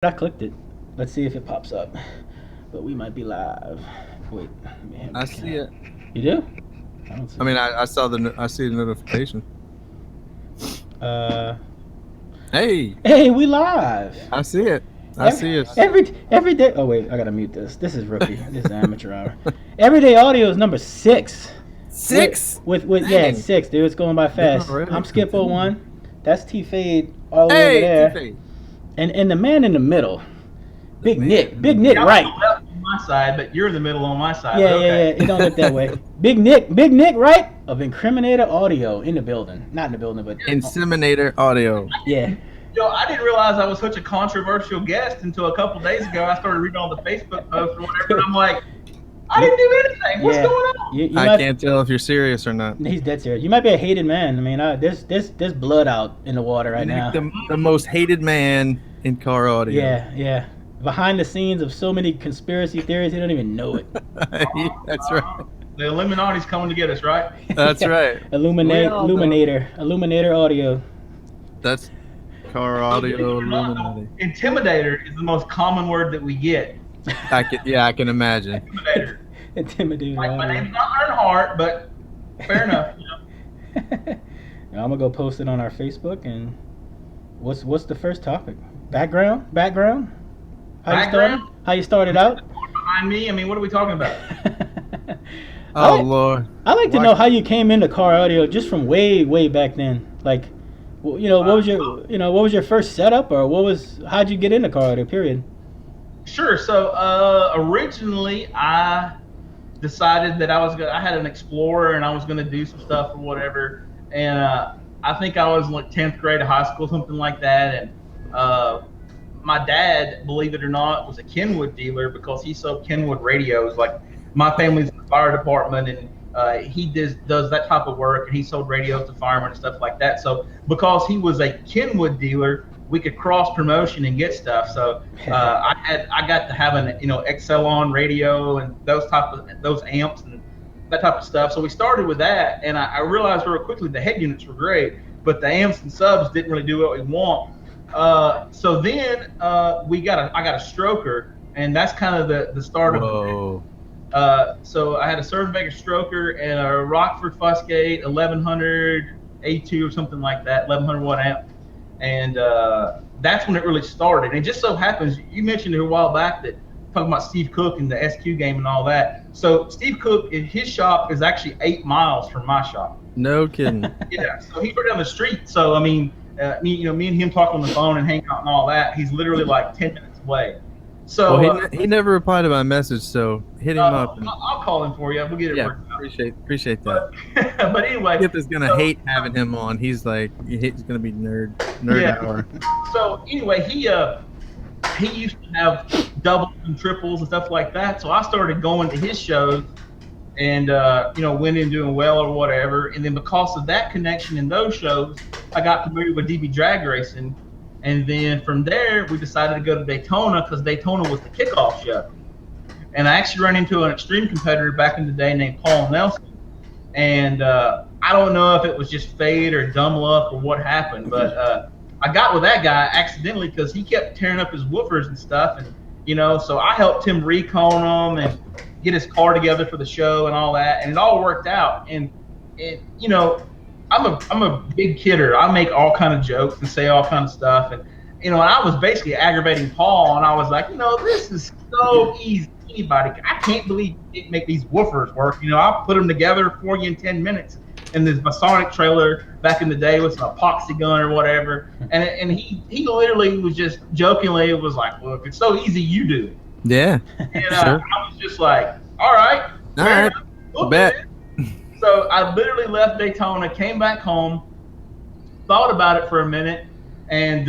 I clicked it. Let's see if it pops up. But we might be live. Wait, man. I see it. You do? I don't see I mean, it. I see the notification. Uh, Hey, hey, we live. I see it. I see it. Every day. Oh wait, I gotta mute this. This is rookie. This is amateur hour. Everyday audio is number 6. Six. With Dang. 6, dude. It's going by fast. already. I'm Skip 01. That's T Fade all the way over there. T-Fade. And the man in the middle, Big man Nick. in Big the Nick I'm Wright. on the left on my side, but you're in the middle on my side. Yeah, but okay. It don't look that way. Big Nick Wright of Incriminator Audio in the building. Not in the building, but Inseminator audio. yeah. I didn't realize I was such a controversial guest until a couple days ago. I started reading all the Facebook posts or whatever, and I'm like, I didn't do anything. What's Yeah. going on? You I might, can't tell if you're serious or not. He's dead serious. You might be a hated man. I mean, there's blood out in the water right now. The most hated man in car audio. Yeah. Behind the scenes of so many conspiracy theories, he don't even know it. That's right. The Illuminati's coming to get us, right? That's right. Illuminator Audio. That's car audio Illuminati. Intimidator is the most common word that we get. I can imagine. Intimidator. Intimidator Like, my Audio. name's not Earnhardt, but fair enough. Now I'm gonna go post it on our Facebook. And what's the first topic? Background. How you started out? Behind me, I mean, what are we talking about? Oh Lord. I like to know how you came into car audio just from way back then. Like, what was your first setup, or how'd you get into car audio? Period. Sure. So originally, I decided that I had an Explorer and I was going to do some stuff or whatever. And I think I was like 10th grade of high school, something like that. And my dad, believe it or not, was a Kenwood dealer because he sold Kenwood radios. Like, my family's in the fire department, and he does that type of work, and he sold radios to firemen and stuff like that. So because he was a Kenwood dealer, we could cross promotion and get stuff. So I got to have an Excelon radio and those amps and that type of stuff. So we started with that, and I realized very quickly the head units were great, but the amps and subs didn't really do what we want. So then I got a stroker, and that's kind of the start of it. So I had a Surf Vega stroker and a Rockford Fuscate 1100 A2 or something like that, 1100 watt amp. And that's when it really started. And it just so happens, you mentioned it a while back that talking about Steve Cook and the SQ game and all that. So Steve Cook, his shop is actually 8 miles from my shop. No kidding. Yeah, so he's right down the street. So I mean, me and him talk on the phone and hang out and all that. He's literally like 10 minutes away. So he never replied to my message, so hit him up. I'll call him for you. We'll get it worked out. Appreciate that. But anyway, Skip is gonna hate having him on. He's gonna be nerd hour. So anyway, he used to have doubles and triples and stuff like that. So I started going to his shows, and went in doing well or whatever. And then because of that connection in those shows, I got familiar with DB drag racing. And then from there, we decided to go to Daytona because Daytona was the kickoff show. And I actually ran into an extreme competitor back in the day named Paul Nelson. And I don't know if it was just fate or dumb luck or what happened, but I got with that guy accidentally because he kept tearing up his woofers and stuff. And, so I helped him recone them and get his car together for the show and all that. And it all worked out. And I'm a big kidder. I make all kind of jokes and say all kind of stuff. And, I was basically aggravating Paul, and I was like, this is so easy. Anybody, I can't believe you didn't make these woofers work. I'll put them together for you in 10 minutes. And this Masonic trailer back in the day with an epoxy gun or whatever. And he literally was just jokingly, it was like, well, if it's so easy, you do it. Yeah. And sure. I was just like, all right. Bet. So I literally left Daytona, came back home, thought about it for a minute, and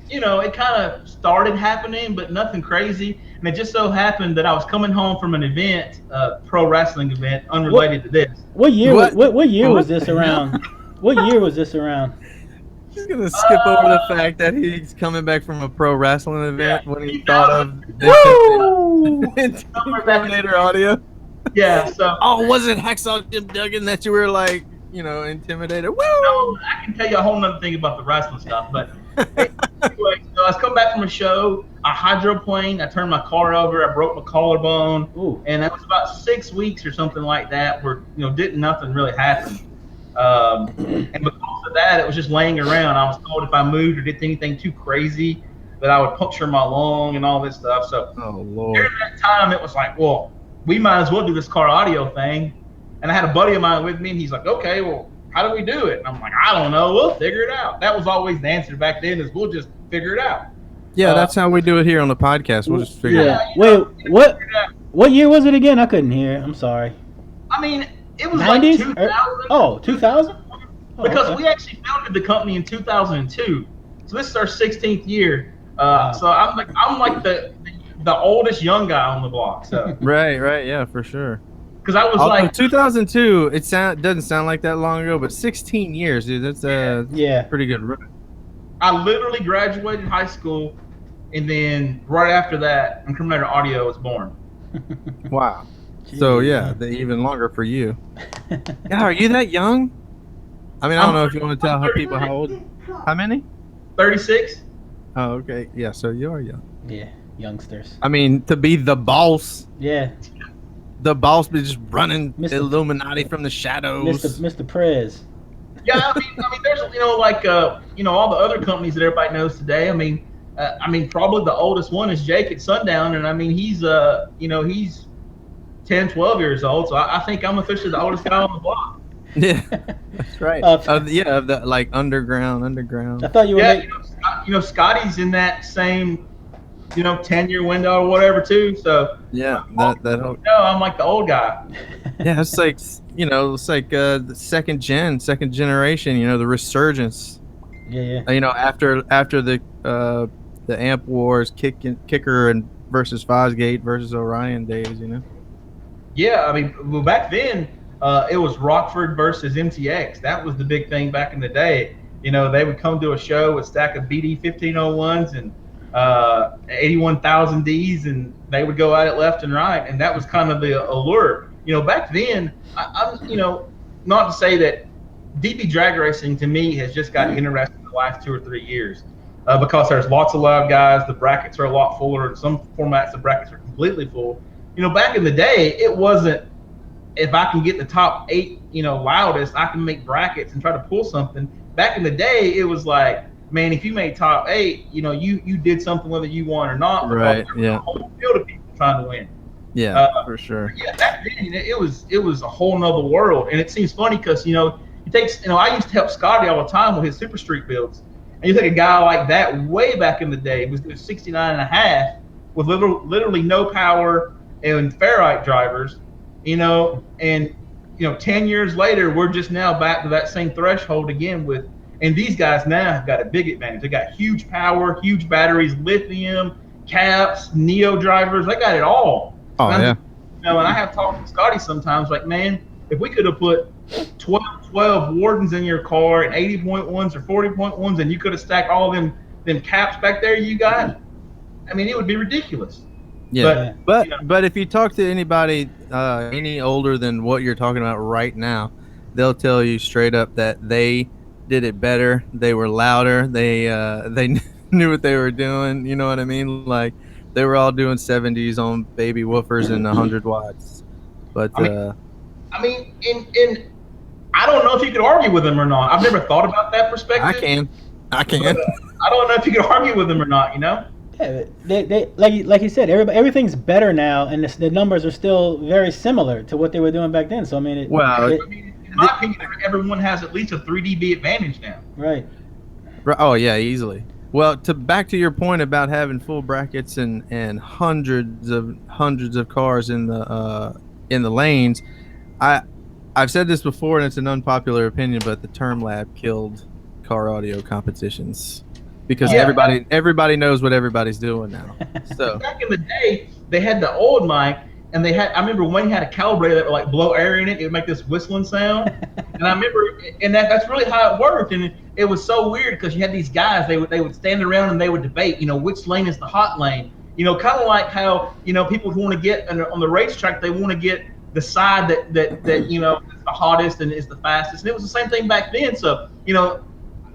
it kind of started happening, but nothing crazy. And it just so happened that I was coming home from an event, pro wrestling event, unrelated to this. What year was this around? What year was this around? He's gonna skip over the fact that he's coming back from a pro wrestling event when he thought of Incriminator audio. Yeah, so was it Hacksaw Jim Duggan that you were intimidated? Woo! No, I can tell you a whole nother thing about the wrestling stuff, but Anyway, so I was coming back from a show. I hydroplaned. I turned my car over. I broke my collarbone, Ooh. and that was about 6 weeks or something like that, where didn't nothing really happen. And because of that, it was just laying around. I was told if I moved or did anything too crazy, that I would puncture my lung and all this stuff. So Oh Lord. during that time, it was like, well, we might as well do this car audio thing. And I had a buddy of mine with me, and he's like, okay, well, how do we do it? And I'm like, I don't know. We'll figure it out. That was always the answer back then, is we'll just figure it out. Yeah, that's how we do it here on the podcast. We'll just figure it out. Wait, what year was it again? I couldn't hear. I'm sorry. I mean, it was 90s? like 2000. Oh, 2000? Because we actually founded the company in 2002. So this is our 16th year. So I'm like the oldest young guy on the block. So Right, yeah, for sure. because I was Although like 2002, doesn't sound like that long ago, but 16 years, dude. That's pretty good run. I literally graduated high school, and then right after that, Incriminator Audio was born. Wow. So yeah, even longer for you. Yeah, are you that young? I mean, I don't know if you want to tell people how old. How many? 36. Oh, okay. Yeah, so you are young. Yeah, youngsters. I mean, to be the boss. Yeah. The boss be just running Mr. Illuminati from the shadows. Mr. Prez. Yeah, I mean, there's like all the other companies that everybody knows today. I mean, probably the oldest one is Jake at Sundown, and I mean he's he's 10, 12 years old. So I think I'm officially the oldest guy on the block. Yeah, that's right. Yeah, of the like underground. I thought you were. Yeah, Scotty's in that same 10-year window or whatever too. So yeah, that whole. No, I'm like the old guy. Yeah, it's like it's like the second generation. The resurgence. Yeah. After the Amp Wars, Kicker and versus Fosgate versus Orion days. Yeah, I mean, well, back then it was Rockford versus MTX. That was the big thing back in the day. They would come to a show with a stack of BD 1501s and 81,000 Ds, and they would go at it left and right, and that was kind of the allure. Back then, I'm not to say that DB drag racing to me has just gotten interesting in the last 2 or 3 years, because there's lots of loud guys. The brackets are a lot fuller. In some formats, the brackets are completely full. Back in the day, it wasn't, if I can get the top 8, loudest, I can make brackets and try to pull something. Back in the day, it was like, man, if you made top 8, you did something whether you won or not. Right. A Yeah. whole field of people trying to win. Yeah, for sure. Yeah, back then it was a whole nother world, and it seems funny because it takes I used to help Scotty all the time with his Super Street builds, and you take a guy like that way back in the day, was doing 69 and a half with literally no power and ferrite drivers, and 10 years later we're just now back to that same threshold again and these guys now have got a big advantage. They got huge power, huge batteries, lithium, caps, Neo drivers. They got it all. Oh, yeah. And I have talked to Scotty sometimes, like, man, if we could have put 12 Wardens in your car and 80.1s or 40.1s, and you could have stacked all them caps back there you got, I mean, it would be ridiculous. Yeah, but if you talk to anybody any older than what you're talking about right now, they'll tell you straight up that they did it better. They were louder. They knew what they were doing. You know what I mean? Like they were all doing 70s on baby woofers and 100 watts. But I mean, I don't know if you could argue with them or not. I've never thought about that perspective. I can. I don't know if you could argue with them or not. Yeah, they like you said, everything's better now, and the numbers are still very similar to what they were doing back then. So I mean, in my opinion, everyone has at least a 3 dB advantage now. Right. Oh yeah, easily. Well, back to your point about having full brackets and hundreds of cars in the lanes, I've said this before, and it's an unpopular opinion, but the Term Lab killed car audio competitions. Because everybody knows what everybody's doing now. So back in the day, they had the old mic, and I remember Wayne had a calibrator that would like blow air in it. It would make this whistling sound, and I remember, and that's really how it worked. And it was so weird because you had these guys. They would stand around and they would debate. Which lane is the hot lane? Kind of like how people who want to get on the racetrack, they want to get the side that is the hottest and is the fastest. And it was the same thing back then. So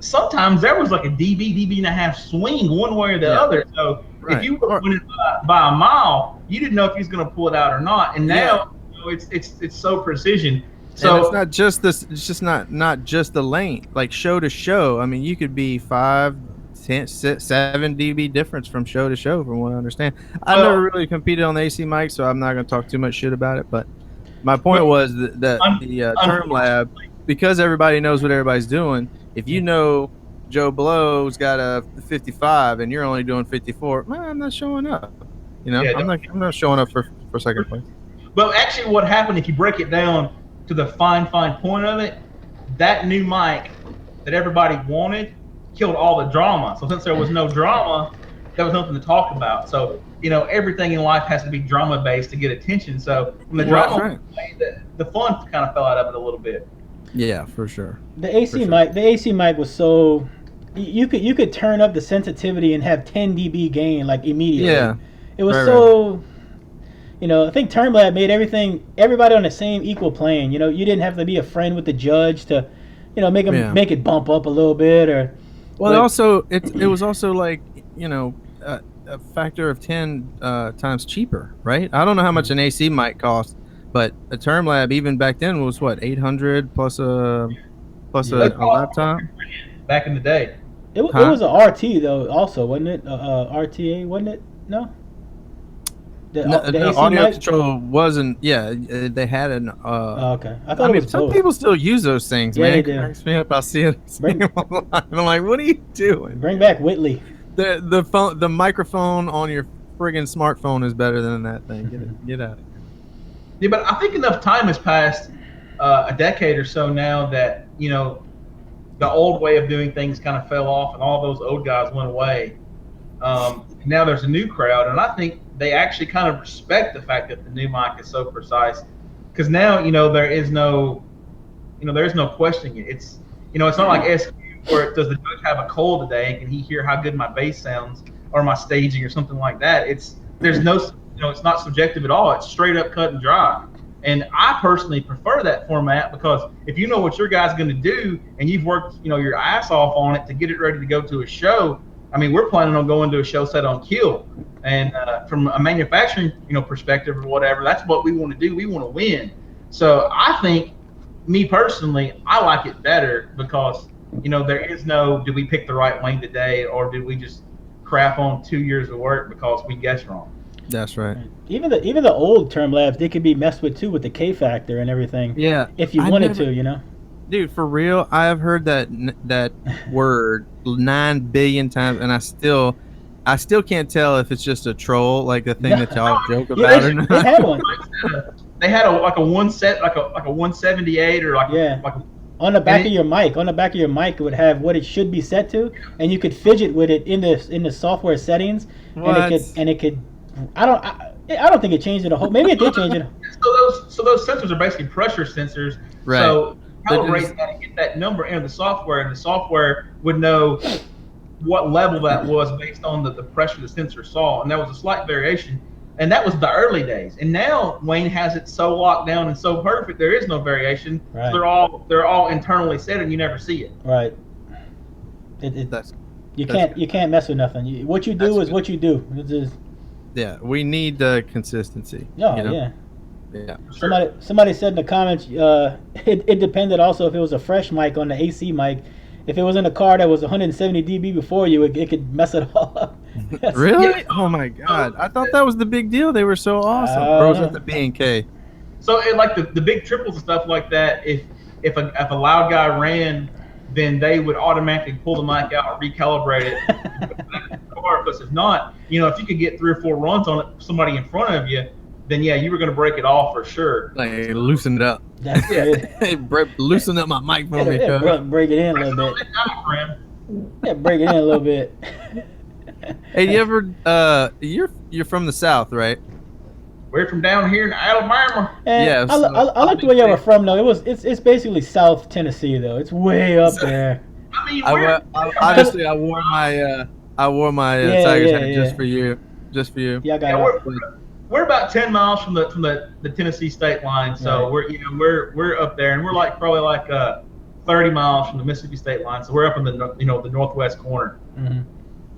sometimes there was like a dB and a half swing one way or the other. So if you were winning by a mile, you didn't know if he was going to pull it out or not. And now it's so precision. So and it's not just this. It's just not just the lane. Like show to show. I mean, you could be 5, 10, 7 dB difference from show to show, from what I understand. I never really competed on the AC mic, so I'm not going to talk too much shit about it. But my point was that the Term Lab, because everybody knows what everybody's doing. If you know Joe Blow's got a 55 and you're only doing 54, man, I'm not showing up. You know, I'm not showing up for second place. But actually, what happened if you break it down to the fine point of it, that new mic that everybody wanted killed all the drama. So since there was no drama, there was nothing to talk about. So everything in life has to be drama based to get attention. So when the drama, the fun kind of fell out of it a little bit. Yeah, for sure. The AC mic was so you could turn up the sensitivity and have 10 dB gain like immediately. Yeah, it was I think Term Lab made everybody on the same equal plane. You didn't have to be a friend with the judge to, make it bump up a little bit or. Well, it was also like a factor of 10 times cheaper, right? I don't know how much an AC mic cost, but a Term Lab even back then was what, 800 plus a laptop back in the day. It was a RT though, also wasn't it? RTA wasn't it? No. The audio control wasn't. Yeah, they had an. Okay, I thought it was some both. people still use those things, yeah, man. They do. Cracks me up. I see it online. I'm like, what are you doing? Bring back Whitley. The phone, the microphone on your friggin' smartphone is better than that thing. Get out of here. Yeah, but I think enough time has passed, a decade or so now, that the old way of doing things kind of fell off, and all those old guys went away. Now there's a new crowd, and I think they actually kind of respect the fact that the new mic is so precise, because now there is no questioning it. It's it's not like SQ where does the judge have a cold today and can he hear how good my bass sounds or my staging or something like that. There's no it's not subjective at all. It's straight up cut and dry. And I personally prefer that format, because if you know what your guy's going to do and you've worked your ass off on it to get it ready to go to a show. I mean, we're planning on going to a show set on kill, and from a manufacturing, perspective or whatever, that's what we want to do. We want to win. So I think, me personally, I like it better because, there is no, did we pick the right lane today, or did we just crap on 2 years of work because we guessed wrong? That's right. Even the old Term Labs, they could be messed with too, with the K factor and everything. Yeah. If you wanted to, Dude, for real, I have heard that word 9 billion times, and I still can't tell if it's just a troll, like the thing that y'all joke about or not. They had one. They had like a 178 or like on the back of your mic. On the back of your mic, it would have what it should be set to, and you could fidget with it in the software settings, and it could. I don't think it changed it a whole. Maybe it did change it. So those sensors are basically pressure sensors. Right. So calibrate that and get that number into the software, and the software would know what level that was based on the pressure the sensor saw, and there was a slight variation, and that was the early days. And now Wayne has it so locked down and so perfect, there is no variation. Right. So they're all internally set, and you never see it. Right. You can't mess with nothing. What you do is what you do. Yeah, we need consistency. Yeah. Yeah. Somebody said in the comments, it depended also if it was a fresh mic on the AC mic. If it was in a car that was 170 dB before you, it could mess it all up. Really? Yeah. Oh my God! I thought that was the big deal. They were so awesome. Or was it the B&K? So like the big triples and stuff like that, if a loud guy ran, then they would automatically pull the mic out, recalibrate it, and put it back in the car. Because if not, if you could get 3 or 4 runs on it, somebody in front of you, then yeah, you were going to break it off for sure. Like loosen it up. That's it. Hey, loosen up my mic for me. Break it in a little bit. Yeah, break it in a little bit. Hey, you ever? You're from the South, right? We're from down here in Alabama. Yeah, I like the way you were from though. It's basically South Tennessee though. It's way up there. I mean, honestly, I wore my Tigers hat just for you. Just for you. Yeah, I got it. We're about 10 miles from the Tennessee state line, so we're up there, and we're probably like 30 miles from the Mississippi state line. So we're up in the the northwest corner. Mm-hmm.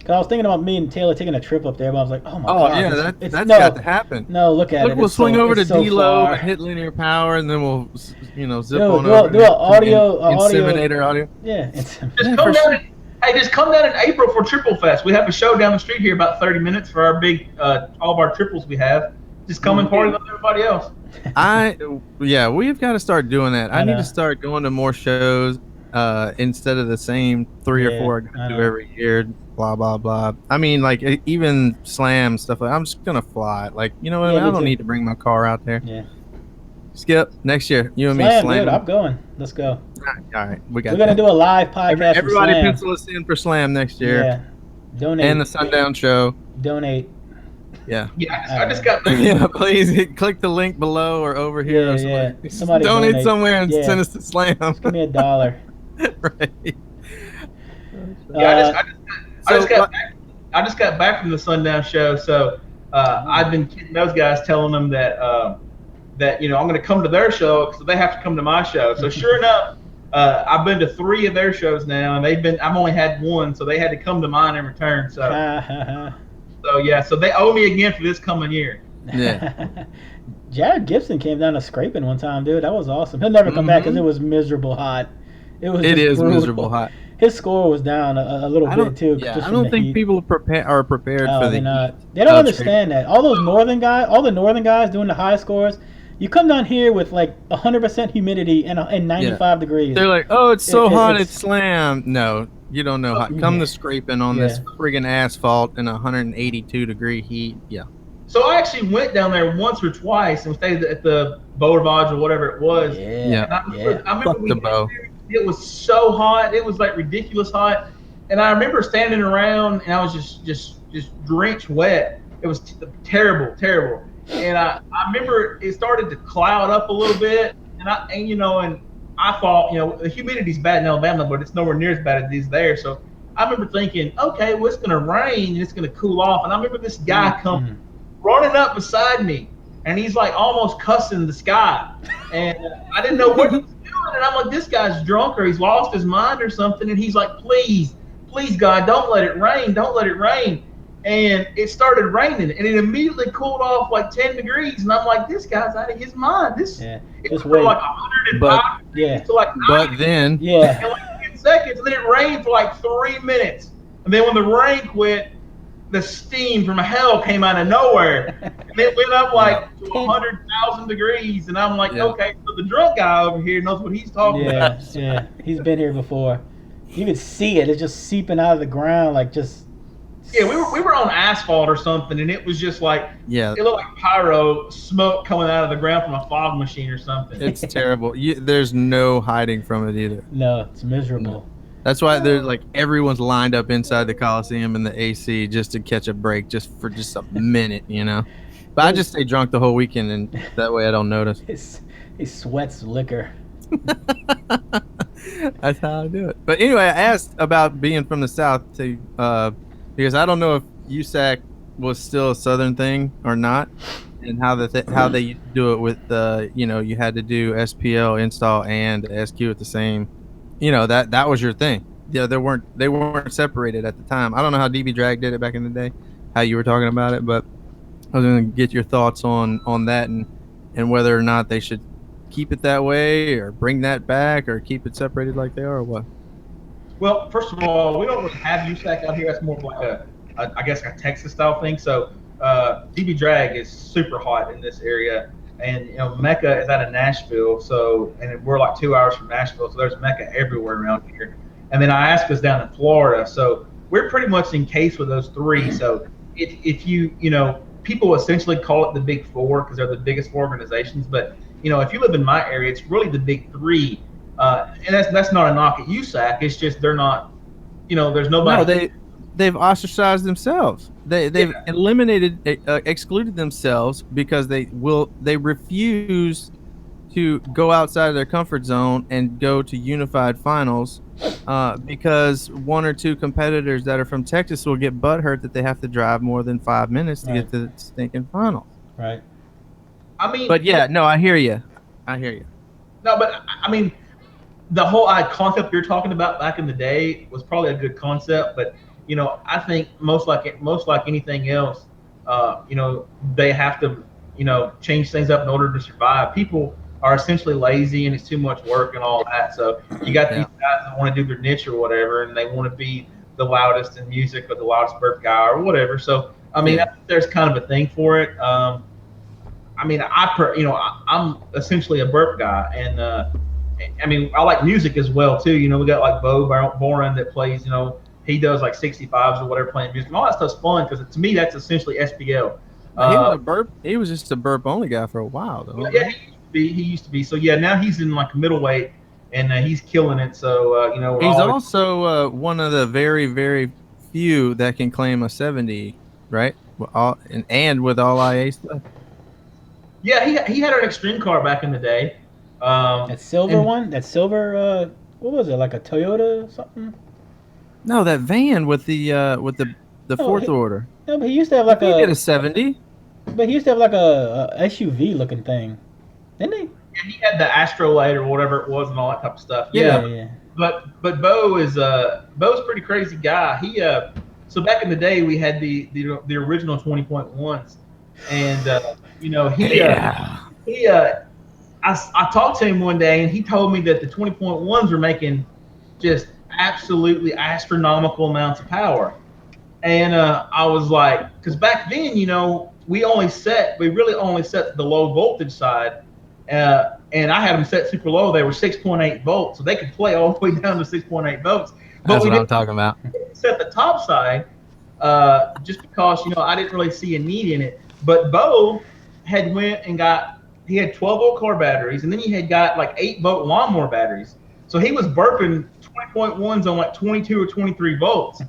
Cause I was thinking about me and Taylor taking a trip up there, but I was like, oh my god. Oh yeah, that's got to happen. No, look at it. We'll swing over to D-Low and hit linear power, and then we'll zip on over. Do an audio. Incriminator. Yeah. Just come down in April for Triple Fest. We have a show down the street here, about 30 minutes for our big, all of our triples we have. Just come and party with everybody else. We've got to start doing that. I need to start going to more shows instead of the same 3 or 4 I do every year. Blah blah blah. I mean, like even slam stuff. Like I'm just gonna fly. Like you know what? I don't need to bring my car out there. Yeah. Skip next year. You and me slam. Dude, I'm going. Let's go. All right, we're gonna do a live podcast. Everybody pencil us in for slam next year. Yeah. Donate. And the Sundown Show. Donate. Yeah. I just got. Yeah, please click the link below or over here. Yeah. Somebody donate somewhere and send us to slam. Just give me $1. Right. I just got back from the Sundown Show, so I've been kidding those guys, telling them that I'm going to come to their show, so they have to come to my show. So sure enough, I've been to 3 of their shows now, and I've only had 1, so they had to come to mine in return. So so they owe me again for this coming year. Yeah. Jared Gibson came down to scraping one time, dude. That was awesome. He'll never come back because it was miserable hot. It is miserable hot. His score was down a little bit too. Yeah, I don't think people are prepared for the heat. They don't understand that. All the northern guys doing the high scores. You come down here with like 100% humidity and 95 degrees. They're like, oh, it's so hot, it's slam. No, you don't know how. Come to scraping on this friggin' asphalt in 182-degree heat. Yeah. So I actually went down there once or twice and stayed at the Bow Lodge or whatever it was. Yeah. I remember it was so hot. It was like ridiculous hot. And I remember standing around and I was just drenched wet. It was terrible. And I remember it started to cloud up a little bit. And I thought, the humidity's bad in Alabama, but it's nowhere near as bad as it is there. So I remember thinking, okay, well, it's going to rain and it's going to cool off. And I remember this guy come running up beside me, and he's like almost cussing the sky. And I didn't know what he was doing. And I'm like, this guy's drunk or he's lost his mind or something. And he's like, please, God, don't let it rain. Don't let it rain. And it started raining, and it immediately cooled off like 10 degrees. And I'm like, this guy's out of his mind. It was like 105 degrees to like 90. But then, in like 10 seconds, and then it rained for like 3 minutes. And then when the rain quit, the steam from hell came out of nowhere. And it went up like to 100,000 degrees. And I'm like, okay, so the drunk guy over here knows what he's talking about. Yeah, he's been here before. You can see it. It's just seeping out of the ground like just... Yeah, we were on asphalt or something, and it was just like it looked like pyro smoke coming out of the ground from a fog machine or something. It's terrible. There's no hiding from it either. No, it's miserable. No. That's why there's like everyone's lined up inside the Coliseum in the AC just to catch a break for just a minute, But I just stay drunk the whole weekend, and that way I don't notice. He sweats liquor. That's how I do it. But anyway, I asked about being from the South because I don't know if USAC was still a Southern thing or not, and how they used to do it with you had to do SPL install and SQ at the same. That was your thing. Yeah, they weren't separated at the time. I don't know how DB Drag did it back in the day, how you were talking about it, but I was going to get your thoughts on that and whether or not they should keep it that way or bring that back or keep it separated like they are or what. Well, first of all, we don't really have USAC out here. That's more of like I guess a Texas style thing. So DB Drag is super hot in this area. And Mecca is out of Nashville, and we're like 2 hours from Nashville, so there's Mecca everywhere around here. And then Iasca's down in Florida, so we're pretty much encased with those 3. So if you people essentially call it the Big 4 because they're the biggest 4 organizations, but if you live in my area, it's really the Big 3, and that's not a knock at USAC. It's just they're not, there's nobody. No, they've ostracized themselves. They've excluded themselves because they refuse to go outside of their comfort zone and go to unified finals because 1 or 2 competitors that are from Texas will get butthurt that they have to drive more than 5 minutes to get to the stinking finals. Right. I mean, but I hear you. No, but I mean, the whole concept you're talking about back in the day was probably a good concept, but I think most like anything else, they have to change things up in order to survive. People are essentially lazy and it's too much work and all that. So you got these guys that want to do their niche or whatever, and they want to be the loudest in music or the loudest burp guy or whatever. So I mean, I think there's kind of a thing for it. I mean, I'm essentially a burp guy, and I mean, I like music as well too. We got like Bo Boren that plays. He does like 65s or whatever playing music. And all that stuff's fun because to me that's essentially SPL. He was a burp. He was just a burp only guy for a while though. Yeah, he used to be. So yeah, now he's in like middleweight and he's killing it. So he's also one of the very, very few that can claim a 70, right? And with all IA stuff. Yeah, he had an extreme car back in the day. That silver one? That silver, what was it, like a Toyota or something? No, that van with the fourth order. No, but he used to have like he did a 70. But he used to have like a SUV looking thing, didn't he? Yeah, he had the Astrolite or whatever it was and all that type of stuff. Yeah. But Bo's pretty crazy guy. He so back in the day we had the original 20.1s, and I talked to him one day and he told me that the 20.1s were making just absolutely astronomical amounts of power. And I was like, because back then, we really only set the low voltage side. And I had them set super low. They were 6.8 volts, so they could play all the way down to 6.8 volts. But that's what I'm talking about. Set the top side just because, I didn't really see a need in it. But Bo had went and he had 12-volt car batteries, and then he had got like 8-volt lawnmower batteries. So he was burping 20.1s on like 22 or 23 volts.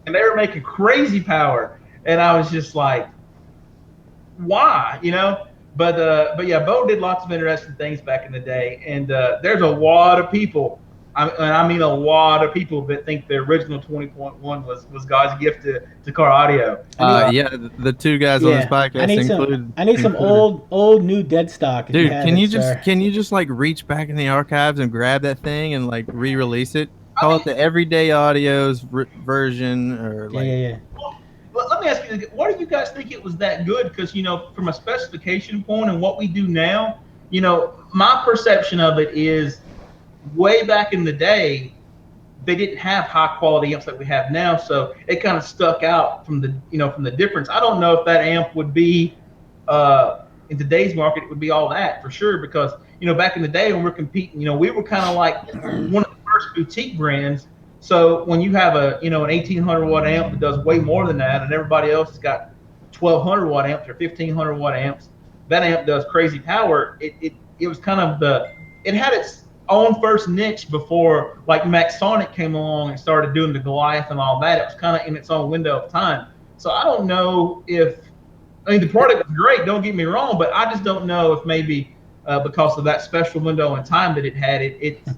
And they were making crazy power, and I was just like, "Why?" But yeah, Bo did lots of interesting things back in the day, and there's a lot of people, I mean a lot of people that think the original 20.1 was God's gift to car audio. The two guys on this podcast I need some old new dead stock. Dude, can you just like reach back in the archives and grab that thing and like re-release it? Call it the Everyday Audio's version, or like. Yeah. Well, let me ask you, why do you guys think it was that good? Because from a specification point and what we do now, my perception of it is, way back in the day, they didn't have high quality amps like we have now, so it kind of stuck out from the difference. I don't know if that amp would be in today's market, it would be all that for sure, because back in the day when we're competing, we were kind of like one of the first boutique brands. So when you have an 1800 watt amp that does way more than that, and everybody else has got 1200 watt amps or 1500 watt amps, that amp does crazy power. It was kind of it had its own first niche before like Maxsonic came along and started doing the Goliath and all that. It was kind of in its own window of time. So I don't know if, the product was great, don't get me wrong, but I just don't know if maybe because of that special window in time that it had, its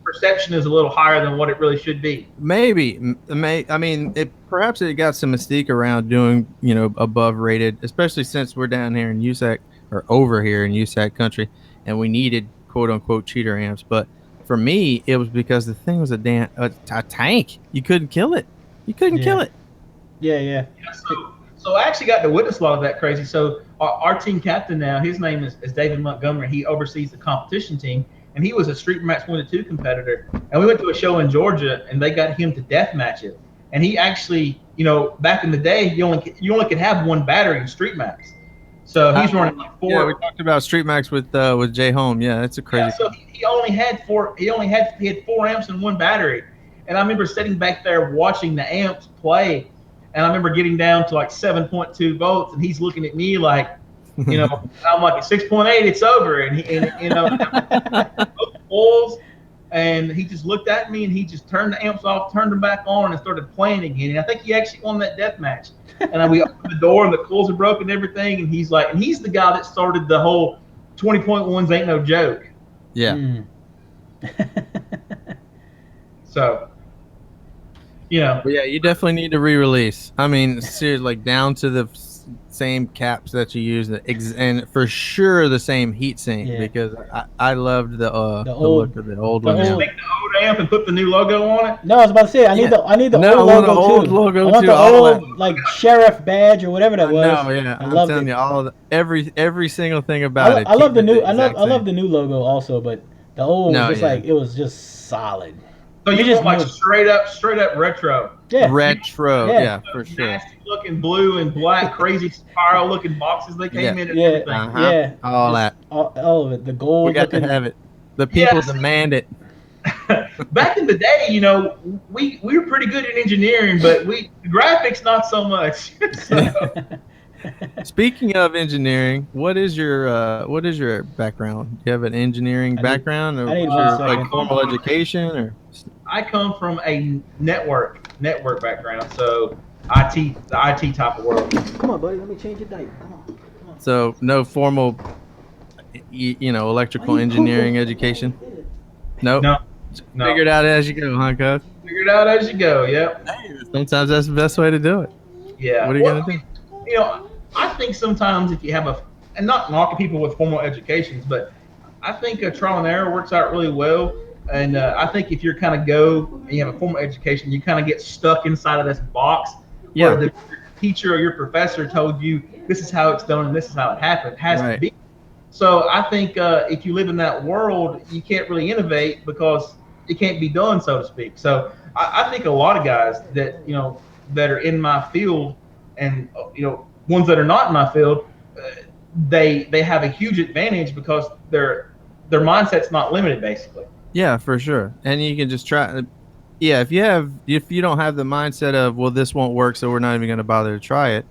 perception is a little higher than what it really should be. Maybe. I mean, perhaps it got some mystique around doing, above rated, especially since we're down here in USAC, or over here in USAC country, and we needed quote unquote cheater amps. But for me, it was because the thing was a tank. You couldn't kill it. Kill it. Yeah. So I actually got to witness a lot of that crazy. So our team captain now, his name is David Montgomery. He oversees the competition team, and he was a Street Max 1-2 competitor. And we went to a show in Georgia, and they got him to death match it. And he actually, back in the day, you only could have one battery in Street Max. So he's running like 4. Yeah, we talked about Street Max with Jay Home. Yeah, that's a crazy. Yeah, so he only had 4. He had 4 amps and 1 battery. And I remember sitting back there watching the amps play, and I remember getting down to like 7.2 volts, and he's looking at me like, I'm like, at 6.8, it's over. And and he just looked at me, and he just turned the amps off, turned them back on, and started playing again. And I think he actually won that death match. And we opened the door, and the coils are broken and everything. And he's like, and he's the guy that started the whole 20.1s ain't no joke. Yeah. So, But yeah, you definitely need to re-release. I mean, seriously, like down to the same caps that you use, and for sure the same heat sink because I loved the look of the old one. Just make the old amp and put the new logo on it. No, I was about to say I need the old logo too. I want the old like sheriff badge or whatever that was. No, yeah, I'm telling you, every single thing about it. I love the new. I love the new logo also, but the old was just like it was just solid. So you just want like straight up retro. Yeah. Retro, yeah, for sure. Nasty looking blue and black, crazy spiral looking boxes they came in and everything. Yeah, all that. All of it. The gold. We got to have it. The people demand it. Back in the day, you know, we were pretty good at engineering, but graphics not so much. Speaking of engineering, what is your background? Do you have an engineering background, or like formal education, or? I come from a network background, so the IT type of world. Come on, buddy, let me change your diaper. Come on. So no formal, electrical engineering education. Nope. No. Figure it out as you go, huh, Cuz? Figure it out as you go. Yep. Sometimes that's the best way to do it. Yeah. What are you gonna do? You know, I think sometimes if you have and not knocking people with formal educations, but I think a trial and error works out really well. And I think if you're kind of and you have a formal education, you kind of get stuck inside of this box where the teacher or your professor told you this is how it's done and this is how it happened. It has to be. So I think if you live in that world, you can't really innovate because it can't be done, so to speak. So I think a lot of guys that that are in my field and ones that are not in my field, they have a huge advantage because their mindset's not limited, basically. Yeah, for sure. And you can just try. Yeah, if you don't have the mindset of, well, this won't work, so we're not even going to bother to try it,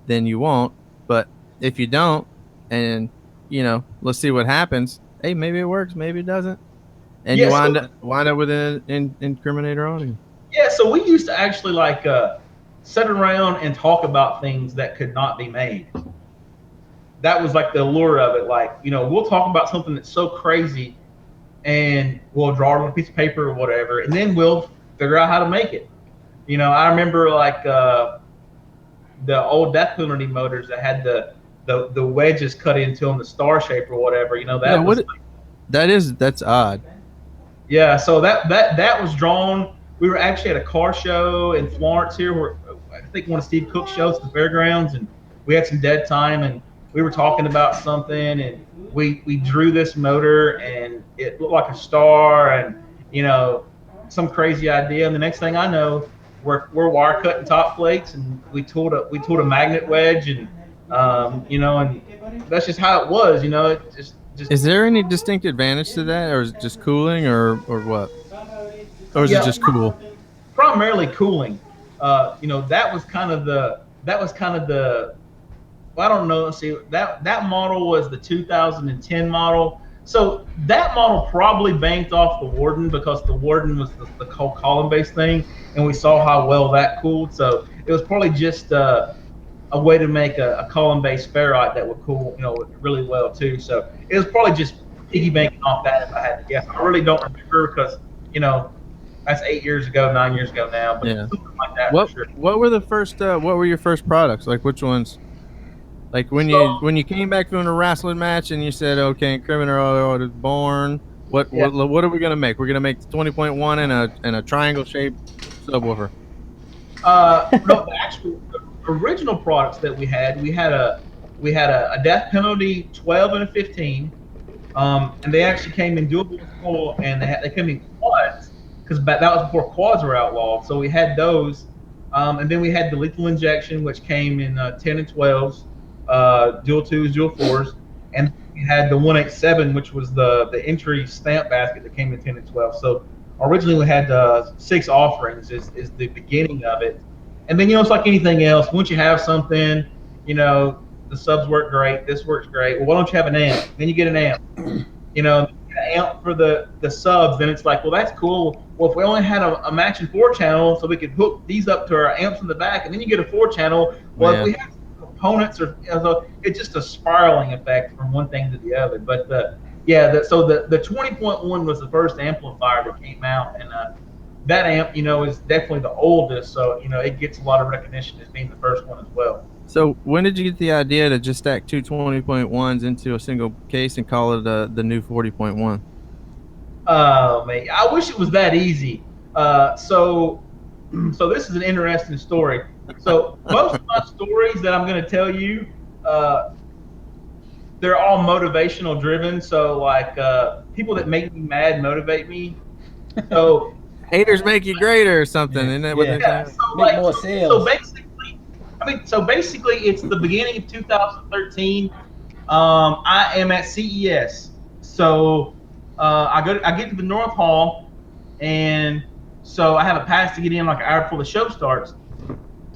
then you won't. But if you don't, and let's see what happens. Hey, maybe it works, maybe it doesn't, and you wind up with an Incriminator audio. Yeah, so we used to actually sit around and talk about things that could not be made. That was like the allure of it. We'll talk about something that's so crazy, and we'll draw it on a piece of paper or whatever, and then we'll figure out how to make it. I remember the old death penalty motors that had the wedges cut into them, the star shape or whatever. That's odd. Yeah, so that was drawn. We were actually at a car show in Florence here, where I think one of Steve Cook's shows at the fairgrounds, and we had some dead time, and we were talking about something, and we drew this motor, and it looked like a star, and some crazy idea. And the next thing I know, we're wire cutting top plates, and we tooled a magnet wedge, and and that's just how it was. It just. Is there any distinct advantage to that, or is it just cooling, or what? Or is it just cool? Primarily cooling. That was kind of the. Well, I don't know. See, that model was the 2010 model. So that model probably banked off the Warden because the Warden was the column-based thing, and we saw how well that cooled. So it was probably just a way to make a column-based ferrite that would cool, really well too. So it was probably just piggy banking off that, if I had to guess. I really don't remember because that's 8 years ago, 9 years ago now. But something like that. What for sure. What were the first? What were your first products? Like which ones? Like when you came back from a wrestling match and you said, okay, Incriminator is born. What are we gonna make? We're gonna make 20.1 and a triangle shaped subwoofer. No, the actual original products that we had a death penalty 12 and a 15, and they actually came in dual and they came in quads because that was before quads were outlawed. So we had those, and then we had the lethal injection, which came in 10 and 12s. Dual 2s, dual 4s, and we had the 187, which was the entry stamp basket that came in 10 and 12. So originally we had 6 offerings is the beginning of it. And then, it's like anything else. Once you have something, the subs work great, this works great. Well, why don't you have an amp? Then you get an amp. An amp for the subs, then it's like, well, that's cool. Well, if we only had a matching 4-channel, so we could hook these up to our amps in the back, and then you get a 4-channel. Well, if we have components, it's just a spiraling effect from one thing to the other. But so the 20.1 was the first amplifier that came out, and that amp, is definitely the oldest. So it gets a lot of recognition as being the first one as well. So when did you get the idea to just stack two 20.1s into a single case and call it the new 40.1? Oh man, I wish it was that easy. So this is an interesting story. So most of my stories that I'm going to tell you, uh, they're all motivational driven. So like people that make me mad motivate me. So Haters make you greater or something, Yeah. isn't that what Yeah. they're yeah, saying? so Make like more so sales. basically, it's the beginning of 2013. I am at CES. So I get to the North Hall, and so I have a pass to get in like an hour before the show starts.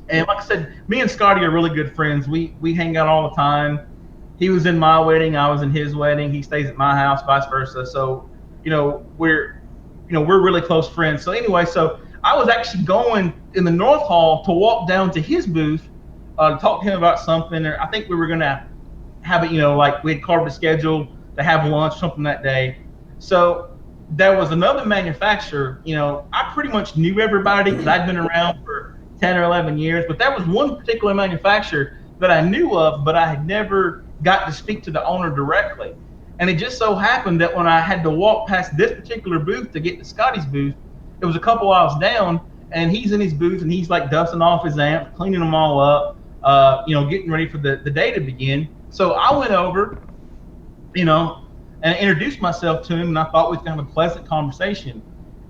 And like I said, me and Scotty are really good friends. We hang out all the time. He was in my wedding, I was in his wedding. He stays at my house, vice versa. So we're really close friends. So anyway, so I was actually going in the North Hall to walk down to his booth to talk to him about something. Or I think we were gonna have it, like we had carved a schedule to have lunch, something that day. So there was another manufacturer. I pretty much knew everybody because I'd been around for 10 or 11 years. But there was one particular manufacturer that I knew of, but I had never got to speak to the owner directly. And it just so happened that when I had to walk past this particular booth to get to Scotty's booth, it was a couple hours down, and he's in his booth and he's like dusting off his amps, cleaning them all up, getting ready for the day to begin. So I went over, and introduced myself to him, and I thought we was going to have a pleasant conversation.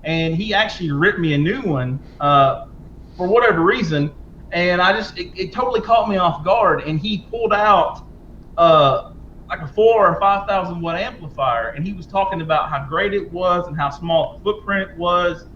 And he actually ripped me a new one for whatever reason, and it totally caught me off guard. And he pulled out like a 4 or 5,000 watt amplifier, and he was talking about how great it was and how small the footprint was,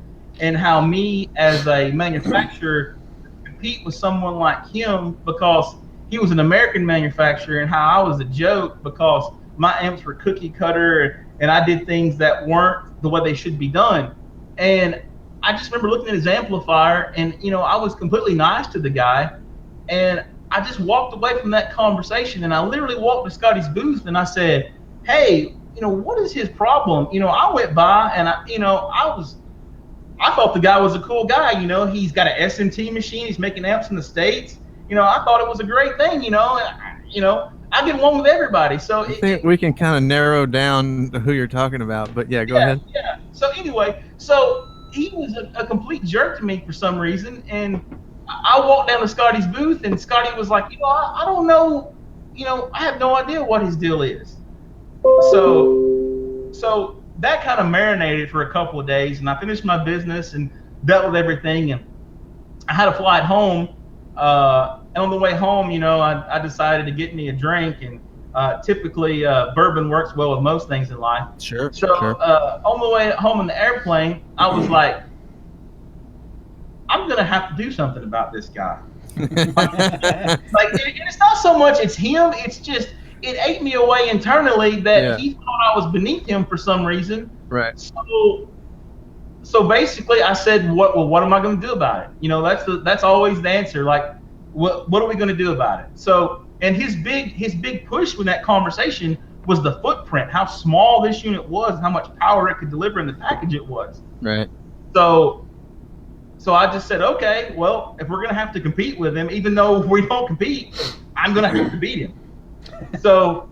and how me as a manufacturer compete with someone like him because he was an American manufacturer, and how I was a joke because my amps were cookie cutter and I did things that weren't the way they should be done. And I just remember looking at his amplifier, and I was completely nice to the guy, and I just walked away from that conversation, and I literally walked to Scotty's booth and I said, "Hey, what is his problem?" I went by and I thought the guy was a cool guy. He's got an SMT machine. He's making amps in the States. I thought it was a great thing. I get along with everybody. So I think we can kind of narrow down who you're talking about, but yeah, go ahead. Yeah. So anyway, so he was a complete jerk to me for some reason, and I walked down to Scotty's booth, and Scotty was like, I don't know, I have no idea what his deal is. So that kind of marinated for a couple of days, and I finished my business and dealt with everything, and I had a flight home. And on the way home, I decided to get me a drink, and typically bourbon works well with most things in life. Sure. So sure. on the way home in the airplane, I was like, I'm gonna have to do something about this guy. It's not so much it's him; it's just it ate me away internally that he thought I was beneath him for some reason. Right. So basically, I said, what am I going to do about it? That's always the answer. Like, what are we going to do about it? So, and his big push with that conversation was the footprint, how small this unit was, and how much power it could deliver in the package it was. Right. So I just said, okay, well, if we're going to have to compete with him, even though we don't compete, I'm going to have to beat him. So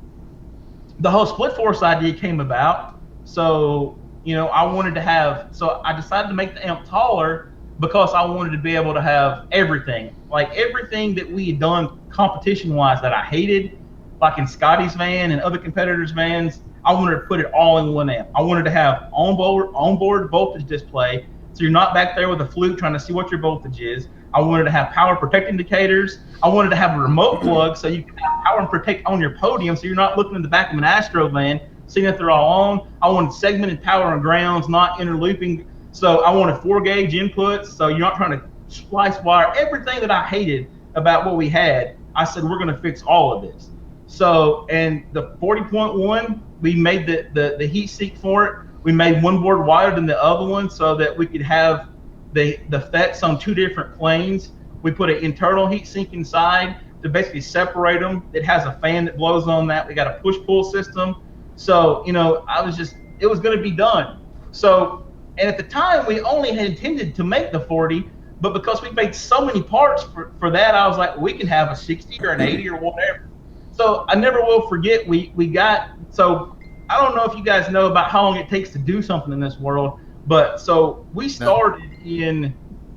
the whole split force idea came about. So I decided to make the amp taller because I wanted to be able to have everything, like everything that we had done competition wise that I hated, like in Scotty's van and other competitors' vans. I wanted to put it all in one amp. I wanted to have onboard voltage display, so you're not back there with a flute trying to see what your voltage is. I wanted to have power protect indicators. I wanted to have a remote plug so you can have power and protect on your podium, so you're not looking in the back of an Astro van seeing if they're all on. I wanted segmented power and grounds, not interlooping. So I wanted 4-gauge inputs, so you're not trying to splice wire. Everything that I hated about what we had, I said, we're going to fix all of this. So, and the 40.1, we made the heat sink for it. We made one board wider than the other one so that we could have the FETs on two different planes. We put an internal heat sink inside to basically separate them. It has a fan that blows on that. We got a push-pull system. So, it was going to be done. So, and at the time, we only had intended to make the 40 But because we made so many parts for that, I was like, we can have a 60 or an 80 or whatever. So I never will forget. We got, so I don't know if you guys know about how long it takes to do something in this world, but so we started in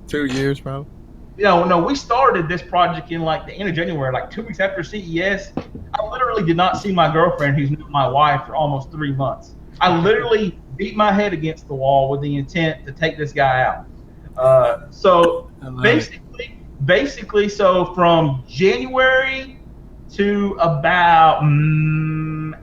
2 years, probably. No, we started this project in like the end of January, like 2 weeks after CES. I literally did not see my girlfriend, who's now my wife, for almost 3 months. I literally beat my head against the wall with the intent to take this guy out. So basically, so from January to about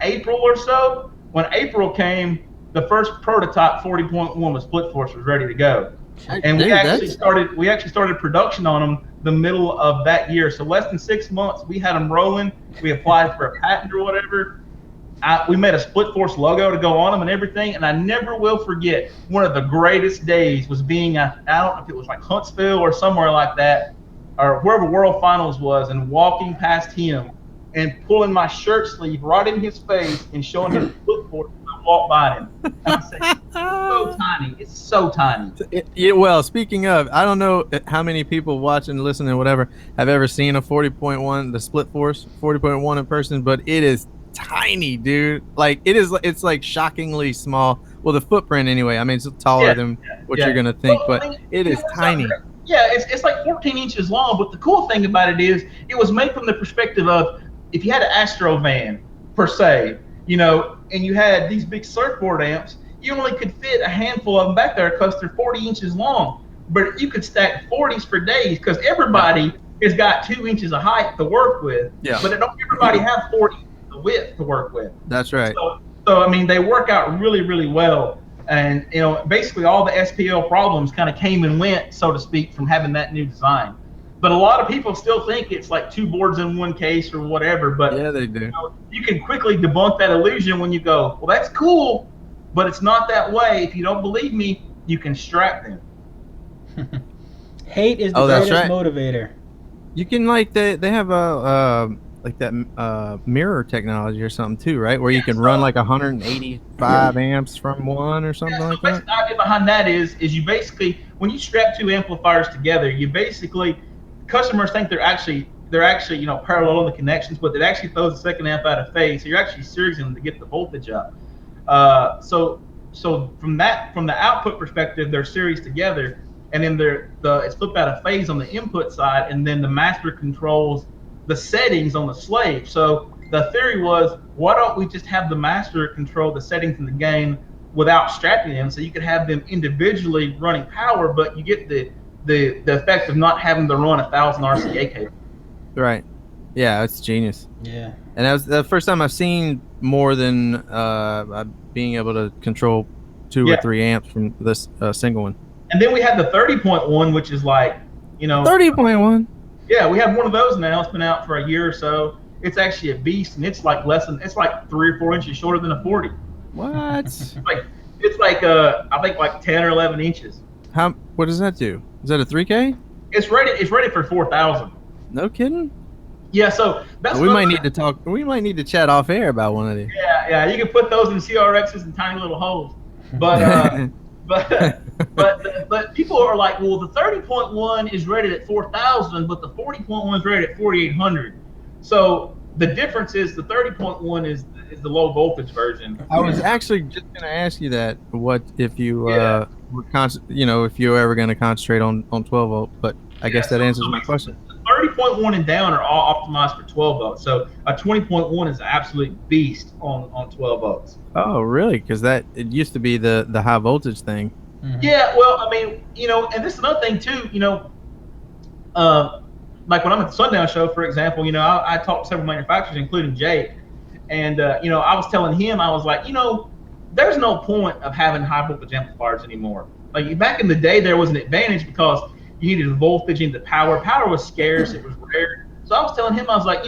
April or so, when April came, the first prototype 40.1 with split force was ready to go. And we actually started production on them the middle of that year. So less than 6 months, we had them rolling. We applied for a patent or whatever. We made a split force logo to go on them and everything. And I never will forget, one of the greatest days was being, I don't know if it was like Huntsville or somewhere like that, or wherever World Finals was, and walking past him and pulling my shirt sleeve right in his face and showing him split force. Walk by him. And I said, it's so tiny. It's so tiny. Well, speaking of, I don't know how many people watching, listening, whatever, have ever seen a 40.1, the split force 40.1 in person, but it is tiny, dude. Like it's like shockingly small. Well, the footprint anyway. I mean, it's taller than what you're gonna think, but it is tiny. Yeah, it's like 14 inches long. But the cool thing about it is, it was made from the perspective of, if you had an Astro van per se, and you had these big surfboard amps, you only could fit a handful of them back there because they're 40 inches long. But you could stack 40s for days, because everybody has got 2 inches of height to work with. Yeah. But don't everybody have 40 width to work with. That's right. So I mean, they work out really, really well. And basically all the SPL problems kind of came and went, so to speak, from having that new design. But a lot of people still think it's like 2 boards in one case or whatever. But yeah, they do. You can quickly debunk that illusion when you go, well, that's cool, but it's not that way. If you don't believe me, you can strap them. Hate is the greatest motivator. You can they have a like that mirror technology or something too, right? Where you can run like 185 amps from one or something like that. The idea behind that is you basically, when you strap 2 amplifiers together, you basically, customers think they're actually parallel in the connections, but it actually throws the second amp out of phase. So you're actually seriesing them to get the voltage up. So from the output perspective, they're series together, and then it's flipped out of phase on the input side, and then the master controls the settings on the slave. So the theory was, why don't we just have the master control the settings in the game without strapping them, so you could have them individually running power, but you get the effect of not having to run 1,000 RCA cable. Right. Yeah, it's genius. Yeah. And that was the first time I've seen more than being able to control 2 or 3 amps from this single one. And then we had the 30.1, which is like, 30.1. Yeah, we have one of those now. It's been out for a year or so. It's actually a beast, and it's like it's like 3 or 4 inches shorter than a 40. What? it's like I think like 10 or 11 inches. What does that do? Is that a 3K? It's rated for 4,000. No kidding. Yeah, so that's we might need to talk. We might need to chat off air about one of these. Yeah, you can put those in CRXs in tiny little holes, but but people are like, well, the 30.1 is rated at 4,000, but the 40.1 is rated at 4,800. So the difference is the 30.1 is the low voltage version. I was actually just going to ask you that. What if you if you're ever going to concentrate on 12 volt? But I guess that answers my question. 30.1 and down are all optimized for 12 volts. So a 20.1 is an absolute beast on 12 volts. Oh, really? Because it used to be the high voltage thing. Mm-hmm. Yeah, well, I mean, and this is another thing too, like when I'm at the Sundown Show, for example, I talked to several manufacturers, including Jake, and I was telling him, I was like, there's no point of having high voltage amplifiers anymore. Like back in the day, there was an advantage because you needed the voltage and the power. Power was scarce, it was rare. So I was telling him, I was like,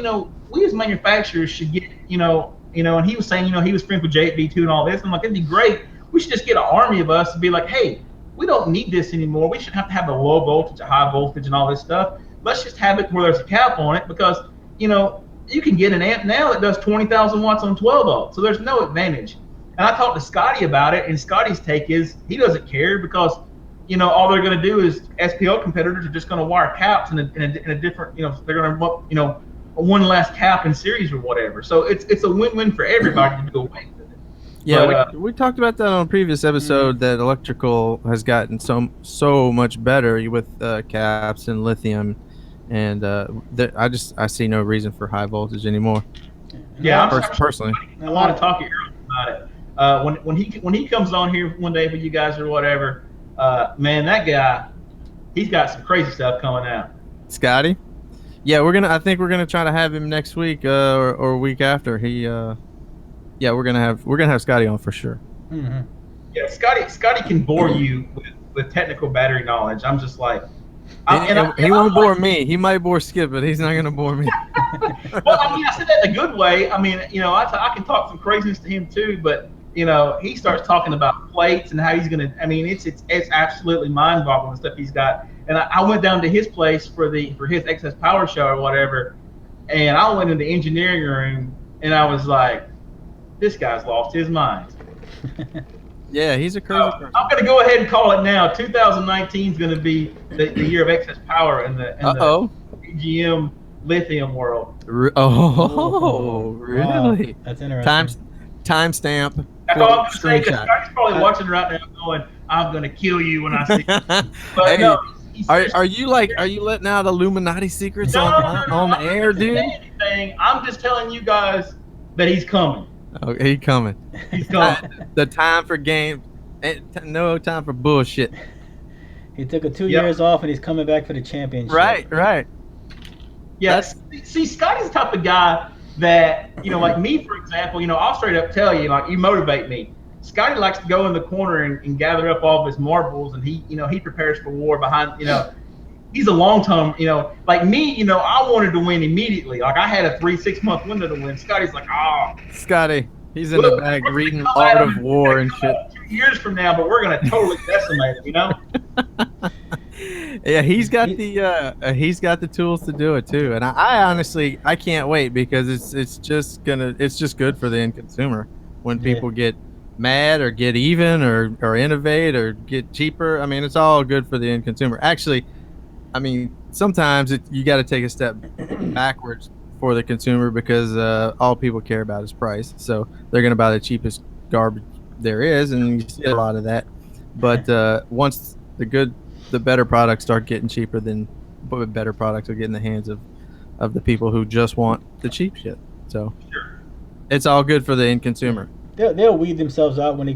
we as manufacturers should get, and he was saying, he was friends with J8B2 and all this. I'm like, it'd be great. We should just get an army of us to be like, hey, we don't need this anymore. We shouldn't have to have the low voltage, a high voltage, and all this stuff. Let's just have it where there's a cap on it, because, you can get an amp now that does 20,000 watts on 12 volts. So there's no advantage. And I talked to Scotty about it, and Scotty's take is he doesn't care, because all they're going to do is SPL competitors are just going to wire caps in a different, they're going to, one less cap in series or whatever. So it's a win-win for everybody to do away with it. Yeah, but, we talked about that on a previous episode that electrical has gotten so much better with caps and lithium, and I see no reason for high voltage anymore. Yeah, personally, I want to talk to Earl about it. When he comes on here one day for you guys or whatever, man, that guy, he's got some crazy stuff coming out. Scotty, yeah, I think we're gonna try to have him next week or week after. Yeah, we're gonna have Scotty on for sure. Mm-hmm. Yeah, Scotty can bore you with technical battery knowledge. I'm just like, he won't bore me. He might bore Skip, but he's not gonna bore me. Well, I said that in a good way. I mean, I can talk some craziness to him too, but he starts talking about plates and how he's gonna. I mean, it's absolutely mind-boggling the stuff he's got. And I went down to his place for his excess power show or whatever, and I went in the engineering room and I was like, this guy's lost his mind. Yeah, he's a crazy person. I'm going to go ahead and call it now. 2019 is going to be the year of excess power in the EGM lithium world. Really? Wow, that's interesting. Timestamp. That's all I'm going to say. Scotty's probably watching right now going, I'm going to kill you when I see you. But hey, no. Are you letting out Illuminati secrets on the air, dude? I'm just telling you guys that he's coming. Okay, he's coming. He's coming. The time for game, no time for bullshit. He took 2 years off and he's coming back for the championship. Right. Yeah. See, Scotty's the type of guy that like me, for example. I'll straight up tell you, like, you motivate me. Scotty likes to go in the corner and gather up all of his marbles, and he prepares for war behind. He's a long-term, like me, I wanted to win immediately. Like, I had a 3-6 month window to win. Scotty's like, Scotty, he's in the bag reading Art of War and shit. 2 years from now, but we're going to totally decimate him, Yeah, he's got the tools to do it too. And I honestly, I can't wait, because it's just good for the end consumer when people get mad or get even or innovate or get cheaper. I mean, it's all good for the end consumer. Actually, I mean, sometimes you got to take a step backwards for the consumer, because all people care about is price. So they're going to buy the cheapest garbage there is, and you see a lot of that. But once the better products start getting cheaper, then better products will get in the hands of the people who just want the cheap shit. So it's all good for the end consumer. They'll weed themselves out when they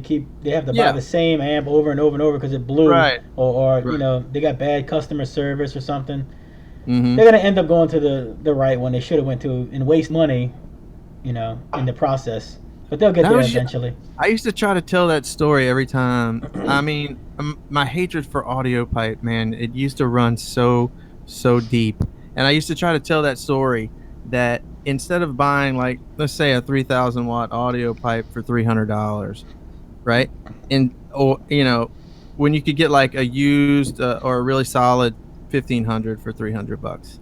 have to buy the same amp over and over and over because it blew, or they got bad customer service or something. Mm-hmm. They're gonna end up going to the right one they should have went to and waste money, in the process. But they'll get there eventually. I used to try to tell that story every time. I mean, my hatred for audio pipe, man, it used to run so deep, and I used to try to tell that story that instead of buying, like, let's say a 3,000 watt audio pipe for $300, right? When you could get like a used or a really solid 1,500 for $300,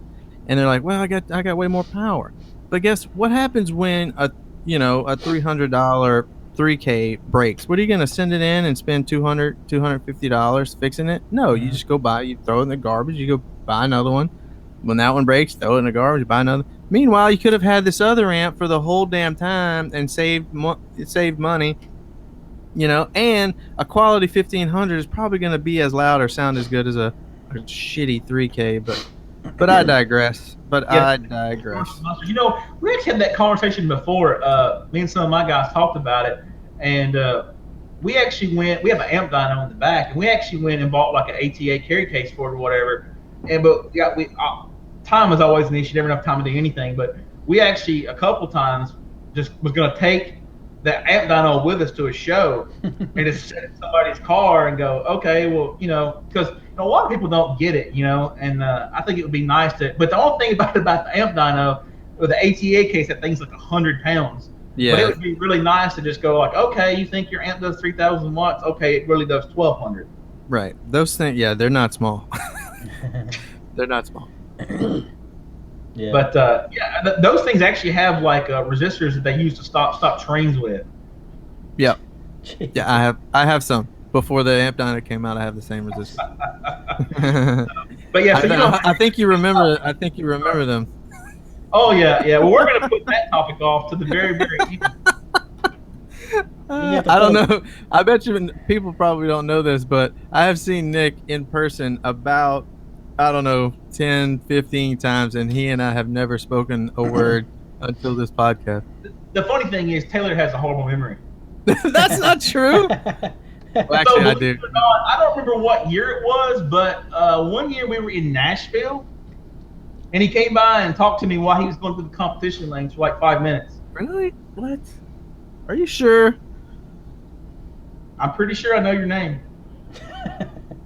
and they're like, well, I got way more power. But guess what happens when a $300 3K breaks? What are you gonna send it in and spend $250 fixing it? No, you just go buy, you throw it in the garbage, you go buy another one. When that one breaks, throw it in the garbage, buy another. Meanwhile, you could have had this other amp for the whole damn time and saved money, and a quality 1,500 is probably going to be as loud or sound as good as a shitty 3K, but I digress. I digress. We actually had that conversation before. Me and some of my guys talked about it, and we actually went. We have an amp dyno in the back, and we actually went and bought like an ATA carry case for it or whatever. Time is always an issue. Never enough time to do anything. But we actually a couple times just was going to take the amp dyno with us to a show and just sit in somebody's car and go, okay, well, because a lot of people don't get it, and I think it would be nice to. But the only thing about the amp dyno with the ATA case, that thing's like 100 pounds. Yeah. But it would be really nice to just go like, okay, you think your amp does 3,000 watts? Okay, it really does 1,200. Right. Those things, they're not small. They're not small. Yeah. But those things actually have like resistors that they use to stop trains with. Yeah. Yeah, I have some. before the amp dyno came out, I have the same resistance. But yeah, so I think you remember. I think you remember them. Oh yeah, yeah. Well, we're gonna put that topic off to the very, very end. I don't know. I bet you people probably don't know this, but I have seen Nick in person about, I don't know, 10, 15 times, and he and I have never spoken a word until this podcast. The funny thing is, Taylor has a horrible memory. That's not true. Well, actually, I do. I don't remember what year it was, but one year we were in Nashville, and he came by and talked to me while he was going through the competition lanes for like 5 minutes. Really? What? Are you sure? I'm pretty sure I know your name.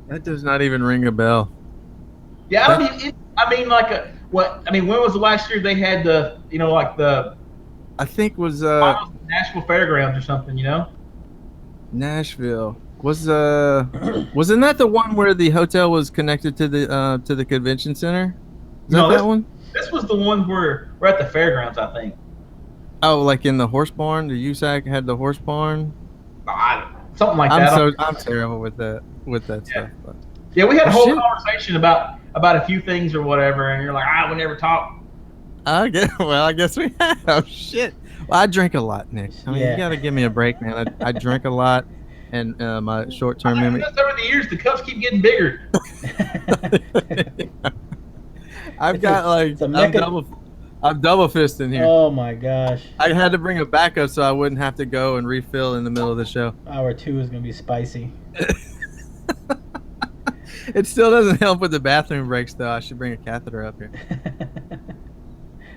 That does not even ring a bell. Yeah, when was the last year they had the, I think was Nashville Fairgrounds or something, Nashville wasn't that the one where the hotel was connected to the convention center? That one? This was the one where we're at the fairgrounds, I think. Oh, like in the horse barn? The USAC had the horse barn? Something like that. I'm terrible with that stuff. But. Yeah, we had a whole conversation about a few things or whatever, and you're like, we never talk. I guess we have. Shit. Well, I drink a lot, Nick. I mean, you got to give me a break, man. I drink a lot, and my short-term memory. Over the years, the cups keep getting bigger. I've got I'm double fisting here. Oh my gosh! I had to bring a backup so I wouldn't have to go and refill in the middle of the show. Hour 2 is gonna be spicy. It still doesn't help with the bathroom breaks, though. I should bring a catheter up here.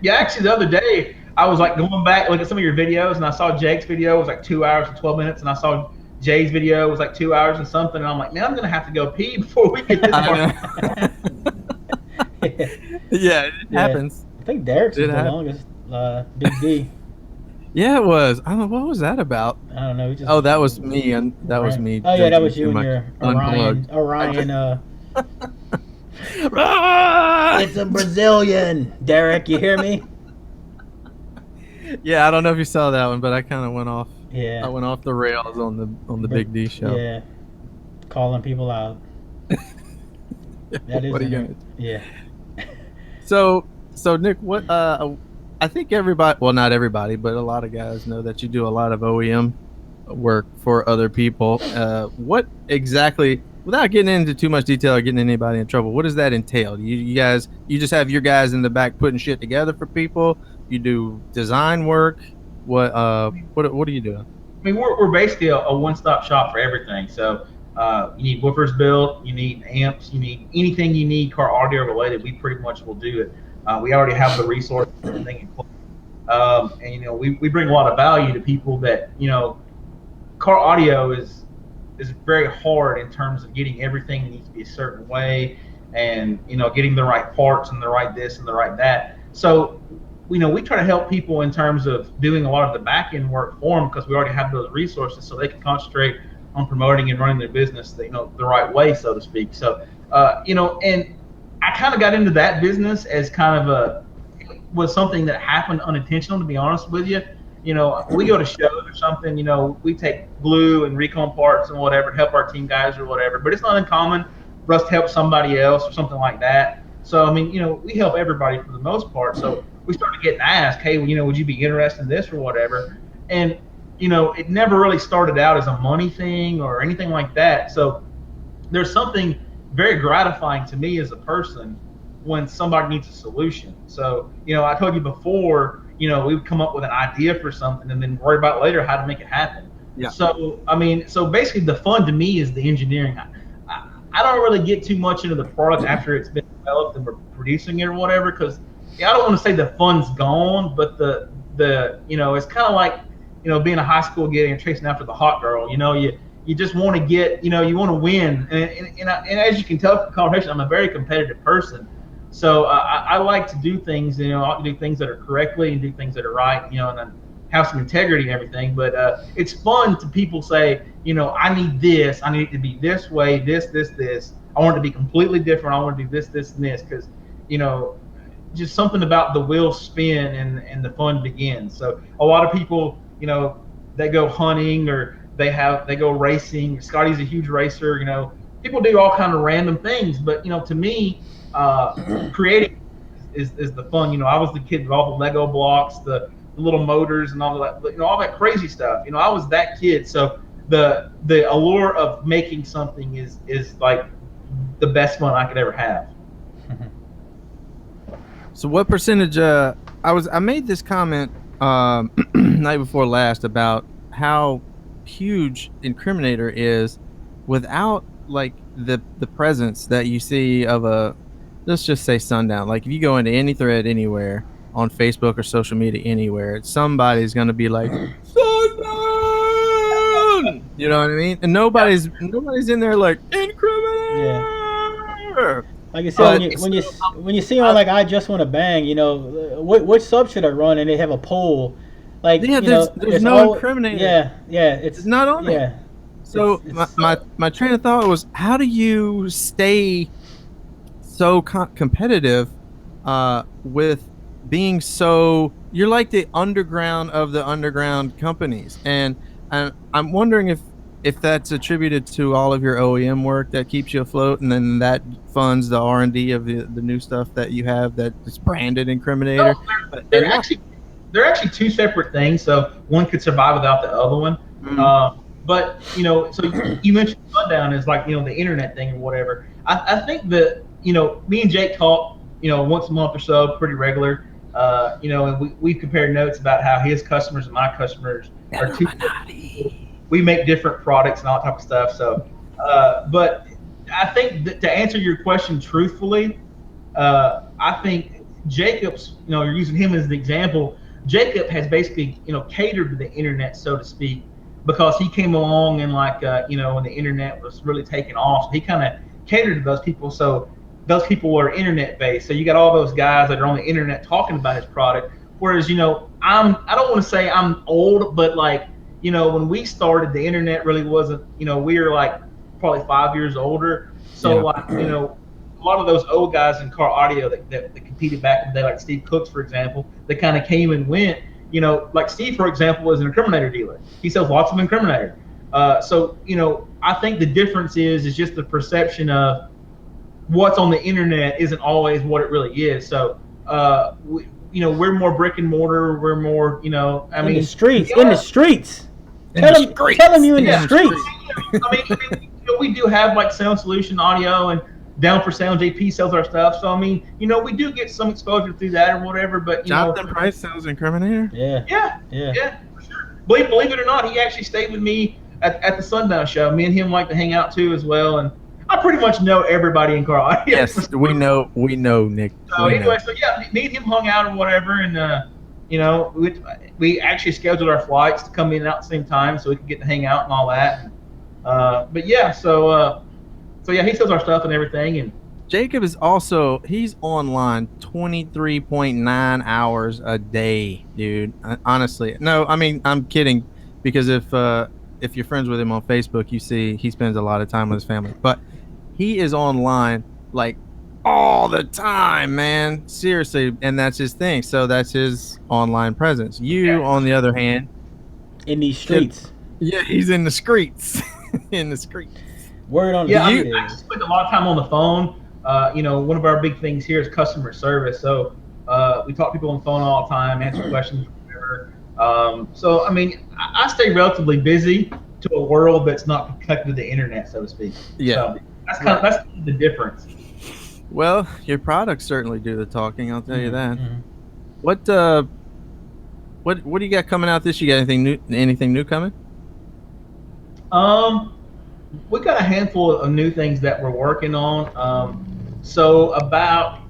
Yeah, actually, the other day I was like going back, look at some of your videos, and I saw Jake's video was like 2 hours and 12 minutes, and I saw Jay's video was like 2 hours and something, and I'm like, man, I'm gonna have to go pee before we get this far. Yeah, it happens. I think Derek's was the longest. Big D. Yeah, it was. I don't know, what was that about? I don't know. That was me, and that was me. Oh yeah, that was you and your Orion. It's a Brazilian, Derek. You hear me? Yeah, I don't know if you saw that one, but I kind of went off. Yeah, I went off the rails on the Big D show. Yeah, calling people out. That is. What are you gonna do? Yeah. So Nick, what? I think everybody, well, not everybody, but a lot of guys know that you do a lot of OEM work for other people. What exactly, without getting into too much detail or getting anybody in trouble, what does that entail? You just have your guys in the back putting shit together for people? You do design work? What do you do? I mean, we're basically a one-stop shop for everything. So you need woofers built, you need amps, you need anything you need car audio related, we pretty much will do it. We already have the resources and everything in place. And we bring a lot of value to people that, car audio is very hard in terms of getting everything needs to be a certain way, and getting the right parts and the right this and the right that. So we try to help people in terms of doing a lot of the back end work for them, because we already have those resources, so they can concentrate on promoting and running their business the right way, so to speak. So and I kind of got into that business as kind of was something that happened unintentional, to be honest with you. We go to shows or something, we take glue and recon parts and whatever to help our team guys or whatever, but it's not uncommon for us to help somebody else or something like that. So, I mean, we help everybody for the most part. So we started getting asked, hey, would you be interested in this or whatever? And, it never really started out as a money thing or anything like that. So there's something very gratifying to me as a person when somebody needs a solution. So, I told you before, we would come up with an idea for something and then worry about later how to make it happen. Yeah. So, so basically the fun to me is the engineering. I don't really get too much into the product after it's been developed and we're producing it or whatever, because I don't want to say the fun's gone, but the it's kind of like, being a high school kid and chasing after the hot girl. You just want to get, you want to win. And as you can tell from the conversation, I'm a very competitive person. So I like to do things, I like to do things that are correctly and do things that are right, and then have some integrity and everything. But it's fun to people say, I need this. I need it to be this way, this. I want it to be completely different. I want to do this, and this, because, just something about the wheels spin and the fun begins. So a lot of people, that go hunting or they go racing. Scotty's a huge racer. People do all kind of random things, but to me, creating is the fun. I was the kid with all the Lego blocks, the little motors, and all that. All that crazy stuff. I was that kid. So the allure of making something is like the best fun I could ever have. So what percentage? I made this comment night before last about how huge Incriminator is without like the presence that you see of let's just say Sundown. Like if you go into any thread anywhere on Facebook or social media anywhere, somebody's gonna be like Sundown. You know what I mean? And nobody's in there like Incriminator. Yeah. Like I said, when you see on like I Just Want to Bang, which sub should I run, and they have a poll. Like there's no Incriminator. Yeah, it's not on there. Yeah. So my train of thought was, how do you stay so competitive with being so? You're like the underground of the underground companies, and I'm wondering if that's attributed to all of your OEM work that keeps you afloat, and then that funds the R&D of the new stuff that you have that is branded Incriminator. No, they're actually two separate things, so one could survive without the other one. Mm-hmm. But so you mentioned Sundown is like the internet thing or whatever. I think that me and Jake talk once a month or so, pretty regular. And we compared notes about how his customers and my customers are two. We make different products and all that type of stuff. So, but I think that to answer your question truthfully, I think Jacob's, you're using him as an example. Jacob has basically, catered to the internet, so to speak, because he came along and when the internet was really taking off, so he kind of catered to those people. So those people were internet based. So you got all those guys that are on the internet talking about his product. Whereas, I don't want to say I'm old, but when we started, the internet really wasn't, we were like probably 5 years older. So a lot of those old guys in car audio that competed back in the day, like Steve Cooks, for example, that kind of came and went. Like Steve, for example, is an Incriminator dealer. He sells lots of Incriminator. So I think the difference is just the perception of what's on the internet isn't always what it really is. So we're more brick and mortar. We're more in the streets. Tell them you in the streets. We do have like Sound Solution Audio and Down for Sound. JP sells our stuff, so we do get some exposure through that or whatever. But Jonathan Price sells Incriminator. Yeah, for sure. Believe it or not, he actually stayed with me at the Sundown show. Me and him like to hang out too as well, and I pretty much know everybody in car audio. Yes, we know Nick. So me and him hung out or whatever, and we actually scheduled our flights to come in and out at the same time so we could get to hang out and all that. So he sells our stuff and everything. And Jacob is he's online 23.9 hours a day, dude. Honestly, no, I mean I'm kidding, because if you're friends with him on Facebook, you see he spends a lot of time with his family, but he is online like all the time, man. Seriously, and that's his thing. So that's his online presence. On the other hand, in these streets. Yeah, he's in the streets. In the streets. Word on I spend a lot of time on the phone. One of our big things here is customer service. So we talk to people on the phone all the time, answer questions, whatever. So I stay relatively busy to a world that's not connected to the internet, so to speak. Yeah. So that's kind of the difference. Well, your products certainly do the talking. I'll tell you that. Mm-hmm. What do you got coming out this year? You got anything new coming? We got a handful of new things that we're working on. So about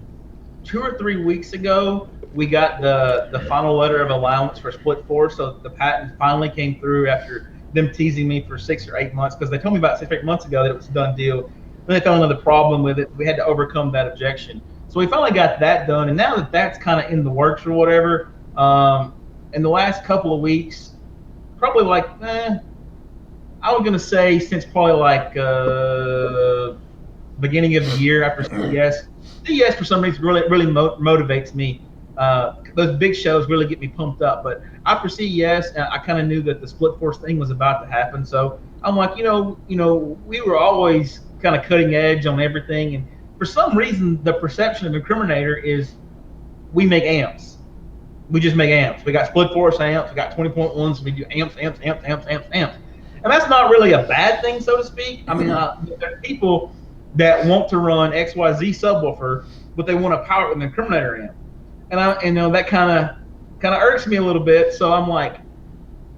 2 or 3 weeks ago, we got the final letter of allowance for Split Force. So the patent finally came through after them teasing me for 6 or 8 months, because they told me about 6 or 8 months ago that it was a done deal. Then they found another problem with it. We had to overcome that objection. So we finally got that done, and now that that's kind of in the works or whatever, in the last couple of weeks, probably I was gonna say since probably beginning of the year after CES. CES for some reason really motivates me. those big shows really get me pumped up. But I foresee, yes, and I kind of knew that the split force thing was about to happen. So I'm like, we were always kind of cutting edge on everything, and for some reason, the perception of Incriminator is we make amps. We just make amps. We got split force amps. We got 20.1s. So we do amps. And that's not really a bad thing, so to speak. I mean, there are people that want to run XYZ subwoofer, but they want to power it with an Incriminator amp. And that kind of irks me a little bit. So I'm like,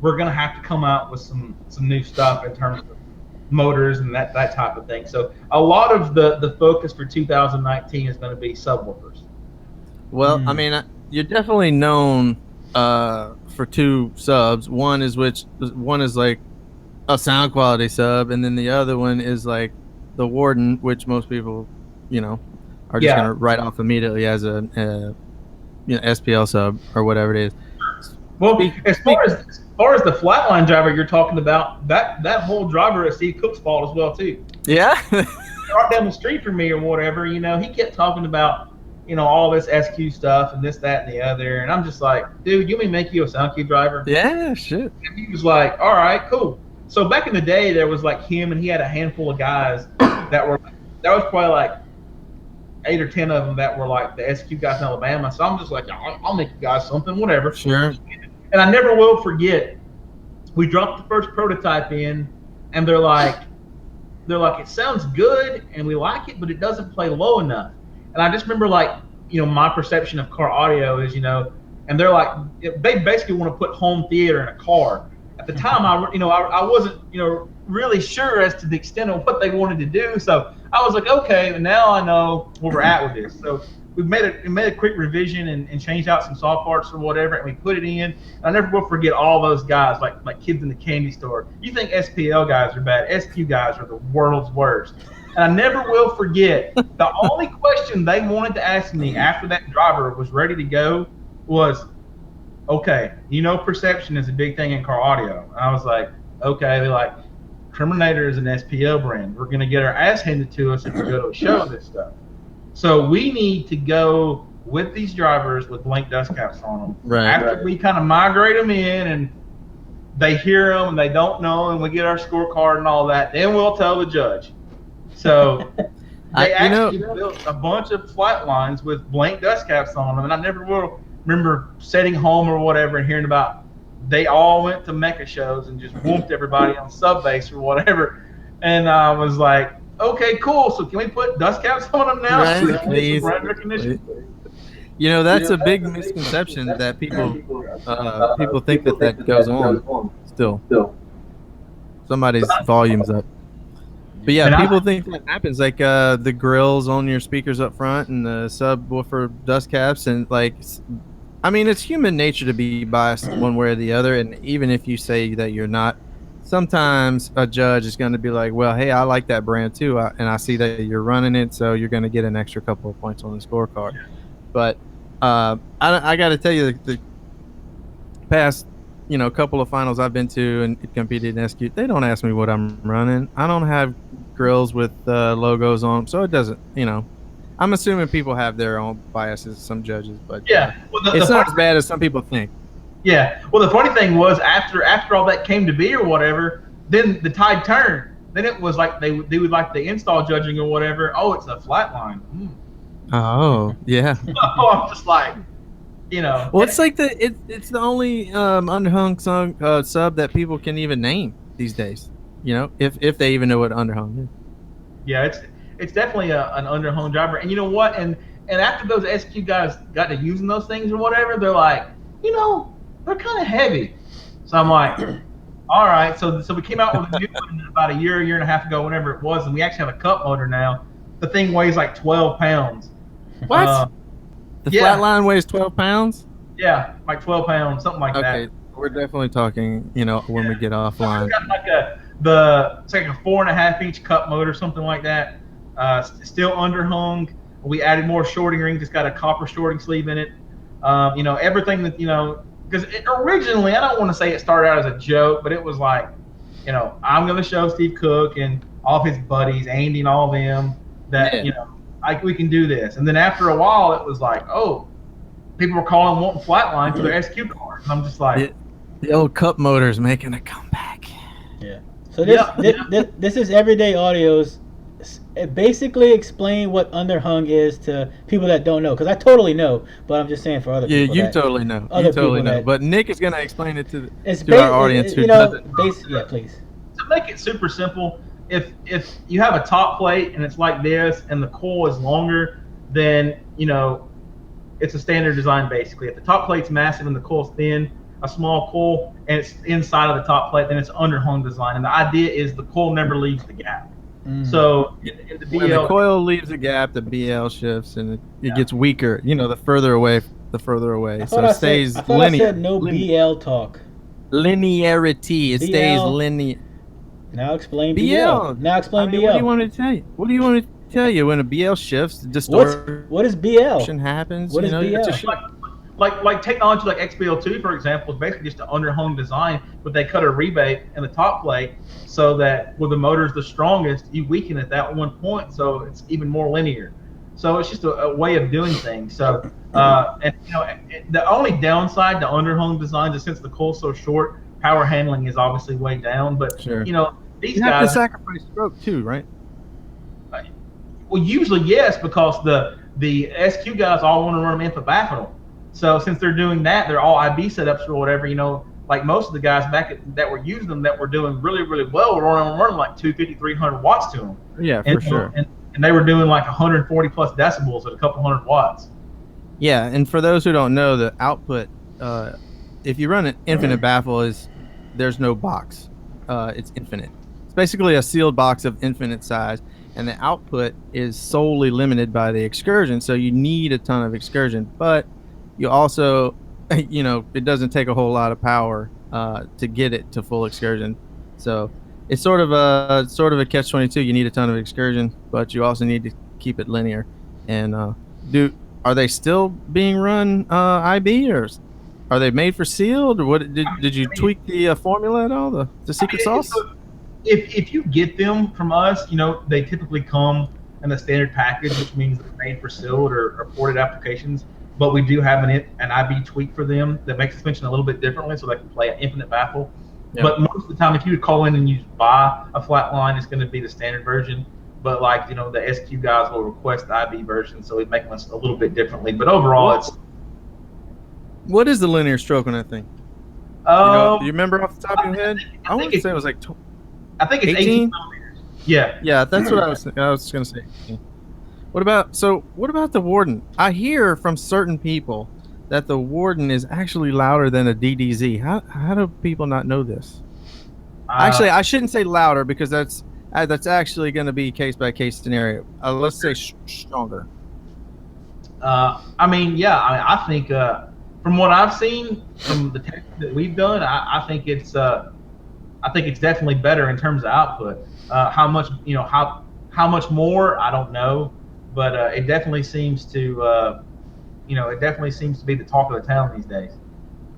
we're gonna have to come out with some new stuff in terms of motors and that type of thing. So a lot of the focus for 2019 is going to be subwoofers. Well, I mean, you're definitely known for two subs. One is like a sound quality sub, and then the other one is like the Warden, which most people, are just gonna write off immediately as a SPL sub or whatever it is. Well, as far as the flatline driver you're talking about, that whole driver is Steve Cook's fault as well too. Yeah. Right down the street from me or whatever, he kept talking about, all this SQ stuff and this, that, and the other, and I'm just like, dude, you want me to make you a sound cue driver? Yeah, shit. And he was like, all right, cool. So back in the day, there was like him, and he had a handful of guys that was probably like 8 or 10 of them that were like the SQ guys in Alabama. So I'm just like, I'll make you guys something, whatever. Sure. And I never will forget, we dropped the first prototype in, and they're like, it sounds good, and we like it, but it doesn't play low enough. And I just remember, like, my perception of car audio is, and they're like, they basically want to put home theater in a car. At the time, I wasn't, really sure as to the extent of what they wanted to do. So I was like, okay, now I know where we're at with this. So we made a quick revision and changed out some soft parts or whatever, and we put it in. And I never will forget all those guys, like kids in the candy store. You think SPL guys are bad? SQ guys are the world's worst. And I never will forget, the only question they wanted to ask me after that driver was ready to go was, okay, perception is a big thing in car audio. And I was like, okay. They're like, Incriminator is an SPL brand. We're going to get our ass handed to us if we go to a show of this stuff. So we need to go with these drivers with blank dust caps on them. Right. After we kind of migrate them in and they hear them and they don't know, and we get our scorecard and all that, then we'll tell the judge. So they actually built a bunch of flat lines with blank dust caps on them, and I never will remember sitting home or whatever and hearing about they all went to mecha shows and just whooped everybody on sub bass or whatever. And I was like, okay, cool. So can we put dust caps on them now? Right, So we can get please. some brand recognition? That's a big misconception that people think that goes on still. Somebody's volume's up. But yeah, people think that happens, like the grills on your speakers up front and the subwoofer dust caps, and like, I mean, it's human nature to be biased one way or the other, and even if you say that you're not, sometimes a judge is going to be like, well, hey, I like that brand too, and I see that you're running it, so you're going to get an extra couple of points on the scorecard. But I got to tell you, the past couple of finals I've been to and competed in SQ, they don't ask me what I'm running. I don't have grills with logos on them, so it doesn't, I'm assuming people have their own biases, some judges, but it's not as bad as some people think. Yeah. Well, the funny thing was, after all that came to be or whatever, then the tide turned. Then it was like they would like the install judging or whatever. Oh, it's a flat line. Oh, yeah. Oh, I'm just like, Well, it's like it's the only underhung sub that people can even name these days. If they even know what underhung is. Yeah, it's definitely an underhung driver. And you know what? And after those SQ guys got to using those things or whatever, they're like, they're kind of heavy. So I'm like, all right. So we came out with a new one about a year and a half ago, whenever it was, and we actually have a cup motor now. The thing weighs like 12 pounds. What? The flat line weighs 12 pounds? Yeah, like 12 pounds, something like that. Okay, we're definitely talking, when we get offline. It's got it's like a 4.5 inch cup motor, something like that. Still underhung. We added more shorting rings. It's got a copper shorting sleeve in it. Everything that, because originally, I don't want to say it started out as a joke, but it was like, I'm going to show Steve Cook and all of his buddies, Andy and all of them, that, we can do this. And then after a while, it was like, oh, people were calling wanting flatline for their SQ cars. And I'm just like, the old cup motor's making a comeback. Yeah. So this is Everyday Audio's. Basically explain what underhung is to people that don't know, because I totally know, but I'm just saying for other people. Yeah, you totally know. You totally know. But Nick is going to explain it to our audience who doesn't. Yeah, please. To make it super simple, if you have a top plate and it's like this and the coil is longer, then it's a standard design basically. If the top plate's massive and the coil's thin, a small coil, and it's inside of the top plate, then it's underhung design. And the idea is the coil never leaves the gap. So in the BL, when the coil leaves the gap, the BL shifts and it gets weaker. The further away, so it stays linear. I said no BL talk. Linearity. It stays linear. Now explain BL. Now explain BL. What do you want to tell you? What do you want to tell you when a BL shifts? Distortion. What is BL? Happens. What is BL? Like technology like XBL2, for example, is basically just an underhung design, but they cut a rebate in the top plate so that where the motor's the strongest, you weaken at that one point, so it's even more linear. So it's just a way of doing things. So and the only downside to underhung designs is since the coil's so short, power handling is obviously way down. But sure. These you guys have to sacrifice stroke too, right? Well, usually yes, because the SQ guys all want to run them infobaffle. So since they're doing that, they're all IB setups or whatever. Like most of the guys that were using them that were doing really, really well were running like 250, 300 watts to them. Yeah, for sure. And they were doing like 140 plus decibels at a couple hundred watts. Yeah, and for those who don't know, the output, if you run an infinite baffle, there's no box. It's infinite. It's basically a sealed box of infinite size, and the output is solely limited by the excursion. So you need a ton of excursion, but you also, it doesn't take a whole lot of power to get it to full excursion. So it's sort of a catch-22. You need a ton of excursion, but you also need to keep it linear. And are they still being run IB, or are they made for sealed? Or what did you tweak the formula at all? The secret sauce? If you get them from us, they typically come in the standard package, which means they're made for sealed or ported applications. But we do have an IB tweak for them that makes the suspension a little bit differently, so they can play an infinite baffle. Yeah. But most of the time, if you would call in and you buy a flat line, it's going to be the standard version. But the SQ guys will request the IB version, so we make them a little bit differently. But overall, What is the linear stroke on that thing? Do you remember off the top of your head? I want to say it was like I think it's 18 millimeters. Yeah. Yeah, that's what I was going to say. What about the Warden? I hear from certain people that the Warden is actually louder than a DDZ. How do people not know this? Actually, I shouldn't say louder because that's actually going to be case by case scenario. Let's say stronger. I think from what I've seen from the tests that we've done, I think it's definitely better in terms of output. How much more, I don't know. But it definitely seems to, be the talk of the town these days.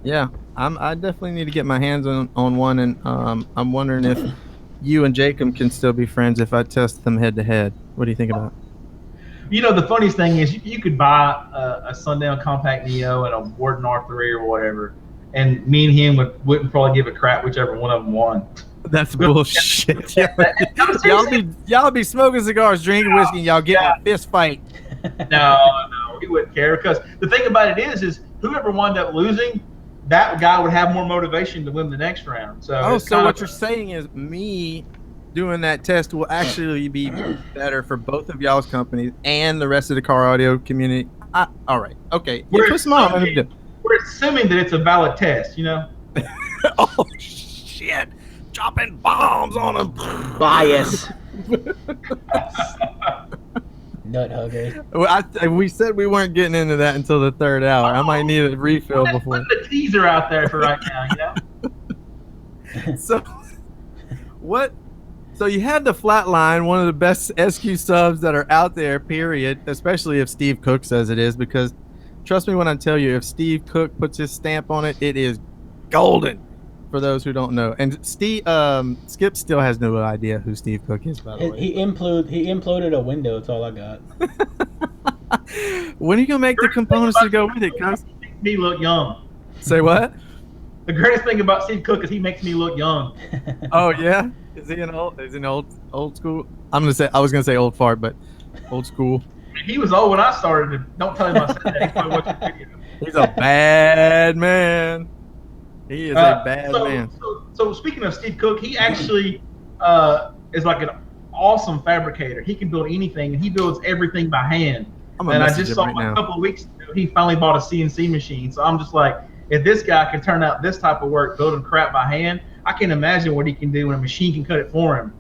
Yeah, I definitely need to get my hands on one, and I'm wondering if you and Jacob can still be friends if I test them head to head. What do you think about it? The funniest thing is you could buy a Sundown Compact Neo and a Warden R3 or whatever, and me and him wouldn't probably give a crap whichever one of them won. That's bullshit. y'all be smoking cigars, drinking whiskey, and y'all get a fist fight. No, we wouldn't care, because the thing about it is whoever wound up losing, that guy would have more motivation to win the next round. So what you're saying is me doing that test will actually be better for both of y'all's companies and the rest of the car audio community. All right, okay. We're assuming that it's a valid test, Oh shit. Dropping bombs on them. Bias. Nut hugger. Well, we said we weren't getting into that until the third hour. I might need a refill before. Put the teaser out there for right now, So you had the Flatline, one of the best SQ subs that are out there, period, especially if Steve Cook says it is, because trust me when I tell you, if Steve Cook puts his stamp on it, it is golden. For those who don't know, and Skip still has no idea who Steve Cook is. By the way, he imploded a window. That's all I got. When are you gonna make the components to go with it, cuz? He makes me look young. Say what? The greatest thing about Steve Cook is he makes me look young. Oh yeah? Is he an old school? I was gonna say old fart, but old school. He was old when I started. Don't tell him I said that. He's probably watching the video. He's a bad man. He is a bad man. So speaking of Steve Cook, he actually is like an awesome fabricator. He can build anything, and he builds everything by hand. And I just saw him a couple of weeks ago, he finally bought a CNC machine. So I'm just like, if this guy can turn out this type of work building crap by hand, I can't imagine what he can do when a machine can cut it for him.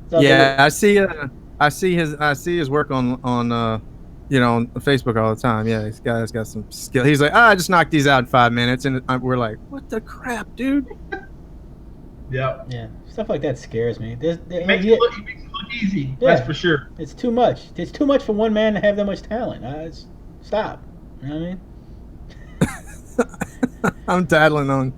Yeah, I see his work on on Facebook all the time. Yeah, this guy's got some skill. He's like, I just knocked these out in 5 minutes, and we're like, what the crap, dude? Yeah. Stuff like that scares me. It makes it look easy. Yeah. That's for sure. It's too much. It's too much for one man to have that much talent. Stop. You know what I mean? I'm tattling on.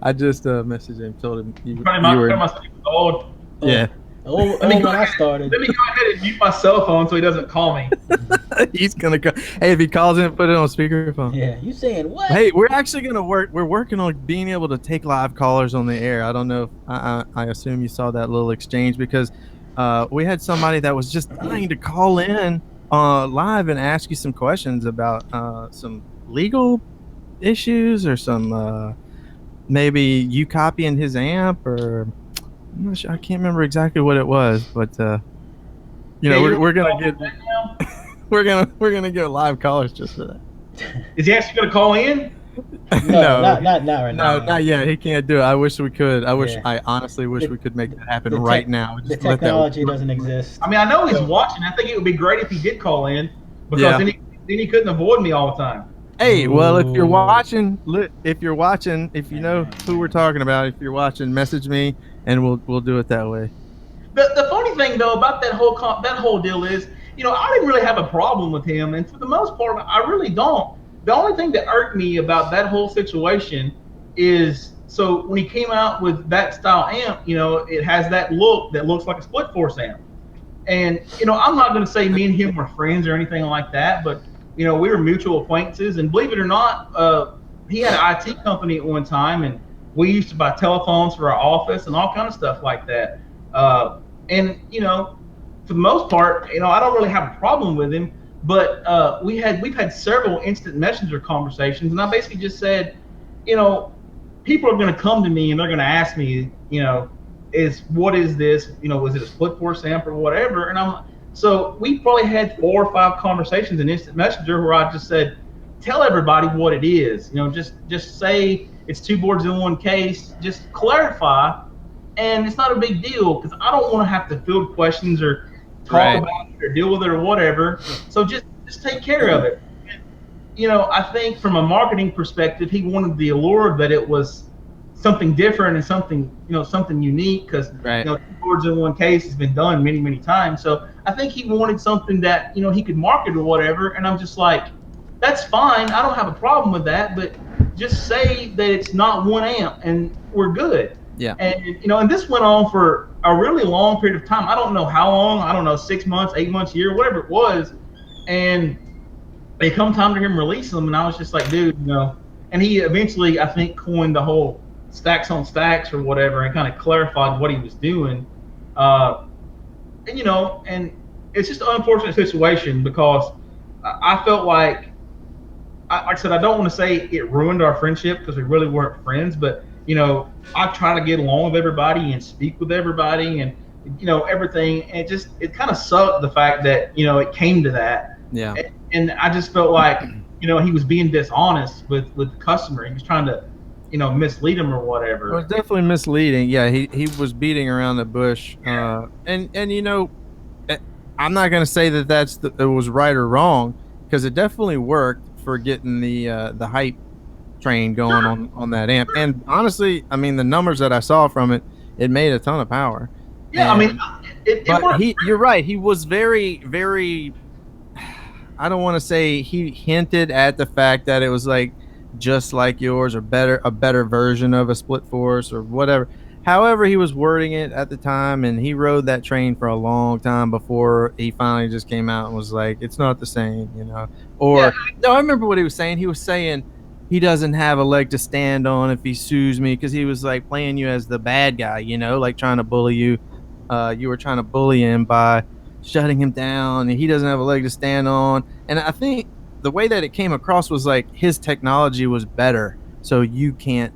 I just messaged him, told him you were old. Yeah. When I started. Let me go ahead and mute my cell phone so he doesn't call me. He's gonna go. Hey, if he calls in, put it on speakerphone. Yeah, you saying what? Hey, we're actually gonna work. We're working on being able to take live callers on the air. I don't know. I assume you saw that little exchange because we had somebody that was just dying to call in live and ask you some questions about some legal issues or some maybe you copying his amp or I'm not sure, I can't remember exactly what it was, but we're gonna get we're gonna get live callers just for that. Is he actually gonna call in? No, not right now. No, not yet. He can't do it. I wish we could. I honestly wish we could make that happen right now. The technology doesn't exist. I mean, I know he's watching. I think it would be great if he did call in because then he couldn't avoid me all the time. Hey, well, if you're watching, if you know who we're talking about, if you're watching, message me, and we'll do it that way. The funny thing though about that whole deal is, I didn't really have a problem with him, and for the most part, I really don't. The only thing that irked me about that whole situation is, so when he came out with that style amp, it has that look that looks like a split force amp, and I'm not going to say me and him were friends or anything like that, but we were mutual acquaintances, and believe it or not, he had an IT company at one time, and we used to buy telephones for our office and all kind of stuff like that. And for the most part, I don't really have a problem with him, but we've had several instant messenger conversations, and I basically just said, people are going to come to me and they're going to ask me, what is this? Was it a split force amp or whatever? And so we probably had 4 or 5 conversations in instant messenger where I just said, tell everybody what it is. Just say it's 2 boards in one case. Just clarify, and it's not a big deal because I don't want to have to field questions or talk about it or deal with it or whatever. So just take care of it. I think from a marketing perspective, he wanted the allure that it was something different and something unique because 2 boards in one case has been done many, many times. So I think he wanted something that he could market or whatever. And I'm just like, that's fine. I don't have a problem with that, but just say that it's not 1 amp and we're good. Yeah. And and this went on for a really long period of time. I don't know how long. I don't know, 6 months, 8 months, a year, whatever it was. And they come time to him release them, and I was just like, dude, And he eventually, I think, coined the whole stacks on stacks or whatever, and kind of clarified what he was doing. And it's just an unfortunate situation because I felt like I said, I don't want to say it ruined our friendship because we really weren't friends, but I try to get along with everybody and speak with everybody and everything. And it kind of sucked the fact that it came to that. Yeah. And I just felt like he was being dishonest with the customer. He was trying to mislead him or whatever. It was definitely misleading. Yeah, he was beating around the bush. And I'm not going to say that it was right or wrong because it definitely worked for getting the hype train going on that amp. And honestly, I mean, the numbers that I saw from it made a ton of power. Yeah, you're right. He was very, very. I don't want to say he hinted at the fact that it was like just like yours or a better version of a split force or whatever. however he was wording it at the time, and he rode that train for a long time before he finally just came out and was like, it's not the same, you know. Or no, I remember what he was saying. He was saying he doesn't have a leg to stand on if he sues me, because he was like playing you as the bad guy, you know, like trying to bully you. You were trying to bully him by shutting him down, and he doesn't have a leg to stand on. And I think the way that it came across was like his technology was better, so you can't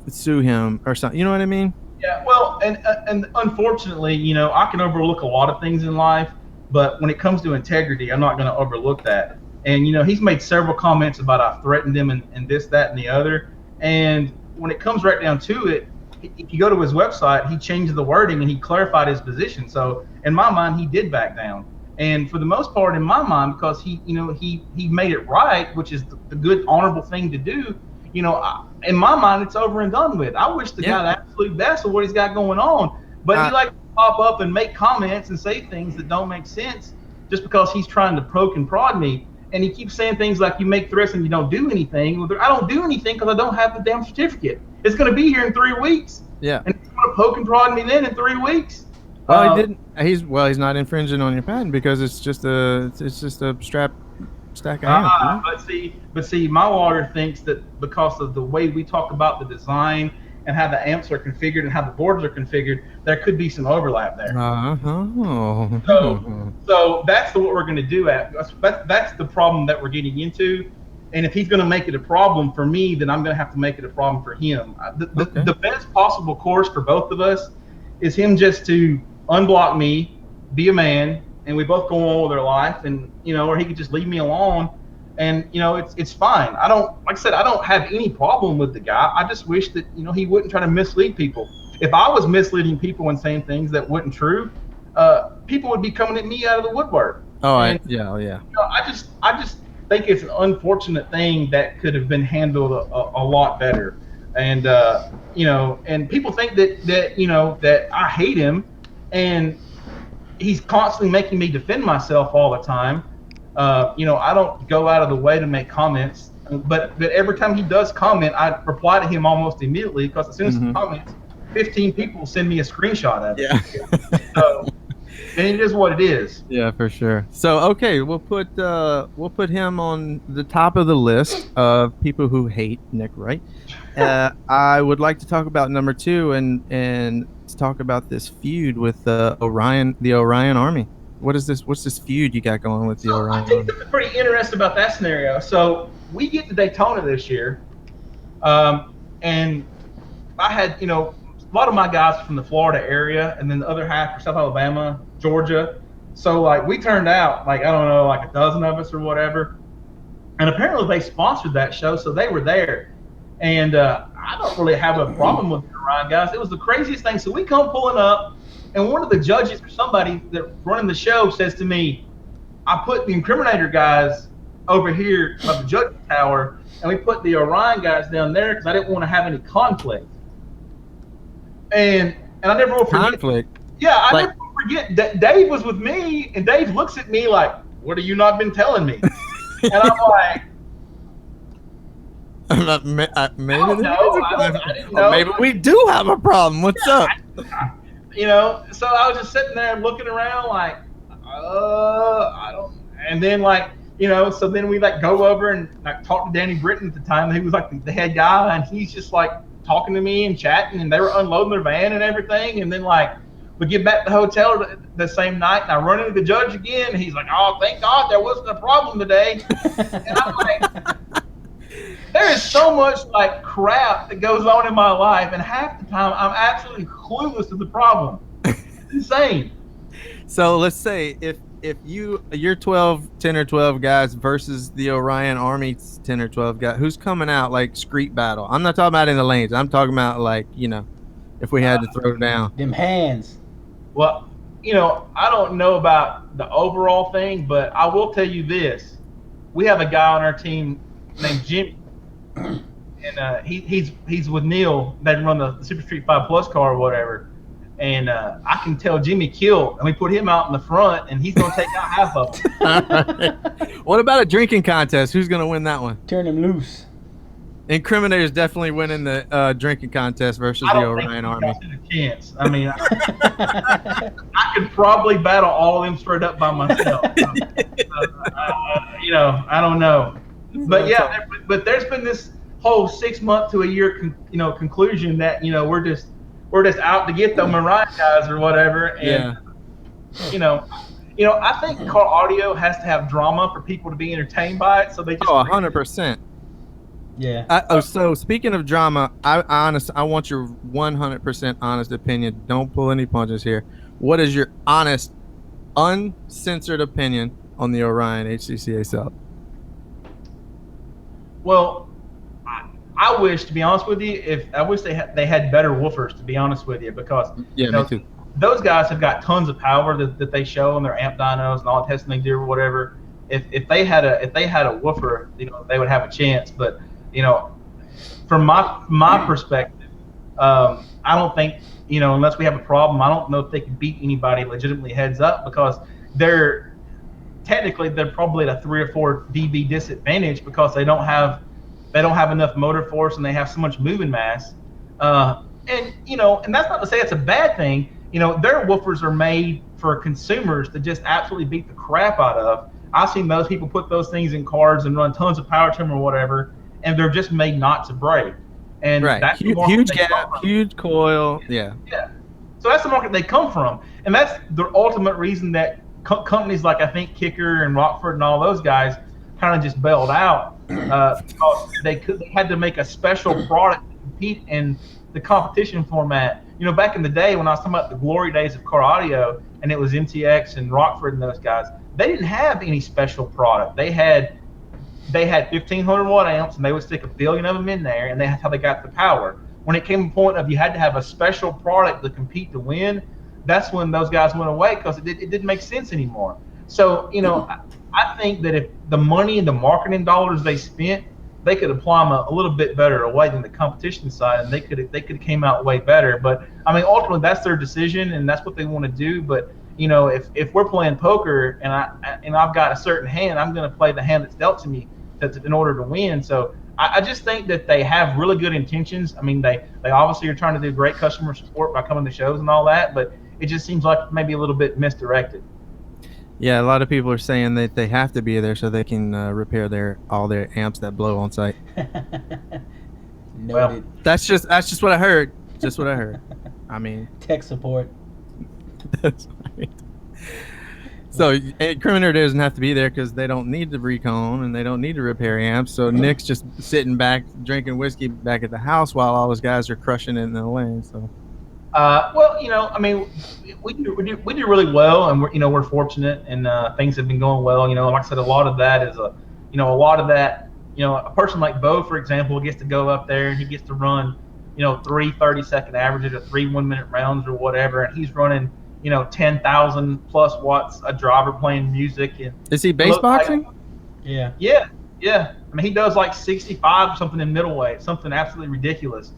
sue him or something. You know what I mean? Yeah, well, and unfortunately, you know, I can overlook a lot of things in life, but when it comes to integrity, I'm not going to overlook that. And you know, he's made several comments about I threatened him and this, that, and the other. And when it comes right down to it, if you go to his website, he changed the wording and he clarified his position. So in my mind, he did back down. And for the most part, in my mind, because he, you know, he made it right, which is the good, honorable thing to do. You know, in my mind, it's over and done with. I wish the guy the absolute best of what he's got going on, but he likes to pop up and make comments and say things that don't make sense just because he's trying to poke and prod me. And he keeps saying things like, you make threats and you don't do anything. Well, I don't do anything because I don't have the damn certificate. It's going to be here in 3 weeks. Yeah. And he's going to poke and prod me then in 3 weeks. Well, he didn't. He's not infringing on your patent because it's just a stack of amps. But see, my lawyer thinks that because of the way we talk about the design and how the amps are configured and how the boards are configured, there could be some overlap there. So that's what we're going to do. That's the problem that we're getting into. And if he's going to make it a problem for me, then I'm going to have to make it a problem for him. The best possible course for both of us is him just to unblock me, be a man, and we both go on with our life, and you know, or he could just leave me alone, and you know, it's fine. I don't, like I said, I don't have any problem with the guy. I just wish that, you know, he wouldn't try to mislead people. If I was misleading people and saying things that weren't true, people would be coming at me out of the woodwork. Yeah. You know, I just think it's an unfortunate thing that could have been handled a lot better. And you know, and people think that you know, that I hate him, and he's constantly making me defend myself all the time. You know, I don't go out of the way to make comments, but every time he does comment, I reply to him almost immediately, because as soon as he comments, 15 people send me a screenshot of it. Yeah. So, and it is what it is. Yeah, for sure. So okay, we'll put him on the top of the list of people who hate Nick Wright. I would like to talk about number 2 and talk about this feud with the Orion Army. What's this feud you got going with the Orion Army? I think that's pretty interesting about that scenario. So we get to Daytona this year, and I had, you know, a lot of my guys from the Florida area, and then the other half from South Alabama, Georgia. So like we turned out like, I don't know, like a dozen of us or whatever, and apparently they sponsored that show, so they were there. And I don't really have a problem with the Orion guys. It was the craziest thing. So we come pulling up, and one of the judges, or somebody that running the show, says to me, I put the Incriminator guys over here by the judge tower, and we put the Orion guys down there because I didn't want to have any conflict. And I never will forget. Conflict? Yeah, I never will forget that Dave was with me, and Dave looks at me like, what have you not been telling me? And I'm like, maybe I didn't know. Maybe we do have a problem. What's up? You know, so I was just sitting there looking around like, I don't. And then like, you know, so then we like go over and like talk to Danny Britton at the time. He was like the head guy, and he's just like talking to me and chatting, and they were unloading their van and everything. And then like we get back to the hotel the same night, and I run into the judge again, and he's like, oh, thank God there wasn't a problem today. And I'm like, there is so much like crap that goes on in my life, and half the time I'm absolutely clueless to the problem. It's insane. So let's say if you're 10 or 12 guys versus the Orion Army 10 or 12 guys, who's coming out like street battle? I'm not talking about in the lanes. I'm talking about like, you know, if we had to throw down. Them hands. Well, you know, I don't know about the overall thing, but I will tell you this. We have a guy on our team named Jimmy. And he's with Neil. They run the Super Street 5 Plus car or whatever. And I can tell Jimmy killed, and we put him out in the front, and he's going to take out half of them. What about a drinking contest? Who's going to win that one? Turn him loose. Incriminator is definitely winning the drinking contest versus the Orion Army. I don't think a chance. I mean, I could probably battle all of them straight up by myself. I don't know. But yeah, but there's been this whole 6 month to a year, conclusion that we're just out to get the Mariah guys or whatever. And I think car audio has to have drama for people to be entertained by it. So they just 100%. Yeah. So speaking of drama, I want your 100% honest opinion. Don't pull any punches here. What is your honest, uncensored opinion on the Orion HCCA sub? Well, I wish, to be honest with you, I wish they had better woofers, to be honest with you, because me too. Those guys have got tons of power that they show on their amp dynos and all the testing they do or whatever. If they had a woofer, they would have a chance. But from my perspective, I don't think unless we have a problem, I don't know if they can beat anybody legitimately heads up, because they're probably at a 3 or 4 dB disadvantage because they don't have enough motor force and they have so much moving mass. And that's not to say it's a bad thing. Their woofers are made for consumers to just absolutely beat the crap out of. I've seen those people put those things in cars and run tons of power to them or whatever, and they're just made not to break. And that's huge gap, huge coil. Yeah. So that's the market they come from, and that's the ultimate reason that companies like, I think, Kicker and Rockford and all those guys kind of just bailed out, because they had to make a special product to compete in the competition format. Back in the day when I was talking about the glory days of car audio, and it was MTX and Rockford and those guys, they didn't have any special product. They had 1,500 watt amps, and they would stick 1 billion of them in there, and that's how they got the power. When it came to the point of you had to have a special product to compete to win, that's when those guys went away, because it didn't make sense anymore. So I think that if the money and the marketing dollars they spent, they could apply them a little bit better way than the competition side, and they could have came out way better. But I mean, ultimately that's their decision, and that's what they want to do. But if we're playing poker and I've got a certain hand, I'm going to play the hand that's dealt to me in order to win. So I just think that they have really good intentions. I mean, they obviously are trying to do great customer support by coming to shows and all that, but it just seems like maybe a little bit misdirected. Yeah, a lot of people are saying that they have to be there so they can repair all their amps that blow on site. Noted. That's just what I heard. Just what I heard. I mean, tech support. That's right. So Incriminator doesn't have to be there because they don't need to recon and they don't need to repair amps. So Nick's just sitting back drinking whiskey back at the house while all those guys are crushing it in the lane. So. Well, I mean, we do really well, and we're fortunate, and things have been going well. Like I said, a lot of that is a person like Bo, for example, gets to go up there and he gets to run, 3 30-second averages or 3 1-minute rounds or whatever, and he's running, 10,000 plus watts a driver playing music. And is he bass boxing? Yeah. I mean, he does like 65 or something in middleweight, something absolutely ridiculous.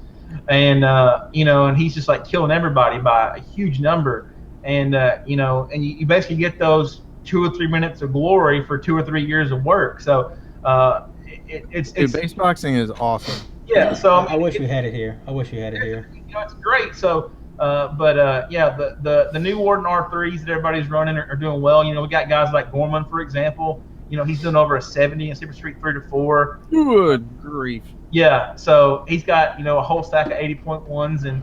And and he's just like killing everybody by a huge number, and and you basically get those 2 or 3 minutes of glory for 2 or 3 years of work. So it's bass boxing is awesome. Yeah, so I wish we had it here. It's great. So the new Warden R3s that everybody's running are doing well. We got guys like Gorman, for example. He's doing over a 70 in Super Street 3 to 4. Good grief. Yeah, so he's got a whole stack of 80.1s and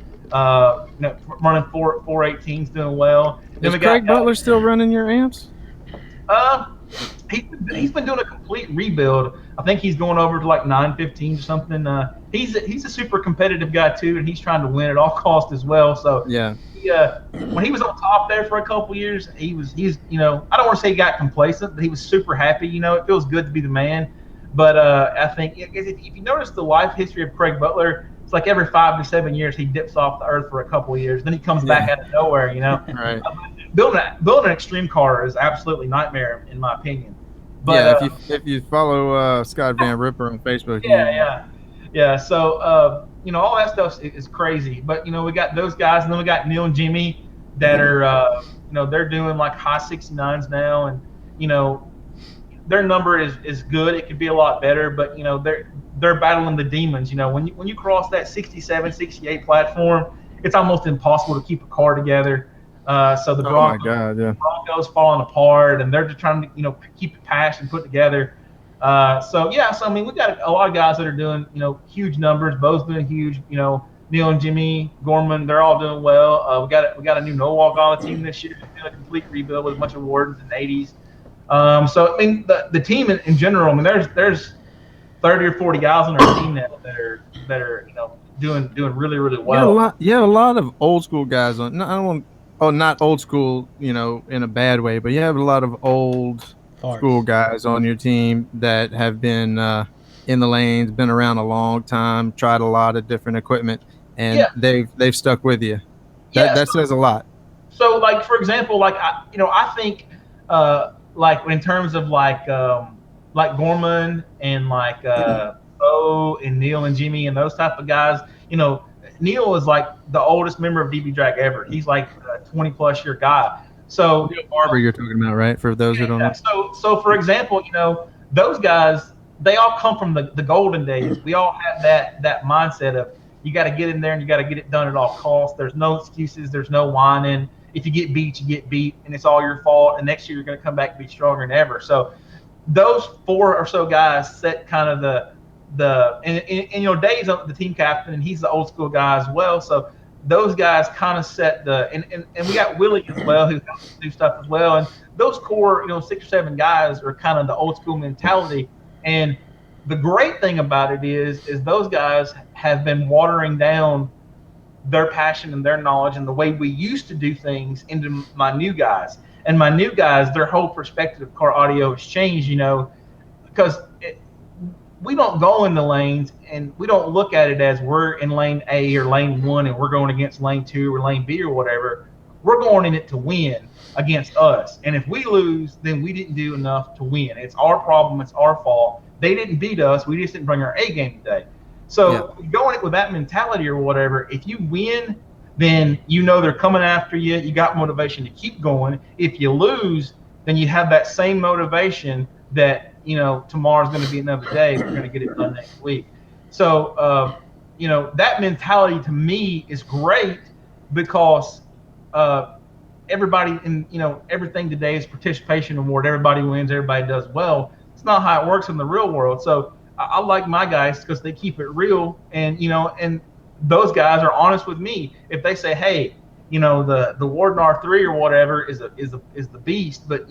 running 418s, doing well. Is Craig Butler still running your amps? He's been doing a complete rebuild. I think he's going over to like 915 or something. He's a super competitive guy too, and he's trying to win at all costs as well. So yeah. When he was on top there for a couple years, he's I don't want to say he got complacent, but he was super happy. It feels good to be the man. But I think if you notice the life history of Craig Butler, it's like every 5 to 7 years he dips off the earth for a couple of years, then he comes back out of nowhere. Right. Building an extreme car is absolutely nightmare in my opinion. But if you follow Scott Van Ripper on Facebook, yeah. So all that stuff is crazy. But we got those guys, and then we got Neil and Jimmy that are they're doing like high 69s now, and their number is good. It could be a lot better, but they're battling the demons. When you cross that 67, 68 platform, it's almost impossible to keep a car together. So the Oh my God, yeah. Broncos falling apart, and they're just trying to keep it patched and put together. So I mean, we got a lot of guys that are doing huge numbers. Bo's doing huge. Neil and Jimmy Gorman, they're all doing well. We got a new no walk on the team this year. It's been a complete rebuild with a bunch of Wardens and 80s. So I mean, the team in general. I mean, there's 30 or 40 guys on our team now that are doing really really well. Yeah, a lot of old school guys on. No, I don't want. Oh, not old school, in a bad way, but you have a lot of old school guys on your team that have been in the lanes, been around a long time, tried a lot of different equipment, and they've stuck with you. That says a lot. So, like for example, like I think like in terms of like Gorman and like Bo and Neil and Jimmy and those type of guys, Neil is like the oldest member of DB Drag ever. He's like a 20+ year guy. So Neil Barber, you're talking about, right? For those who don't know. So for example, those guys, they all come from the golden days. We all have that mindset of you got to get in there and you got to get it done at all costs. There's no excuses. There's no whining. If you get beat, you get beat, and it's all your fault. And next year you're going to come back and be stronger than ever. So those 4 or so guys set kind of and Dave's the team captain, and he's the old school guy as well. So those guys kind of set and we got Willie as well, who do stuff as well. And those core 6 or 7 guys are kind of the old school mentality. And the great thing about it is those guys have been watering down their passion and their knowledge and the way we used to do things into my new guys. And my new guys, their whole perspective of car audio has changed, because we don't go in the lanes and we don't look at it as we're in lane A or lane 1 and we're going against lane 2 or lane B or whatever. We're going in it to win against us. And if we lose, then we didn't do enough to win. It's our problem. It's our fault. They didn't beat us. We just didn't bring our A game today. So going it with that mentality or whatever, if you win, then they're coming after you. You got motivation to keep going. If you lose, then you have that same motivation that, tomorrow's going to be another day. We're going to get it done next week. So, that mentality to me is great because everybody in, everything today is participation award. Everybody wins. Everybody does well. It's not how it works in the real world. So I like my guys because they keep it real, and and those guys are honest with me. If they say, hey, the Warden R3 or whatever is the beast, but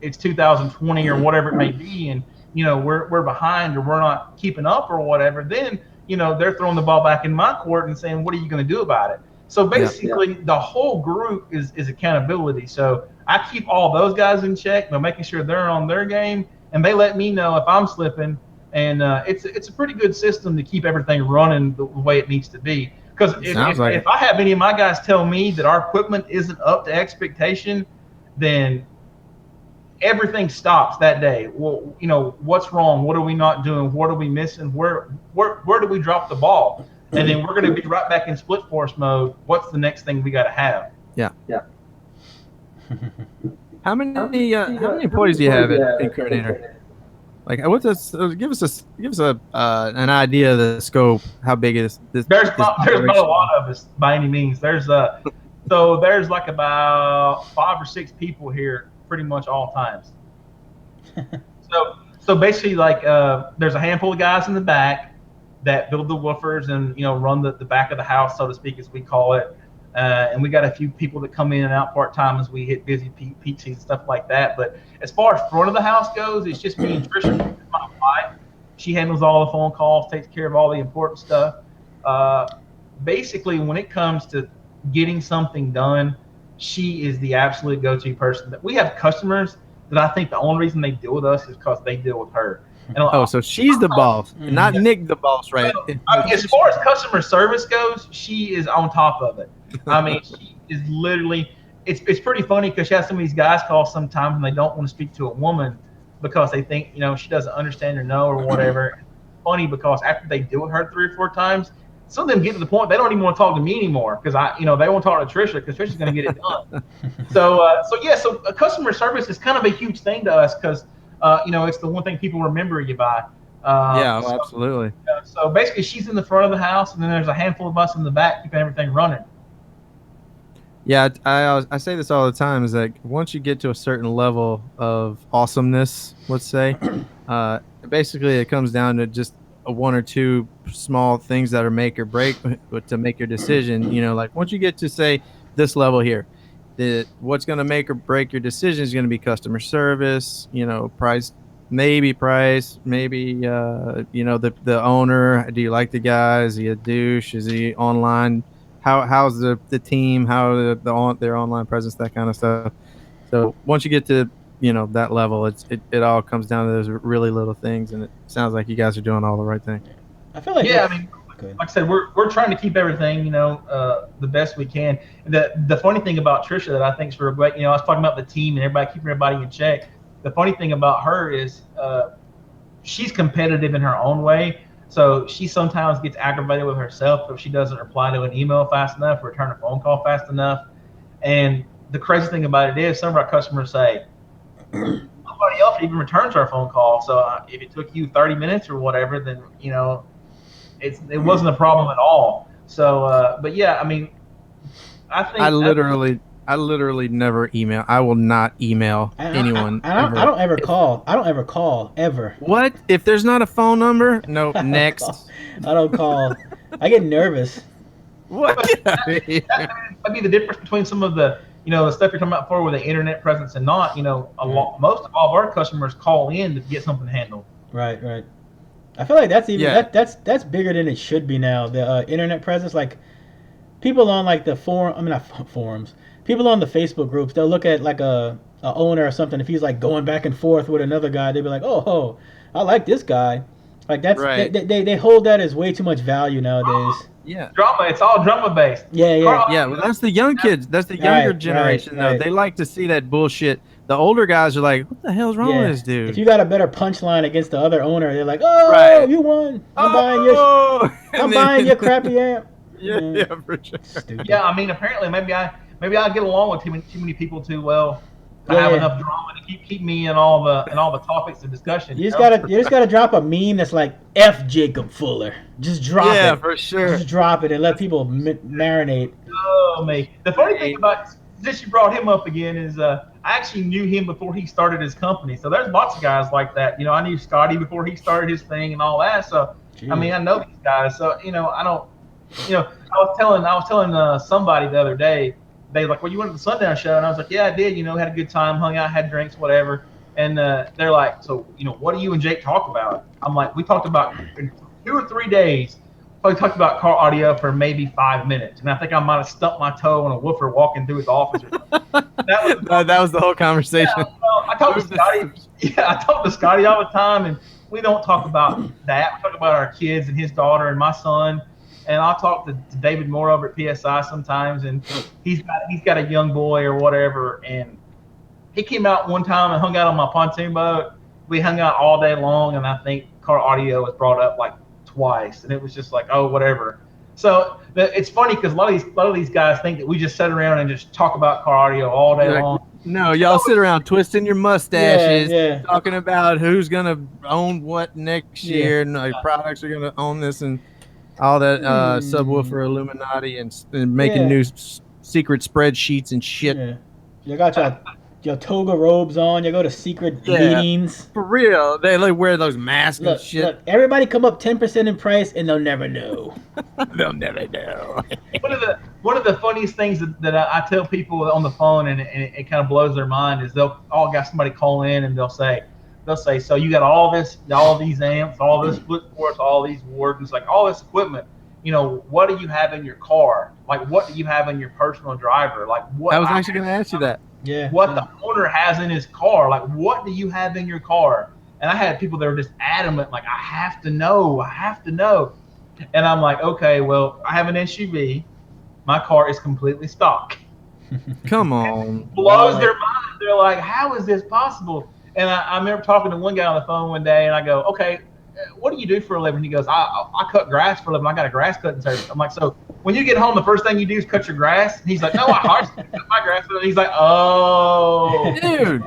it's 2020 or whatever it may be, and we're behind or we're not keeping up or whatever, then they're throwing the ball back in my court and saying, what are you going to do about it? So basically, the whole group is accountability. So I keep all those guys in check by making sure they're on their game, and they let me know if I'm slipping. And it's a pretty good system to keep everything running the way it needs to be. Because if I have any of my guys tell me that our equipment isn't up to expectation, then everything stops that day. Well, what's wrong? What are we not doing? What are we missing? Where do we drop the ball? And then we're going to be right back in split force mode. What's the next thing we got to have? Yeah. How many employees do you have at Incriminator? Like, give us an idea of the scope. How big is this? There's not a lot of us by any means. There's like about 5 or 6 people here, pretty much all times. So basically, like there's a handful of guys in the back that build the woofers and run the back of the house, so to speak, as we call it. And we got a few people that come in and out part-time as we hit busy peak season, stuff like that. But as far as front of the house goes, it's just me and Trisha, my wife. She handles all the phone calls, takes care of all the important stuff. Basically, when it comes to getting something done, she is the absolute go-to person. We have customers that I think the only reason they deal with us is because they deal with her. And so she's the boss, not Nick the boss, right? As far as customer service goes, she is on top of it. I mean, she is literally. It's pretty funny because she has some of these guys call sometimes and they don't want to speak to a woman because they think she doesn't understand or know or whatever. Funny because after they deal with her 3 or 4 times, some of them get to the point they don't even want to talk to me anymore because they won't talk to Trisha because Trisha's going to get it done. So customer service is kind of a huge thing to us because it's the one thing people remember you by. Absolutely. So basically, she's in the front of the house, and then there's a handful of us in the back keeping everything running. Yeah, I say this all the time, is like once you get to a certain level of awesomeness, let's say, basically it comes down to just one or two small things that are make or break to make your decision. Like once you get to say this level here, what's going to make or break your decision is going to be customer service, price, maybe the owner. Do you like the guy? Is he a douche? Is he online? How's the team? How their online presence, that kind of stuff. So once you get to that level, it all comes down to those really little things, and it sounds like you guys are doing all the right thing. I feel like I mean, like I said, we're trying to keep everything the best we can. The funny thing about Trisha that I think is great, I was talking about the team and everybody keeping everybody in check. The funny thing about her is she's competitive in her own way. So she sometimes gets aggravated with herself if she doesn't reply to an email fast enough or return a phone call fast enough. And the crazy thing about it is some of our customers say, nobody else even returns our phone call. So if it took you 30 minutes or whatever, then, it wasn't a problem at all. So, but yeah, I mean, I think I literally never email. I will not email anyone. I don't ever call. I don't ever call ever. What? If there's not a phone number? No. Next. I don't call. I get nervous. What? That might be the difference between some of the the stuff you're talking about before with the internet presence and not. Most of all of our customers call in to get something handled. Right. I feel like that's even that's bigger than it should be now. The internet presence, like people on like the forums. People on the Facebook groups, they'll look at like a owner or something. If he's like going back and forth with another guy, they'll be like, "Oh, I like this guy." Like that's right. They hold that as way too much value nowadays. Yeah, drama. It's all drama based. Yeah. Well, that's the young kids. That's the younger generation. Though they like to see that bullshit. The older guys are like, "What the hell's wrong with this dude?" If you got a better punchline against the other owner, they're like, "Oh, you won. I'm buying your crappy amp." Yeah, for sure. Stupid. Yeah, I mean, apparently, maybe I get along with too many people too well to have enough drama to keep me in all the topics of discussion. You just gotta drop a meme that's like F Jacob Fuller. Just drop it. Yeah, for sure. Just drop it and let people marinate. Oh, me. The funny thing about since you brought him up again is I actually knew him before he started his company. So there's lots of guys like that. I knew Scotty before he started his thing and all that. So Jeez. I mean, I know these guys. So I don't. I was telling somebody the other day. They like, well, you went to the Sundown show, and I was like, yeah, I did. Had a good time, hung out, had drinks, whatever. And they're like, so what do you and Jake talk about? I'm like, we talked about in 2 or 3 days. Probably talked about car audio for maybe 5 minutes, and I think I might have stumped my toe on a woofer walking through his office. That was the whole conversation. Yeah, I talk to Scotty. Yeah, I talk to Scotty all the time, and we don't talk about that. We talk about our kids and his daughter and my son. And I'll talk to David Moore over at PSI sometimes, and he's got a young boy or whatever, and he came out one time and hung out on my pontoon boat. We hung out all day long, and I think car audio was brought up like twice, and it was just like, oh, whatever. So it's funny because a lot of these guys think that we just sit around and just talk about car audio all day long. No, y'all sit around twisting your mustaches, talking about who's gonna own what next year, and products are gonna own this and all that subwoofer Illuminati and making new secret spreadsheets and shit. Yeah. You got your toga robes on. You go to secret meetings. For real. They wear those masks and shit. Look, everybody come up 10% in price and they'll never know. They'll never know. One of the funniest things that I tell people on the phone and it kind of blows their mind is they'll all got somebody call in and they'll say, so you got all these amps, all this split ports, all these wardens, like all this equipment. What do you have in your car? Like, what do you have in your personal driver? Like, what? I was actually going to ask you that. Yeah. What the owner has in his car? Like, what do you have in your car? And I had people that were just adamant, like, I have to know. And I'm like, okay, well, I have an SUV. My car is completely stock. Come on. It blows their mind. They're like, how is this possible? And I remember talking to one guy on the phone one day, and I go, okay, what do you do for a living? He goes, I cut grass for a living. I got a grass cutting service. I'm like, so when you get home, the first thing you do is cut your grass? And he's like, no, I harvest my grass. And he's like, oh. Dude,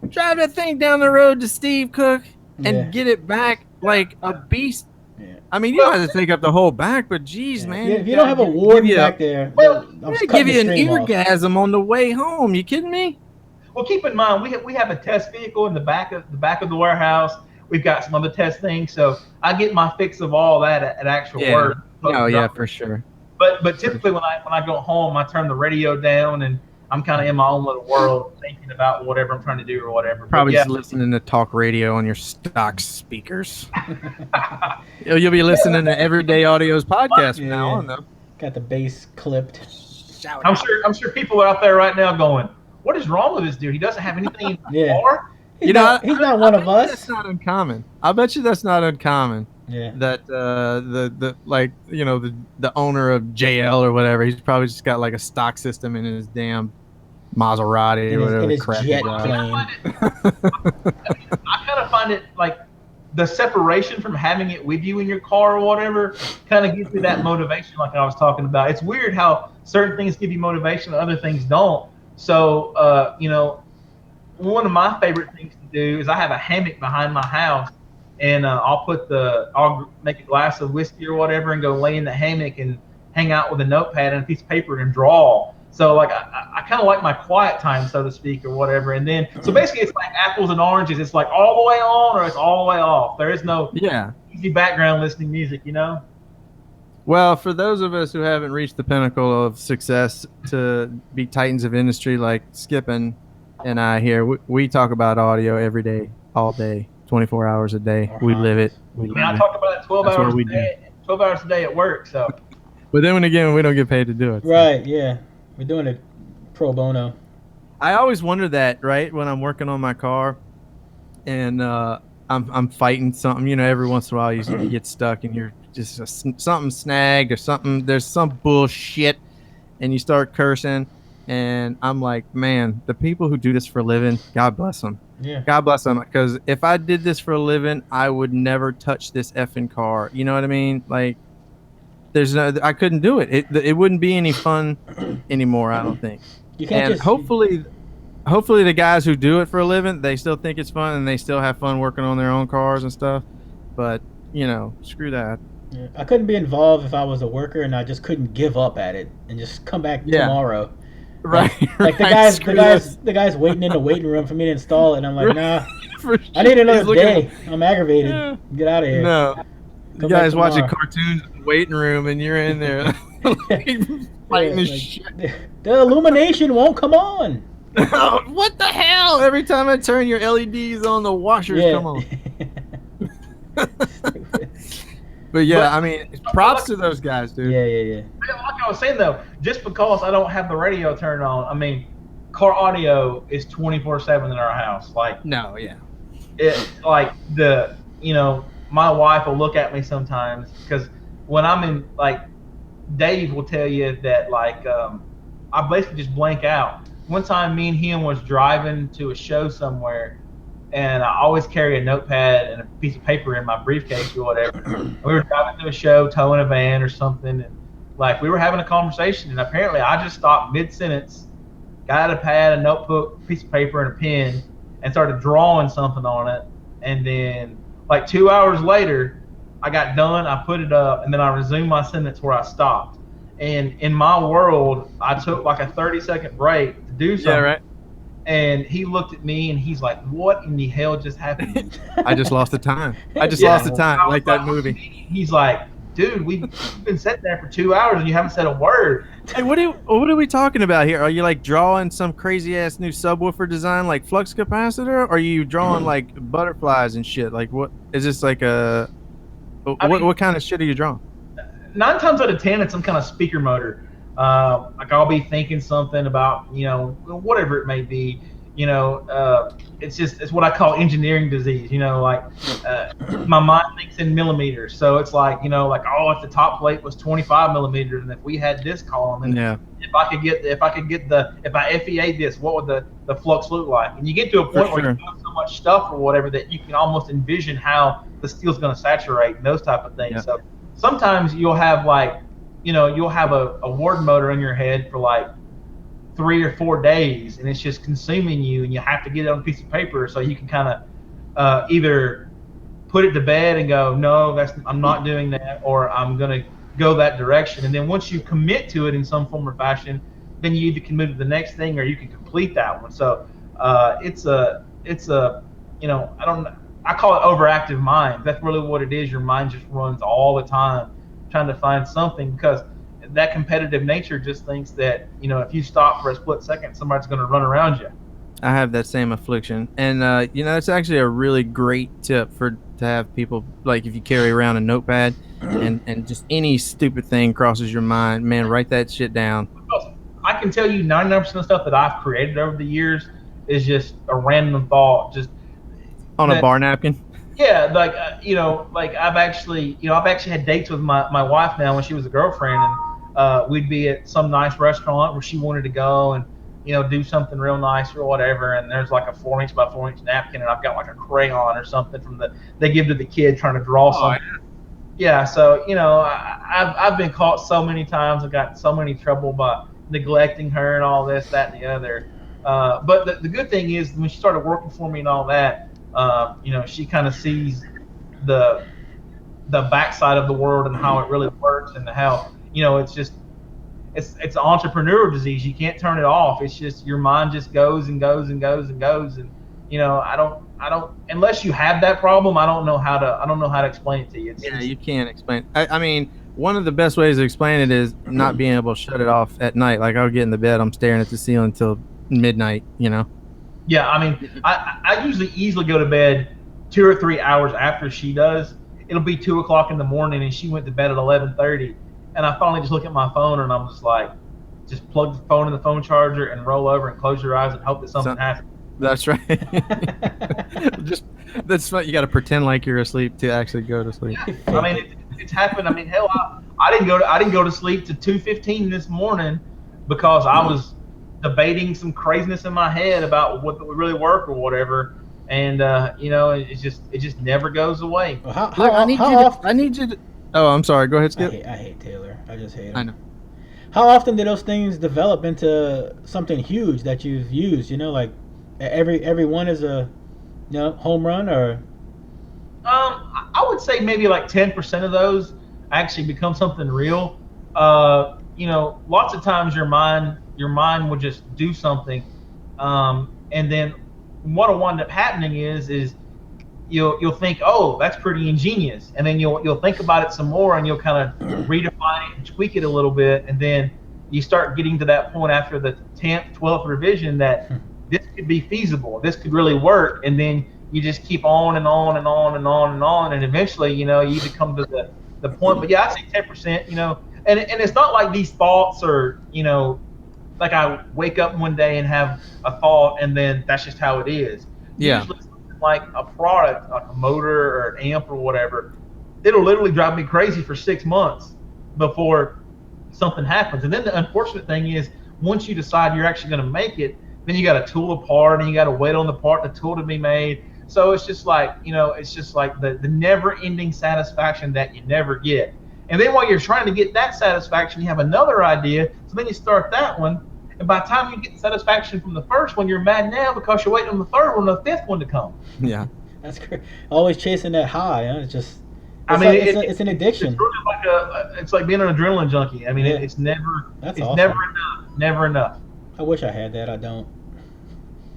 drive that thing down the road to Steve Cook. and get it back like a beast. Yeah. I mean, you don't have to take up the whole back, but geez, man. If you don't have a warden back there, I'm give you an orgasm on the way home. You kidding me? Well, keep in mind we have a test vehicle in the back of the warehouse. We've got some other test things, so I get my fix of all that at actual work. Oh yeah, for sure. But typically when I go home, I turn the radio down and I'm kind of in my own little world, thinking about whatever I'm trying to do or whatever. Probably just listening to talk radio on your stock speakers. You'll be listening to Everyday Audio's podcast from now on, though. Got the bass clipped. I'm sure people are out there right now going, "What is wrong with this dude? He doesn't have anything in the car." He's not one of us. That's not uncommon. I bet you that's not uncommon. Yeah. That the owner of JL or whatever, he's probably just got like a stock system in his damn Maserati or whatever. In his jet plane. I kind of find it like the separation from having it with you in your car or whatever kind of gives me that motivation, like I was talking about. It's weird how certain things give you motivation and other things don't. So, one of my favorite things to do is I have a hammock behind my house, and I'll make a glass of whiskey or whatever and go lay in the hammock and hang out with a notepad and a piece of paper and draw. So like I kind of like my quiet time, so to speak, or whatever. And then so basically it's like apples and oranges. It's like all the way on or it's all the way off. There is no easy background listening music, Well, for those of us who haven't reached the pinnacle of success to be titans of industry like Skippin and I here, we talk about audio every day, all day, 24 hours a day. We live it. I talk about it 12 hours a day. 12 hours a day at work. So. But then again, we don't get paid to do it. So. Right? Yeah, we're doing it pro bono. I always wonder that, right, when I'm working on my car, and I'm fighting something. Every once in a while you get stuck and you're just something snagged or something. There's some bullshit, and you start cursing. And I'm like, man, the people who do this for a living, God bless them. Yeah. God bless them. Because if I did this for a living, I would never touch this effing car. You know what I mean? Like, I couldn't do it. It wouldn't be any fun anymore, I don't think. You can't and hopefully the guys who do it for a living, they still think it's fun and they still have fun working on their own cars and stuff. But, screw that. Yeah. I couldn't be involved if I was a worker and I just couldn't give up at it and just come back tomorrow. Right. Like the guy's waiting in the waiting room for me to install it, and I'm like, nah. I need another day. I'm aggravated. Yeah. Get out of here. No. You guys watching cartoons in the waiting room, and you're in there fighting this shit. The illumination won't come on. What the hell? Every time I turn your LEDs on, the washers come on. But I mean, props to those guys, dude. Yeah. Like I was saying though, just because I don't have the radio turned on, I mean, car audio is 24/7 in our house. Like my wife will look at me sometimes because when I'm in, like, Dave will tell you that, like, I basically just blank out. One time, me and him was driving to a show somewhere. And I always carry a notepad and a piece of paper in my briefcase or whatever. We were driving to a show, towing a van or something, and like we were having a conversation, and apparently I just stopped mid-sentence, got a pad, a notebook, piece of paper, and a pen, and started drawing something on it. And then, like 2 hours later, I got done, I put it up, and then I resumed my sentence where I stopped. And in my world, I took like a 30-second break to do something. Yeah, right. And he looked at me and he's like, "What in the hell just happened?" I just lost the time. Lost the time, like that movie. He's like, "Dude, we've been sitting there for 2 hours and you haven't said a word." Hey, what are we talking about here? Are you like drawing some crazy ass new subwoofer design like flux capacitor? Or are you drawing like butterflies and shit? Like, what is this like what kind of shit are you drawing? 9 times out of 10, it's some kind of speaker motor. Like I'll be thinking something about, whatever it may be, it's what I call engineering disease, like, my mind thinks in millimeters. So it's like, if the top plate was 25 millimeters and if we had this column and if I FEA this, what would the flux look like? And you get to a point where you have so much stuff or whatever that you can almost envision how the steel's going to saturate and those type of things. Yeah. So sometimes you'll have you'll have a ward motor in your head for like 3 or 4 days, and it's just consuming you, and you have to get it on a piece of paper so you can kind of either put it to bed and go, no, I'm not doing that, or I'm going to go that direction. And then once you commit to it in some form or fashion, then you either can move to the next thing or you can complete that one. So it's a I call it overactive mind. That's really what it is. Your mind just runs all the time trying to find something, because that competitive nature just thinks that, if you stop for a split second, somebody's going to run around you. I have that same affliction, and it's actually a really great tip to have people, like, if you carry around a notepad and just any stupid thing crosses your mind, man, write that shit down. I can tell you 99% of stuff that I've created over the years is just a random thought, just on a bar napkin. Yeah, like like I've actually had dates with my wife now when she was a girlfriend, and we'd be at some nice restaurant where she wanted to go and do something real nice or whatever, and there's like a 4-inch by 4-inch napkin, and I've got like a crayon or something they give to the kid trying to draw something. Yeah, so I've been caught so many times. I've got so many trouble by neglecting her and all this, that, and the other. But the good thing is when she started working for me and all that, she kind of sees the backside of the world and how it really works, and how it's just it's an entrepreneurial disease. You can't turn it off. It's just your mind just goes and goes and goes and goes, and I don't unless you have that problem, I don't know how to explain it to you. You can't explain. I mean, one of the best ways to explain it is not being able to shut it off at night. Like, I'll get in the bed, I'm staring at the ceiling until midnight. Yeah, I mean, I usually easily go to bed 2 or 3 hours after she does. It'll be 2 o'clock in the morning, and she went to bed at 11:30, and I finally just look at my phone, and I'm just like, just plug the phone in the phone charger and roll over and close your eyes and hope that something happens. That's right. That's what you got to pretend like you're asleep to actually go to sleep. I mean, it's happened. I mean, hell, I didn't go to sleep to 2:15 this morning because I was debating some craziness in my head about what would really work or whatever, and it just never goes away. Well, I need you to. Oh, I'm sorry. Go ahead, Skip. I hate Taylor. I just hate him. I know. How often do those things develop into something huge that you've used? Like every one is a home run, or I would say maybe like 10% of those actually become something real. Lots of times your mind will just do something, and then what'll wind up happening is you'll think, oh, that's pretty ingenious, and then you'll think about it some more, and you'll kind of redefine it and tweak it a little bit, and then you start getting to that point after the 10th, 12th revision that this could be feasible, this could really work, and then you just keep on and on and on and on and on, and eventually, you either come to the point. But yeah, I say 10%, and it's not like these thoughts are, like I wake up one day and have a thought, and then that's just how it is. Yeah. Usually something like a product, like a motor or an amp or whatever, it'll literally drive me crazy for 6 months before something happens. And then the unfortunate thing is, once you decide you're actually going to make it, then you got to tool apart, and you got to wait on the part, the tool to be made. So it's just like, the never-ending satisfaction that you never get. And then while you're trying to get that satisfaction, you have another idea. So then you start that one, and by the time you get satisfaction from the first one, you're mad now because you're waiting on the third one, the fifth one to come. Yeah, that's great. Always chasing that high. It's just. It's an addiction. It's really it's like being an adrenaline junkie. I mean, it's never. That's awesome. Never enough. Never enough. I wish I had that. I don't.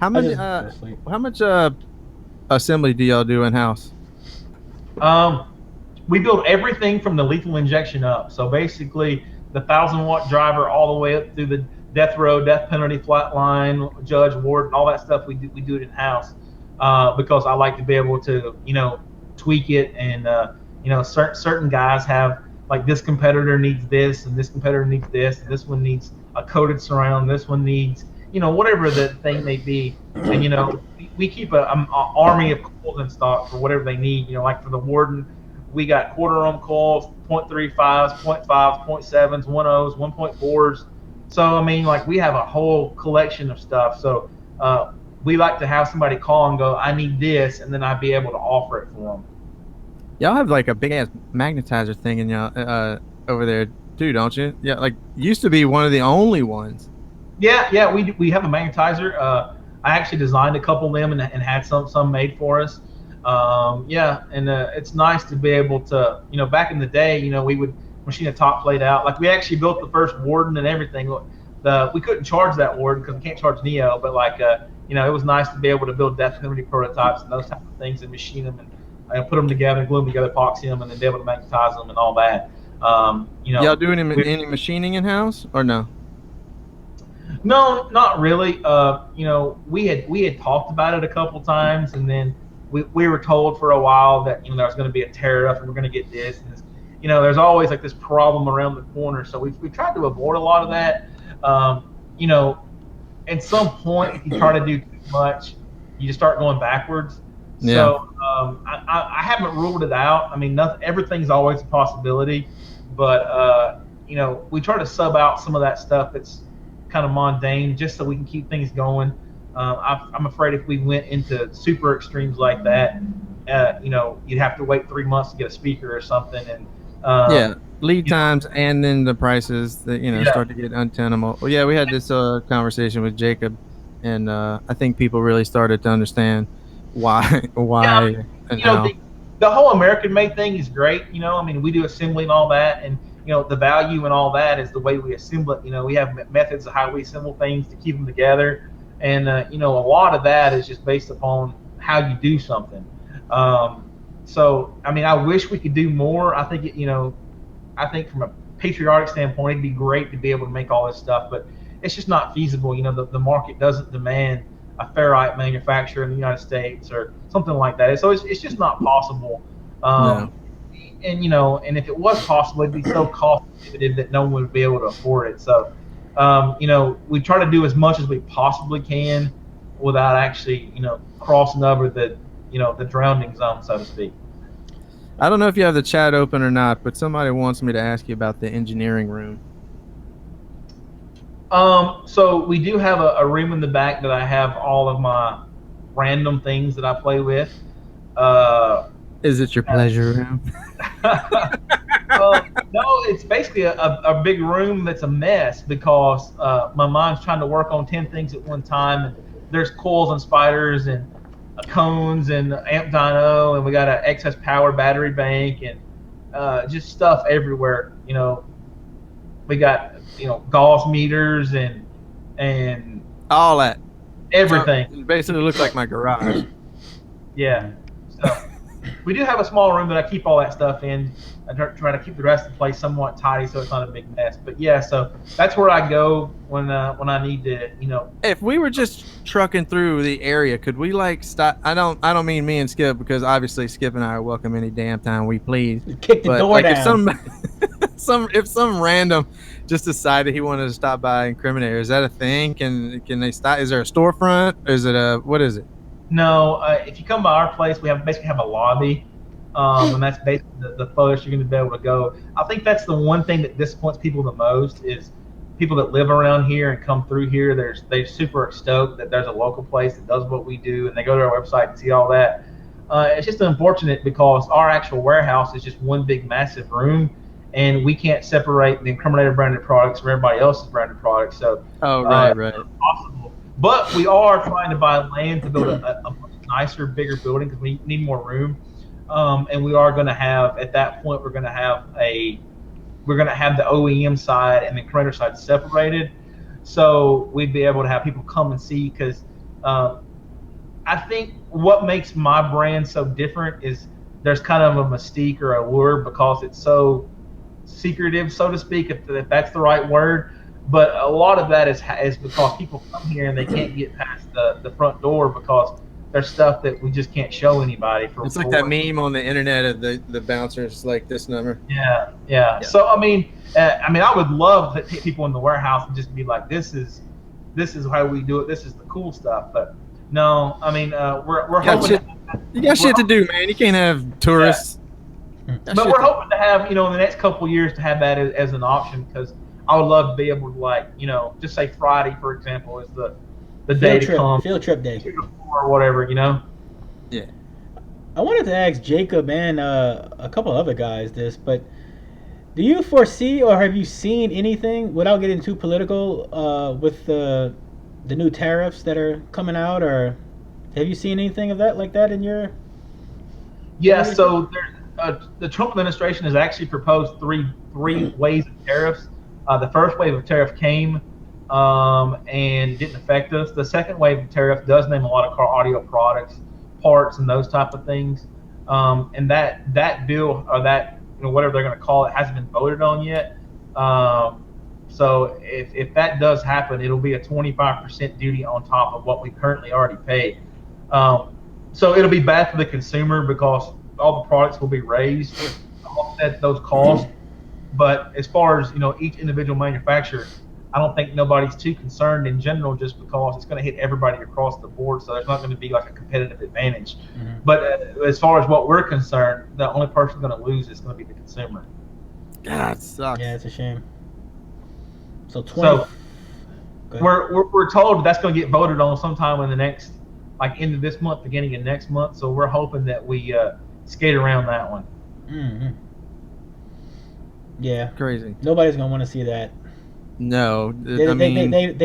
How much assembly do y'all do in house? We build everything from the lethal injection up. So basically, the 1,000-watt driver all the way up through the death row, death penalty, flatline, judge, warden, all that stuff. We do it in house because I like to be able to tweak it, and certain guys have, like, this competitor needs this, and this competitor needs this, and this one needs a coated surround, this one needs whatever the thing may be, and we keep an army of coils in stock for whatever they need. Like for the warden, we got quarter ohm coils, 0.35s, 0.5s, 0.7s, 1.0s, 1.4s. So I mean, like, we have a whole collection of stuff. So we like to have somebody call and go, I need this, and then I'd be able to offer it for them. Y'all have like a big ass magnetizer thing in y'all over there too, don't you? Yeah, like, used to be one of the only ones. Yeah, we have a magnetizer. I actually designed a couple of them and had some made for us. Yeah, and it's nice to be able to, back in the day, we would machine a top plate out. Like we actually built the first Warden and everything. We couldn't charge that Warden because we can't charge Neo, but like, it was nice to be able to build Death Penalty prototypes and those type of things and machine them and put them together, glue them together, epoxy them, and then be able to magnetize them and all that. Y'all do any machining in house or no? No, not really. We had talked about it a couple times, and then we were told for a while that there was going to be a tariff, and we're going to get this and this. There's always like this problem around the corner, so we tried to avoid a lot of that. At some point, if you try to do too much, you just start going backwards. Yeah. So I haven't ruled it out. I mean, everything's always a possibility, but we try to sub out some of that stuff that's kind of mundane just so we can keep things going. I'm afraid if we went into super extremes like that, you'd have to wait 3 months to get a speaker or something, and lead times and then the prices that start to get untenable. Well, yeah, we had this conversation with Jacob, and I think people really started to understand why and how. The whole American-made thing is great. We do assembly and all that, and the value and all that is the way we assemble it. We have methods of how we assemble things to keep them together, and a lot of that is just based upon how you do something. So I wish we could do more. I think I think from a patriotic standpoint, it'd be great to be able to make all this stuff, but it's just not feasible. The market doesn't demand a ferrite manufacturer in the United States or something like that. So it's just not possible. And if it was possible, it'd be so cost prohibitive that no one would be able to afford it. So, we try to do as much as we possibly can without actually, crossing over the drowning zone, so to speak. I don't know if you have the chat open or not, but somebody wants me to ask you about the engineering room. So we do have a room in the back that I have all of my random things that I play with. Is it your pleasure room? No, it's basically a big room that's a mess because my mind's trying to work on 10 things at one time. And there's coils and spiders and cones and amp dyno, and we got an excess power battery bank and just stuff everywhere. We got Gauss meters and all that, everything. It basically looks like my garage. Yeah. So we do have a small room that I keep all that stuff in. I try to keep the rest of the place somewhat tidy so it's not a big mess. But yeah, so that's where I go when I need to, If we were just trucking through the area, could we stop? I don't mean me and Skip, because obviously Skip and I are welcome any damn time we please. Kick the door down. If some random just decided he wanted to stop by Incriminator, is that a thing? Can they stop? Is there a storefront? Is it what is it? No, if you come by our place, we basically have a lobby, and that's basically the furthest you're going to be able to go. I think that's the one thing that disappoints people the most is people that live around here and come through here. They're super stoked that there's a local place that does what we do, and they go to our website and see all that. It's just unfortunate because our actual warehouse is just one big massive room, and we can't separate the Incriminator branded products from everybody else's branded products. So, right. It's possible. But we are trying to buy land to build a much nicer, bigger building because we need more room. And we are going to have, at that point, we're going to have the OEM side and the Incriminator side separated. So we'd be able to have people come and see, because I think what makes my brand so different is there's kind of a mystique or allure because it's so secretive, so to speak, if that's the right word. But a lot of that is because people come here and they can't get past the front door because there's stuff that we just can't show anybody. It's like that meme on the internet of the bouncers like this number. Yeah. So I mean, I would love to take people in the warehouse and just be like, this is how we do it. This is the cool stuff. But no, we're hoping. You got shit to do, man. You can't have tourists. Yeah. But we're hoping to have, in the next couple of years, to have that as an option, because I would love to be able to, just say Friday, for example, is the day to come. Field trip day. Or whatever, Yeah. I wanted to ask Jacob and a couple other guys this, but do you foresee or have you seen anything, without getting too political, with the new tariffs that are coming out, or have you seen anything of that like that in your Yeah, so the Trump administration has actually proposed three waves of tariffs. The first wave of tariff came and didn't affect us. The second wave of tariff does name a lot of car audio products, parts, and those type of things. And that bill, or that, whatever they're going to call it, hasn't been voted on yet. So if that does happen, it'll be a 25% duty on top of what we currently already pay. So it'll be bad for the consumer because all the products will be raised to offset those costs. But as far as each individual manufacturer, I don't think nobody's too concerned in general, just because it's going to hit everybody across the board. So there's not going to be like a competitive advantage. Mm-hmm. But as far as what we're concerned, the only person going to lose is going to be the consumer. God, it sucks. Yeah, it's a shame. So we're told that's going to get voted on sometime in the next, like end of this month, beginning of next month. So we're hoping that we skate around that one. Mm-hmm. Yeah. Crazy. Nobody's going to want to see that. No. They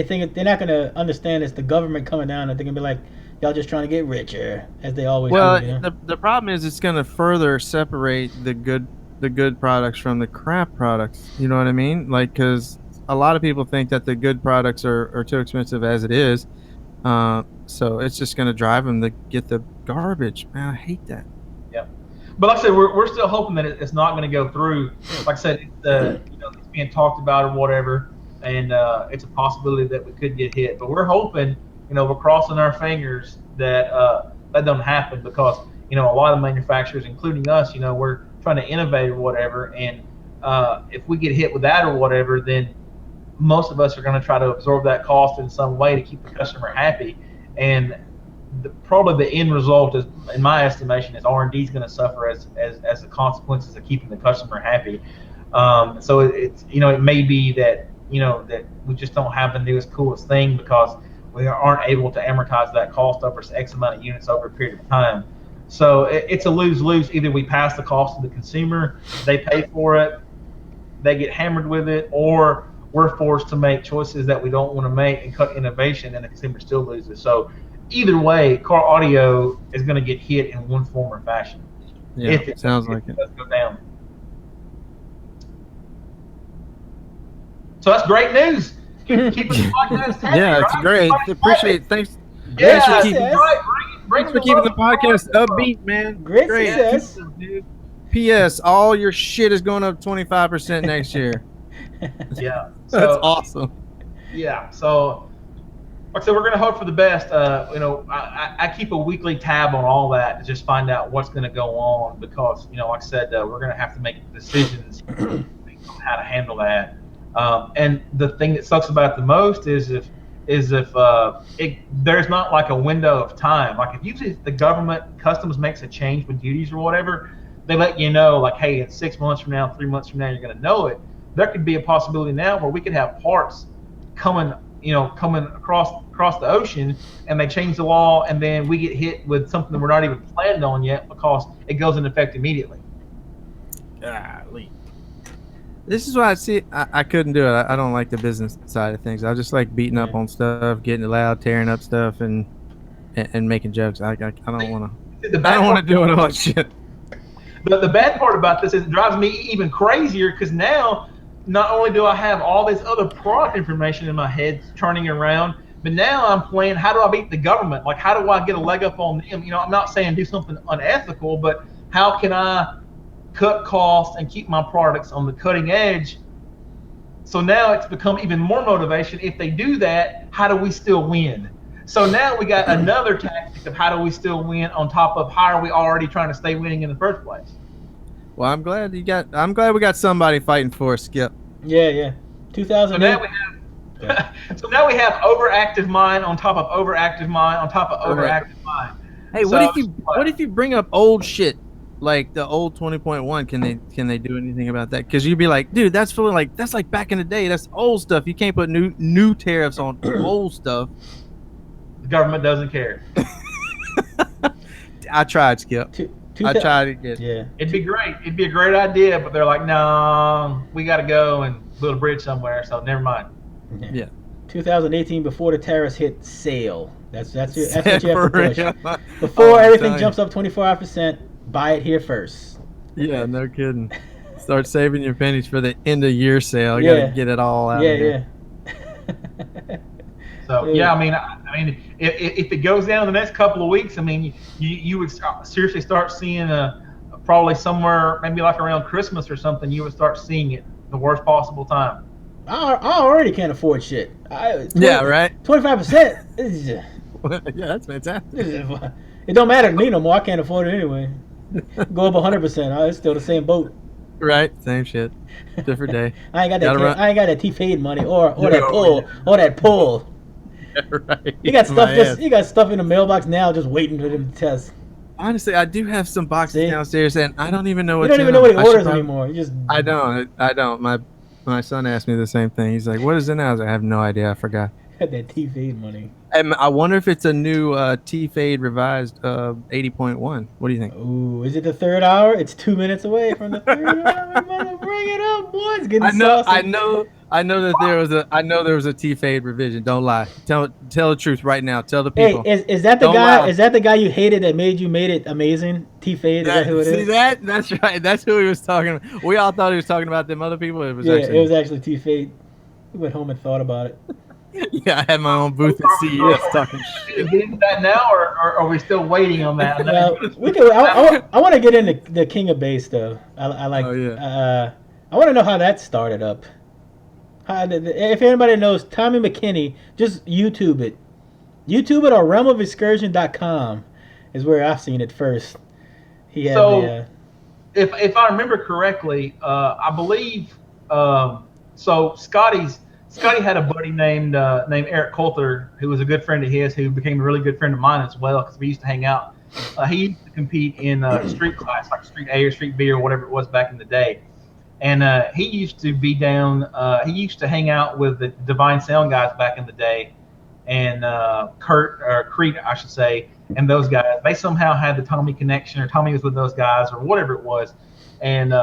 think they're not going to understand it's the government coming down, and they're going to be like, y'all just trying to get richer, as they always do. Well, the problem is it's going to further separate the good products from the crap products. You know what I mean? Like, because a lot of people think that the good products are too expensive as it is. So it's just going to drive them to get the garbage. Man, I hate that. Yep. But like I said, we're still hoping that it's not going to go through. Like I said, it's being talked about or whatever, and it's a possibility that we could get hit. But we're hoping, we're crossing our fingers that that doesn't happen, because a lot of manufacturers, including us, we're trying to innovate or whatever, and if we get hit with that or whatever, then most of us are going to try to absorb that cost in some way to keep the customer happy. And probably the end result is, in my estimation, is R&D is going to suffer as the consequences of keeping the customer happy. So it's it may be that that we just don't have the newest, coolest thing because we aren't able to amortize that cost over X amount of units over a period of time. So it's a lose-lose. Either we pass the cost to the consumer, they pay for it, they get hammered with it, or we're forced to make choices that we don't want to make and cut innovation, and the consumer still loses. So either way, car audio is going to get hit in one form or fashion. Yeah, if it sounds like it does go down. So that's great news. Keep the podcast happy. Yeah, it's great. Appreciate it. Thanks. Yeah, thanks for keeping the podcast upbeat, man. Great success. P.S. All your shit is going up 25% next year. Yeah, so, that's awesome. Yeah, so like I said, we're going to hope for the best. I keep a weekly tab on all that to just find out what's going to go on, because like I said, we're going to have to make decisions on how to handle that. And the thing that sucks about it the most is if there's not like a window of time. Like if usually the government customs makes a change with duties or whatever, they let you know, like, hey, in 6 months from now, 3 months from now, you're going to know it. There could be a possibility now where we could have parts coming across the ocean, and they change the law, and then we get hit with something that we're not even planned on yet because it goes into effect immediately. Golly. This is why I couldn't do it. I don't like the business side of things. I just like beating up on stuff, getting it loud, tearing up stuff, and making jokes. I don't want to. I don't want to do all that shit. But the bad part about this is it drives me even crazier, because now not only do I have all this other product information in my head turning around, but now I'm playing, how do I beat the government? Like, how do I get a leg up on them? I'm not saying do something unethical, but how can I cut costs and keep my products on the cutting edge? So now it's become even more motivation. If they do that, how do we still win? So now we got another tactic of how do we still win on top of how are we already trying to stay winning in the first place. Well, I'm glad we got somebody fighting for us, Skip. Yeah. 2008. So now we have overactive mind on top of overactive mind on top of overactive mind. Hey, what if you bring up old shit, like the old 20.1? Can they do anything about that? Because you'd be like, dude, that's like back in the day. That's old stuff. You can't put new tariffs on old stuff. The government doesn't care. I tried, Skip. I tried to get. Yeah. It'd be great. It'd be a great idea, but they're like, no, we got to go and build a bridge somewhere. So never mind. Yeah. 2018, before the tariffs hit, sale. That's what you have to push. Before everything jumps up 25%, Buy it here first. Yeah, no kidding. Start saving your pennies for the end of year sale. You Yeah. got to get it all out of here. So yeah, I mean, if it goes down in the next couple of weeks, I mean, you would seriously start seeing probably somewhere maybe like around Christmas or something. You would start seeing it the worst possible time. I already can't afford shit. Yeah, right. 25%. Yeah, that's fantastic. It don't matter to me no more. I can't afford it anyway. Go up 100%. It's still the same boat. Right, same shit. Different day. I ain't got that T-fade money or that pull. Yeah, right. You got stuff in the mailbox now, just waiting for them to test. Honestly, I do have some boxes downstairs, and I don't even know what. You don't even know what he orders anymore. You just. I don't. My son asked me the same thing. He's like, "What is it now?" I was like, "I have no idea. I forgot." Had that T-fade money. And I wonder if it's a new T-fade revised 80.1. What do you think? Ooh, is it the third hour? It's 2 minutes away from the third hour. Bring it up, boys. Getting saucy. I know that there was a T-fade revision. Don't lie. Tell the truth right now. Tell the people. Hey, is that the guy? Lie. Is that the guy you hated that made it amazing? T-fade. Is that who it is? See that? That's right. That's who he was talking about. We all thought he was talking about them other people. It was actually T-fade. We went home and thought about it. Yeah, I had my own booth at CES talking shit. Is that now, or are we still waiting on that? Well, we can. I want to get into the King of Bass though. I like. Oh, yeah. I want to know how that started up. If anybody knows Tommy McKinney, just YouTube it. YouTube it or realmofexcursion.com is where I've seen it first. He had if I remember correctly, I believe so. Scotty had a buddy named Eric Coulter, who was a good friend of his, who became a really good friend of mine as well, because we used to hang out. He used to compete in street class, like Street A or Street B or whatever it was back in the day. And he used to be down. He used to hang out with the Divine Sound guys back in the day, and Creed, I should say, and those guys. They somehow had the Tommy connection, or Tommy was with those guys, or whatever it was. And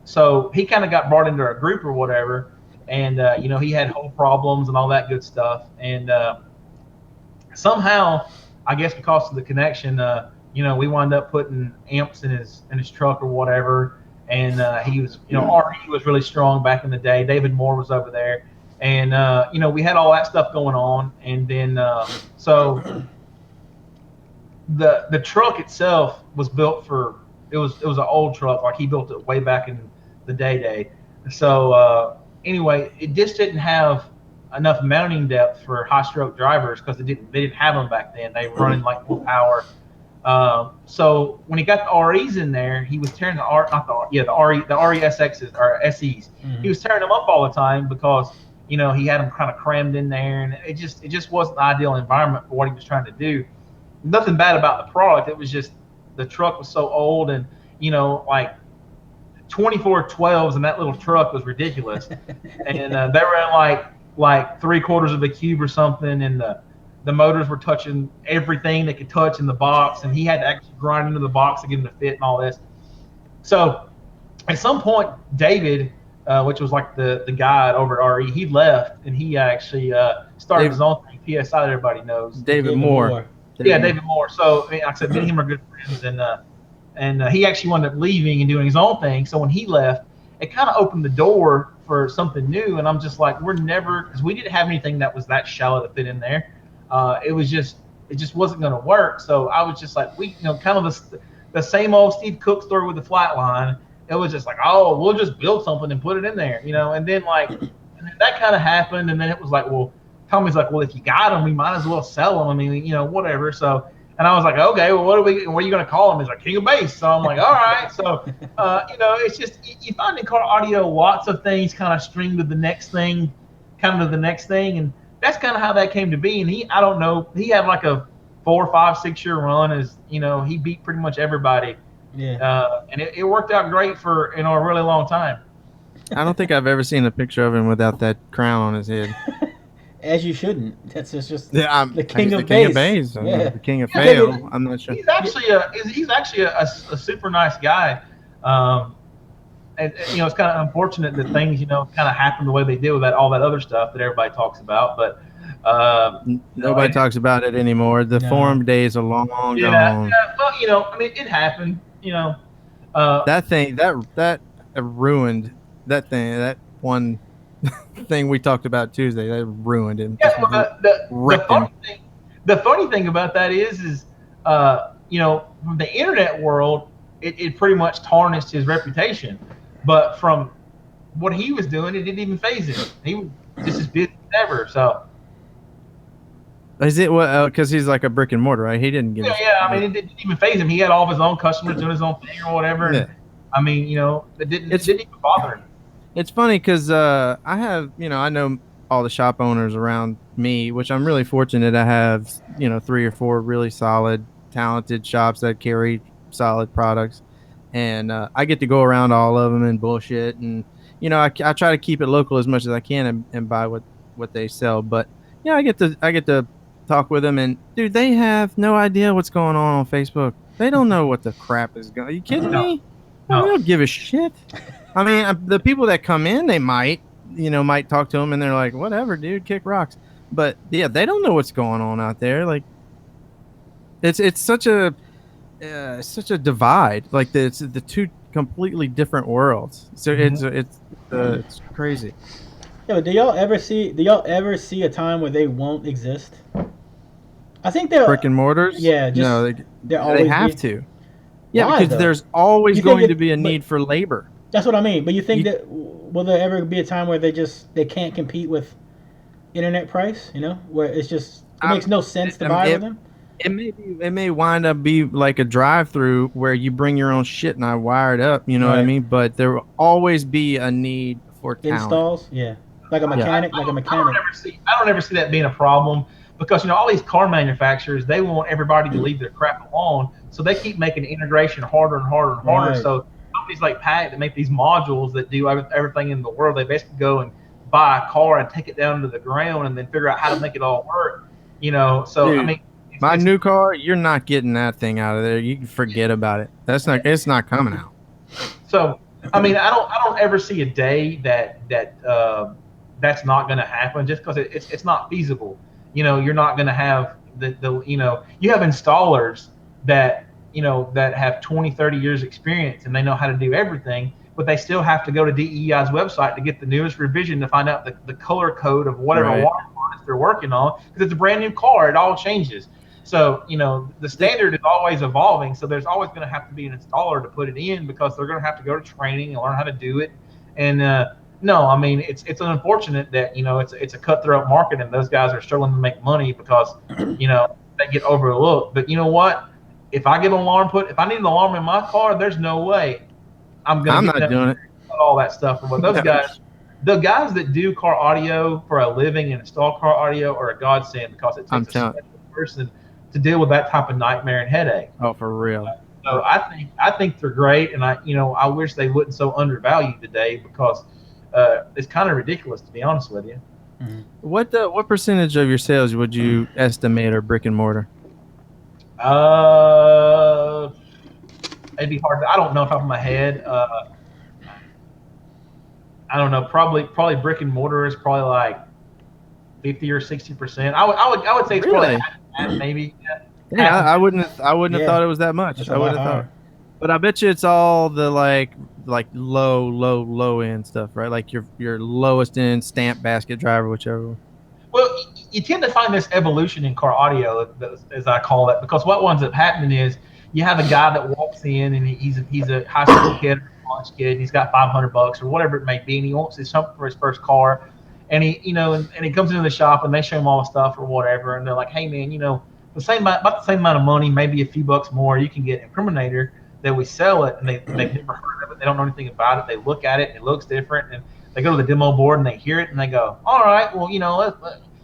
so he kind of got brought into our group or whatever. And, he had whole problems and all that good stuff. And somehow, I guess because of the connection, we wound up putting amps in his truck or whatever. And he was, RE was really strong back in the day. David Moore was over there. And, we had all that stuff going on. And then, so the truck itself was built it was an old truck. Like he built it way back in the day. So, anyway, it just didn't have enough mounting depth for high stroke drivers because they didn't have them back then. They were running like full power. So when he got the REs in there, he was tearing the RESXs or SEs. Mm-hmm. He was tearing them up all the time because he had them kind of crammed in there, and it just wasn't the ideal environment for what he was trying to do. Nothing bad about the product. It was just the truck was so old, and like 24 12s in that little truck was ridiculous. And they were at like 3/4 of a cube or something, and the motors were touching everything they could touch in the box, and he had to actually grind into the box to get them to fit and all this. So at some point, David, which was like the guy over at RE, he left, and he actually started his own thing, PSI that everybody knows. David Moore. David Moore. So like I said, me and him are good friends, and he actually wound up leaving and doing his own thing. So when he left, it kind of opened the door for something new. And I'm just like, because we didn't have anything that was that shallow to fit in there. It just wasn't going to work. So I was just like, kind of the same old Steve Cook story with the flatline. It was just like, oh, we'll just build something and put it in there, and then that kind of happened. And then it was like, well, Tommy's like, well, if you got them, we might as well sell them. I mean, whatever. So. And I was like, okay, well, what are you going to call him? He's like, King of Bass. So I'm like, all right. So, it's just, you find in car audio, lots of things kind of string to the next thing, And that's kind of how that came to be. And I don't know, he had like a 4, 5, 6 year run as, he beat pretty much everybody. Yeah. And it worked out great for, a really long time. I don't think I've ever seen a picture of him without that crown on his head. As you shouldn't. That's just the king of bass. Yeah. The king of fail. I'm not sure. He's actually a super nice guy. And it's kind of unfortunate that things kind of happen the way they did with all that other stuff that everybody talks about. But nobody talks about it anymore. The forum days are long gone. Yeah. Well, it happened. That thing that ruined that thing. That one thing we talked about Tuesday, that ruined him. Yeah, Just well, wrecked him. The funny thing about that is from the internet world, it pretty much tarnished his reputation. But from what he was doing, it didn't even phase him. He was just as busy as ever. So Is it what? Because he's like a brick and mortar, right? He didn't give yeah, a shit. yeah. I mean, it didn't even phase him. He had all of his own customers doing his own thing or whatever. And Yeah. I mean, it didn't even bother him. It's funny because I have, I know all the shop owners around me, which I'm really fortunate. I have, 3 or 4 really solid, talented shops that carry solid products, and I get to go around all of them and bullshit, and I try to keep it local as much as I can and buy what they sell. But I get to talk with them, and dude, they have no idea what's going on Facebook. They don't know what the crap is going. Are you kidding me? No. They don't give a shit. I mean, the people that come in, they might talk to them, and they're like, whatever, dude, kick rocks. But yeah, they don't know what's going on out there. Like, it's such a divide. Like, it's the two completely different worlds. So it's crazy. Yeah, but do y'all ever see a time where they won't exist? I think they're brick and mortars. Yeah, just they have to. Yeah, Why, because though? there's always You think going to be a need for labor. That's what I mean. But you think that will there ever be a time where they can't compete with internet price? Where it makes no sense to buy with them. It may wind up be like a drive-through where you bring your own shit and I wire it up. You know what I mean? But there will always be a need for talent. Installs. Yeah, like a mechanic. I don't ever see that being a problem. Because all these car manufacturers, they want everybody to leave their crap alone, so they keep making integration harder and harder and harder. Right. So companies like Pack that make these modules that do everything in the world, they basically go and buy a car and take it down to the ground and then figure out how to make it all work. So dude, I mean, my new car, you're not getting that thing out of there. You can forget about it. It's not coming out. So I mean, I don't ever see a day that that's not going to happen just because it's not feasible. You're not going to have you have installers that have 20, 30 years experience and they know how to do everything, but they still have to go to DEI's website to get the newest revision to find out the color code of whatever water harness they're working on, because it's a brand new car. It all changes. So, the standard is always evolving. So there's always going to have to be an installer to put it in, because they're going to have to go to training and learn how to do it. And, no, I mean, it's unfortunate that, it's a cutthroat market and those guys are struggling to make money because, they get overlooked. But you know what? If I need an alarm in my car, there's no way I'm not doing it. All that stuff. But those guys, the guys that do car audio for a living and install car audio are a godsend, because it takes a special person to deal with that type of nightmare and headache. Oh, for real. So I think they're great, and I wish they wouldn't so undervalue today, because it's kind of ridiculous, to be honest with you. Mm-hmm. What percentage of your sales would you estimate are brick and mortar? It'd be hard. I don't know off the top of my head. I don't know. Probably brick and mortar is probably like 50 or 60%. I would say it's really? Probably half, maybe. Yeah, I wouldn't have thought it was that much. I would have thought. But I bet you it's all the like low end stuff, right? Like your lowest end stamp basket driver, whichever. Well, you tend to find this evolution in car audio, as I call it, because what winds up happening is you have a guy that walks in and he's a high school kid or a college kid, and he's got $500 or whatever it may be, and he wants something for his first car, and he and he comes into the shop and they show him all the stuff or whatever, and they're like, hey man, about the same amount of money, maybe a few bucks more, you can get Incriminator. That we sell it, and they've never heard of it. They don't know anything about it. They look at it, and it looks different, and they go to the demo board and they hear it, and they go, all right, well,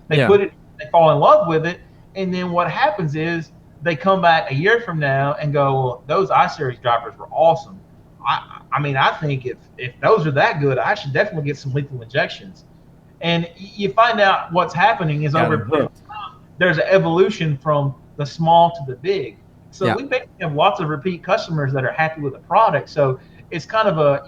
they put it, they fall in love with it, and then what happens is they come back a year from now and go, well, those iSeries drivers were awesome. I mean, I think if those are that good, I should definitely get some lethal injections. And you find out what's happening is over time, there's an evolution from the small to the big. So we basically have lots of repeat customers that are happy with the product. So it's kind of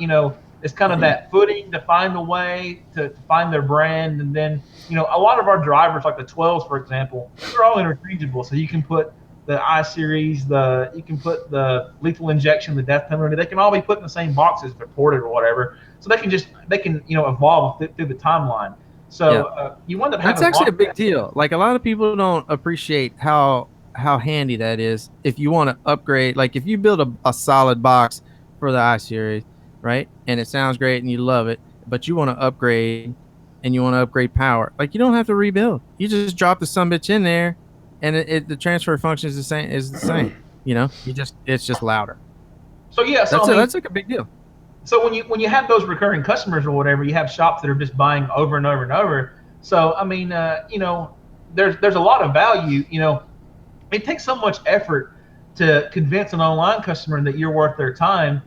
it's kind of that footing to find a way to find their brand. And then, a lot of our drivers, like the 12s, for example, they're all interchangeable. So you can put the I series, you can put the lethal injection, the death penalty. They can all be put in the same boxes if they're ported or whatever. So they can evolve through the timeline. So you wind up having. That's actually a big deal. Like a lot of people don't appreciate how handy that is if you want to upgrade. Like if you build a solid box for the I series, right? And it sounds great and you love it, but you want to upgrade and you want to upgrade power. Like you don't have to rebuild. You just drop the sumbitch in there, and the transfer function is the same. It's just louder. So yeah, that's like a big deal. So when you have those recurring customers or whatever, you have shops that are just buying over and over and over. So I mean, there's a lot of value. It takes so much effort to convince an online customer that you're worth their time,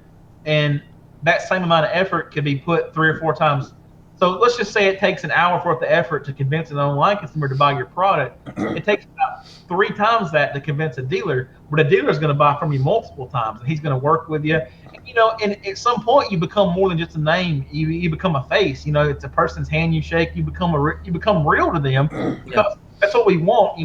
and that same amount of effort could be put 3 or 4 times. So let's just say it takes an hour worth of effort to convince an online consumer to buy your product. It takes about 3 times that to convince a dealer, but a dealer is going to buy from you multiple times, and he's going to work with you. And at some point you become more than just a name. You become a face. It's a person's hand you shake. You become real to them, because that's what we want.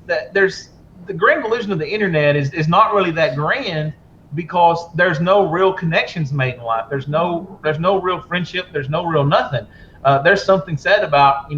That there's the grand illusion of the internet is not really that grand, because there's no real connections made in life. There's no real friendship. There's no real nothing. There's something said about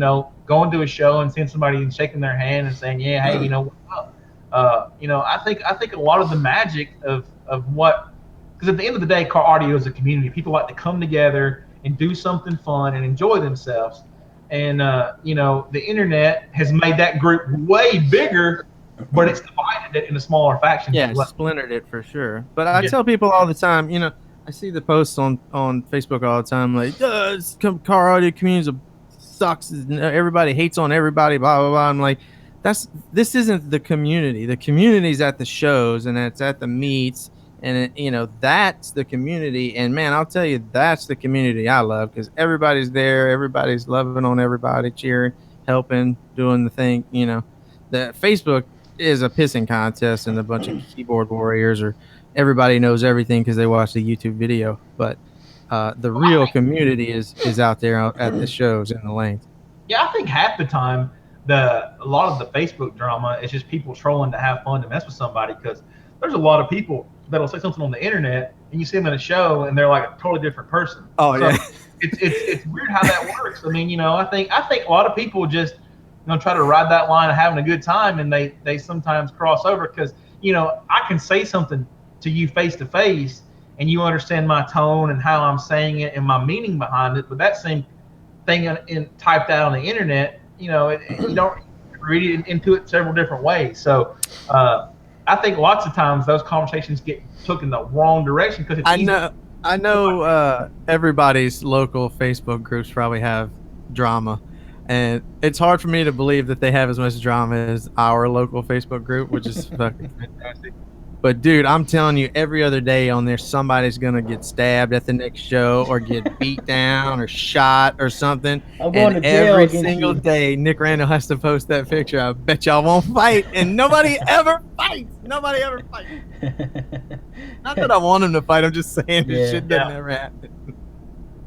going to a show and seeing somebody and shaking their hand and saying, yeah, hey, what's up? I think a lot of the magic of what, because at the end of the day, car audio is a community. People like to come together and do something fun and enjoy themselves. And the internet has made that group way bigger, but it's divided it into smaller factions. Yeah, splintered it for sure. But I tell people all the time, I see the posts on Facebook all the time, like, this car audio community sucks. Everybody hates on everybody, blah, blah, blah. I'm like, this isn't the community. The community's at the shows, and it's at the meets, and that's the community. And man, I'll tell you, that's the community I love, because everybody's there. Everybody's loving on everybody, cheering, helping, doing the thing. That Facebook is a pissing contest and a bunch of keyboard warriors, or everybody knows everything because they watch the YouTube video. But the real community is out there at the shows in the lanes. Yeah, I think half the time a lot of the Facebook drama is just people trolling to have fun, to mess with somebody, because there's a lot of people that'll say something on the internet and you see them at a show and they're like a totally different person. Oh, so yeah. It's weird how that works. I mean, I think a lot of people just try to ride that line of having a good time, and they sometimes cross over, because I can say something to you face to face and you understand my tone and how I'm saying it and my meaning behind it, but that same thing typed out on the internet, you don't read it into it several different ways. So I think lots of times those conversations get took in the wrong direction, because it's I know everybody's local Facebook groups probably have drama. And it's hard for me to believe that they have as much drama as our local Facebook group, which is fucking fantastic. But dude, I'm telling you, every other day on there, somebody's gonna get stabbed at the next show, or get beat down, or shot, or something. I'm going to jail every single day, Nick Randall has to post that picture. I bet y'all won't fight, and nobody ever fights. Nobody ever fights. Not that I want him to fight. I'm just saying this shit doesn't ever happen.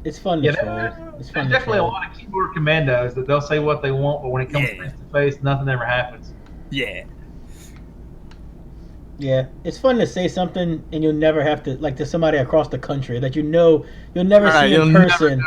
It's fun to troll. It's fun. There's definitely a lot of keyboard commandos that they'll say what they want, but when it comes face to face, nothing ever happens. Yeah. Yeah, it's fun to say something and you'll never have to, like, to somebody across the country that you'll never see in person.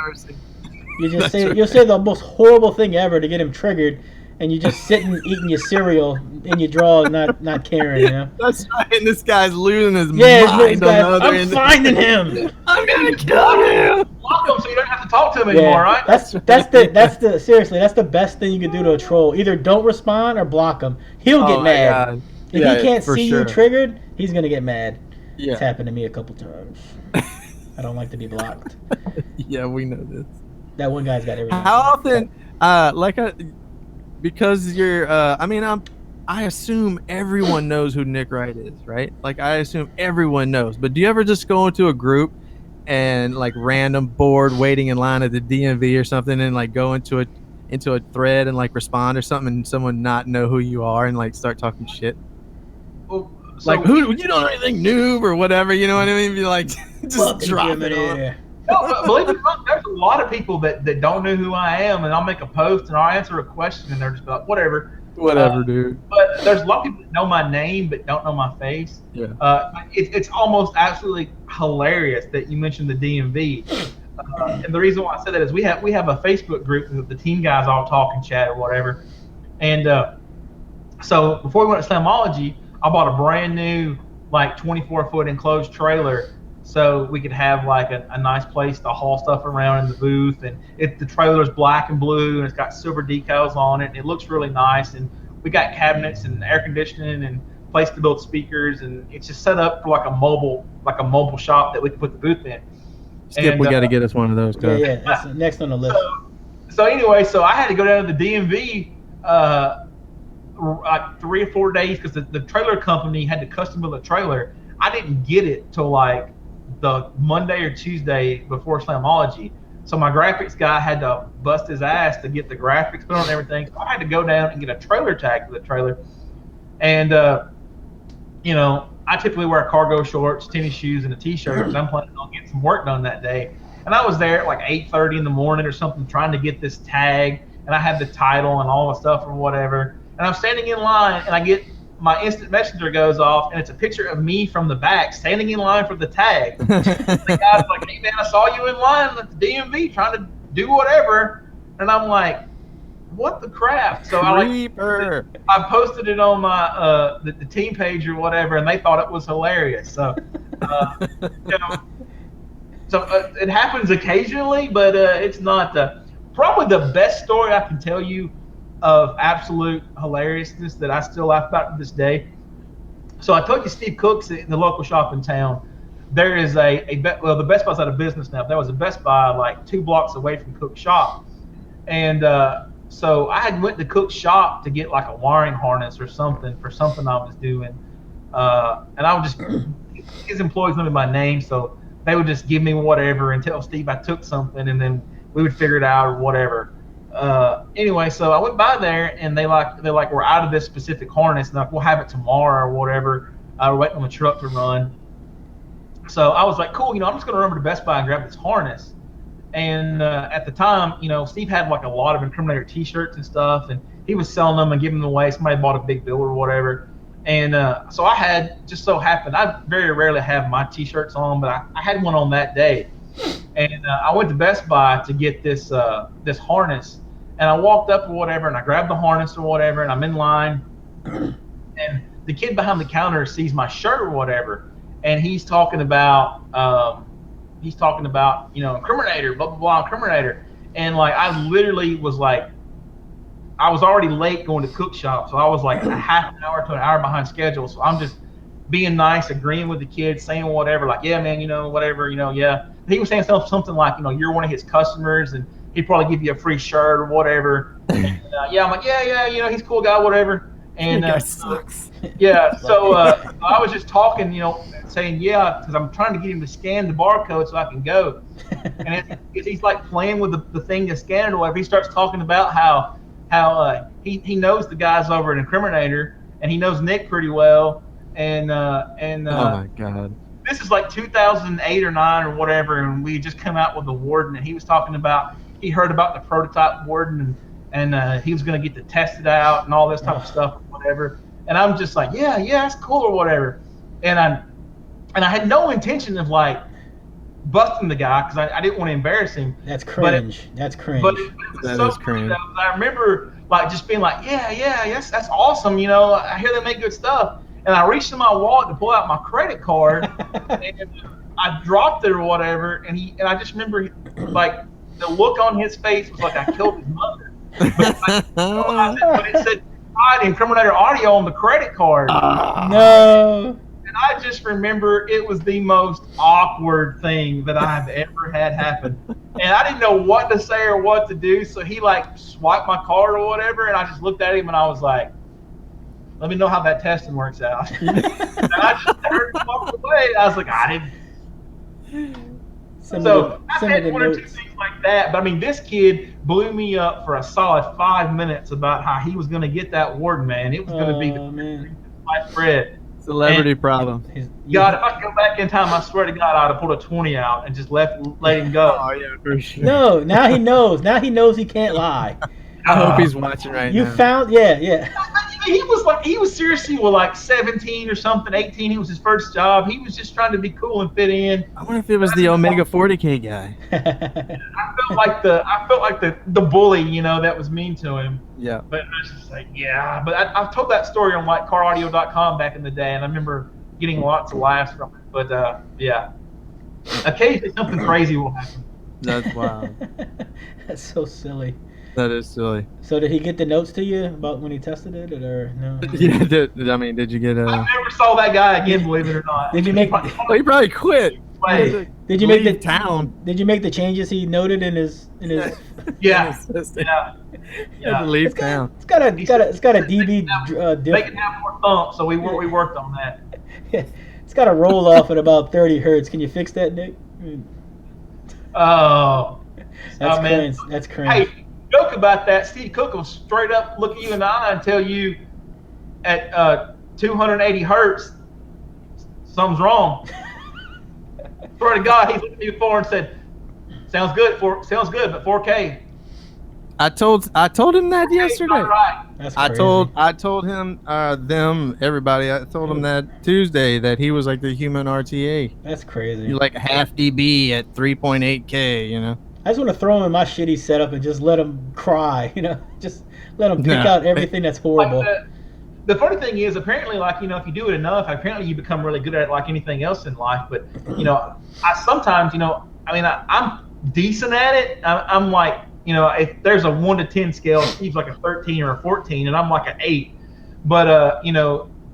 You'll say the most horrible thing ever to get him triggered, and you just sitting eating your cereal in your drawer, not caring. That's right. And this guy's losing his mind. I'm finding him. I'm gonna kill him. Block him so you don't have to talk to him anymore, right? Seriously, that's the best thing you can do to a troll. Either don't respond or block him. He'll get mad. God. If he can't see you triggered, he's gonna get mad. Yeah. It's happened to me a couple times. I don't like to be blocked. Yeah, we know this. That one guy's got everything. How often, because you're, I assume everyone knows who Nick Wright is, right? Like, I assume everyone knows. But do you ever just go into a group and, like, random bored waiting in line at the DMV or something, and, like, go into a thread and, like, respond or something, and someone not know who you are and, like, start talking shit? Well, like, who, you don't know anything, noob, or whatever, you know what I mean? Be like, just drop it on. No, but believe it or not, there's a lot of people that don't know who I am, and I'll make a post and I'll answer a question, and they're just like, whatever. Whatever, dude. But there's a lot of people that know my name but don't know my face. Yeah. It's almost absolutely hilarious that you mentioned the DMV. And the reason why I said that is we have a Facebook group that the team guys all talk and chat or whatever. And so before we went to Slamology, I bought a brand new like 24-foot enclosed trailer so we could have like a nice place to haul stuff around in the booth. And the trailer's black and blue and it's got silver decals on it and it looks really nice. And we got cabinets and air conditioning and place to build speakers, and it's just set up for like a mobile shop that we can put the booth in. Skip, we got to get us one of those guys. Yeah, that's next on the list. So anyway, so I had to go down to the DMV like 3 or 4 days because the trailer company had to custom build a trailer. I didn't get it till like the Monday or Tuesday before Slamology. So my graphics guy had to bust his ass to get the graphics put on and everything. So I had to go down and get a trailer tag for the trailer. And, you know, I typically wear cargo shorts, tennis shoes, and a T-shirt because I'm planning on getting some work done that day. And I was there at like 8:30 in the morning or something trying to get this tag. And I had the title and all the stuff or whatever. And I'm standing in line, and I get my instant messenger goes off, and it's a picture of me from the back standing in line for the tag. The guy's like, "Hey man, I saw you in line at the DMV trying to do whatever," and I'm like, "What the crap?" So I posted it on my the team page or whatever, and they thought it was hilarious. So, you know, it happens occasionally, but it's not probably the best story I can tell you of absolute hilariousness that I still laugh about to this day. So I told you Steve Cook's in the local shop in town. There is the Best Buy's out of business now. There was a Best Buy like 2 blocks away from Cook's shop. And so I had went to Cook's shop to get like a wiring harness or something for something I was doing. And I would just, his employees knew my name, so they would just give me whatever and tell Steve I took something, and then we would figure it out or whatever. Anyway, so I went by there and they're like, we're out of this specific harness, and like, we'll have it tomorrow or whatever. We're waiting on the truck to run. So I was like, cool, you know, I'm just gonna run over to Best Buy and grab this harness. And at the time, you know, Steve had like a lot of Incriminator T-shirts and stuff, and he was selling them and giving them away. Somebody bought a big bill or whatever. And so I had, just so happened, I very rarely have my T-shirts on, but I had one on that day. And I went to Best Buy to get this this harness. And I walked up or whatever, and I grabbed the harness or whatever, and I'm in line. And the kid behind the counter sees my shirt or whatever, and he's talking about, you know, Incriminator, blah, blah, blah, Incriminator. And, like, I literally was like, I was already late going to Cook shop, so I was like a half an hour to an hour behind schedule. So I'm just being nice, agreeing with the kid, saying whatever, like, yeah, man, you know, whatever, you know, yeah. He was saying something like, you know, you're one of his customers, and he'd probably give you a free shirt or whatever. And, yeah, I'm like, yeah, you know, he's a cool guy, whatever. And sucks. Yeah, so I was just talking, you know, saying yeah, because I'm trying to get him to scan the barcode so I can go. And he's like playing with the thing to scan it or whatever. He starts talking about how he knows the guys over at Incriminator, and he knows Nick pretty well. And oh my God. This is like 2008 or 9 or whatever, and we just come out with the warden, and he was talking about, he heard about the prototype warden, and he was going to get to test it out and all this type of stuff or whatever. And I'm just like, yeah, that's cool or whatever. And I had no intention of like busting the guy because I didn't want to embarrass him. That's cringe. That's cringe. But it was so cringe. I remember like just being like, yes, that's awesome. You know, I hear they make good stuff. And I reached in my wallet to pull out my credit card, and I dropped it or whatever. And I just remember like the look on his face was like I killed his mother. But it said Incriminator audio on the credit card. No. And I just remember it was the most awkward thing that I've ever had happen. And I didn't know what to say or what to do. So he like swiped my card or whatever. And I just looked at him and I was like, let me know how that testing works out. And I just heard him walk away. I was like, I didn't. So I've had one or two things like that. But I mean, this kid blew me up for a solid 5 minutes about how he was going to get that warden, man. It was going to be the life bread. Celebrity problem. God, if I could go back in time, I swear to God, I'd have pulled a 20 out and just let him go. Oh yeah, for sure. No, now he knows. Now he knows he can't lie. I hope he's watching right now. You found, yeah. He was seriously like 17 or something, 18. He was his first job. He was just trying to be cool and fit in. I wonder if it was the Omega 40K guy. I felt like the bully, that was mean to him. Yeah. But I was just like, yeah. But I've told that story on like caraudio.com back in the day, and I remember getting lots of laughs from it. But yeah, occasionally something crazy will happen. That's wild. That's so silly. That is silly. So did he get the notes to you about when he tested it, or no? Yeah. Did you get a? I never saw that guy again, believe it or not. Did you make? Well, he probably quit. Did you make the town? Did you make the changes he noted in his? Yeah. Had to leave town. It's got a dB. Make it have more thump, so we worked on that. Yeah, it's got a roll off at about 30 hertz. Can you fix that, Nick? Oh, that's cringe. That's cringe. Hey, joke about that. Steve Cook will straight up look at you in the eye and tell you at 280 hertz something's wrong. Swear to God, he looked at me before and said, "Sounds good, but 4K." I told him that yesterday. Right. That's I crazy. told him everybody. I told him that Tuesday that he was like the human RTA. That's crazy. You're like half dB at 3.8K. I just want to throw him in my shitty setup and just let him cry. Just let him pick out everything that's horrible. Like the funny thing is, apparently, if you do it enough, apparently you become really good at it, like anything else in life. But I sometimes, I'm decent at it. I'm like, if there's a 1 to 10 scale, Steve's like a 13 or a 14, and I'm like an 8. But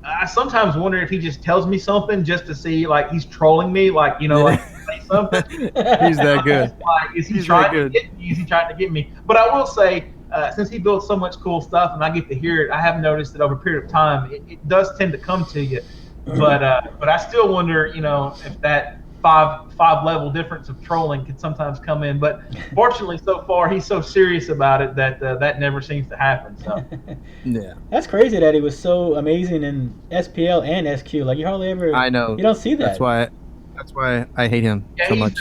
I sometimes wonder if he just tells me something just to see, like he's trolling me, like say something. He's that good. Like, is he trying to get me? Is he trying to get me? But I will say, since he builds so much cool stuff, and I get to hear it, I have noticed that over a period of time, it does tend to come to you. But I still wonder, if that five level difference of trolling could sometimes come in. But fortunately, so far, he's so serious about it that that never seems to happen. So yeah, that's crazy that he was so amazing in SPL and SQ. Like you hardly ever. I know. You don't see that. That's why I hate him so much.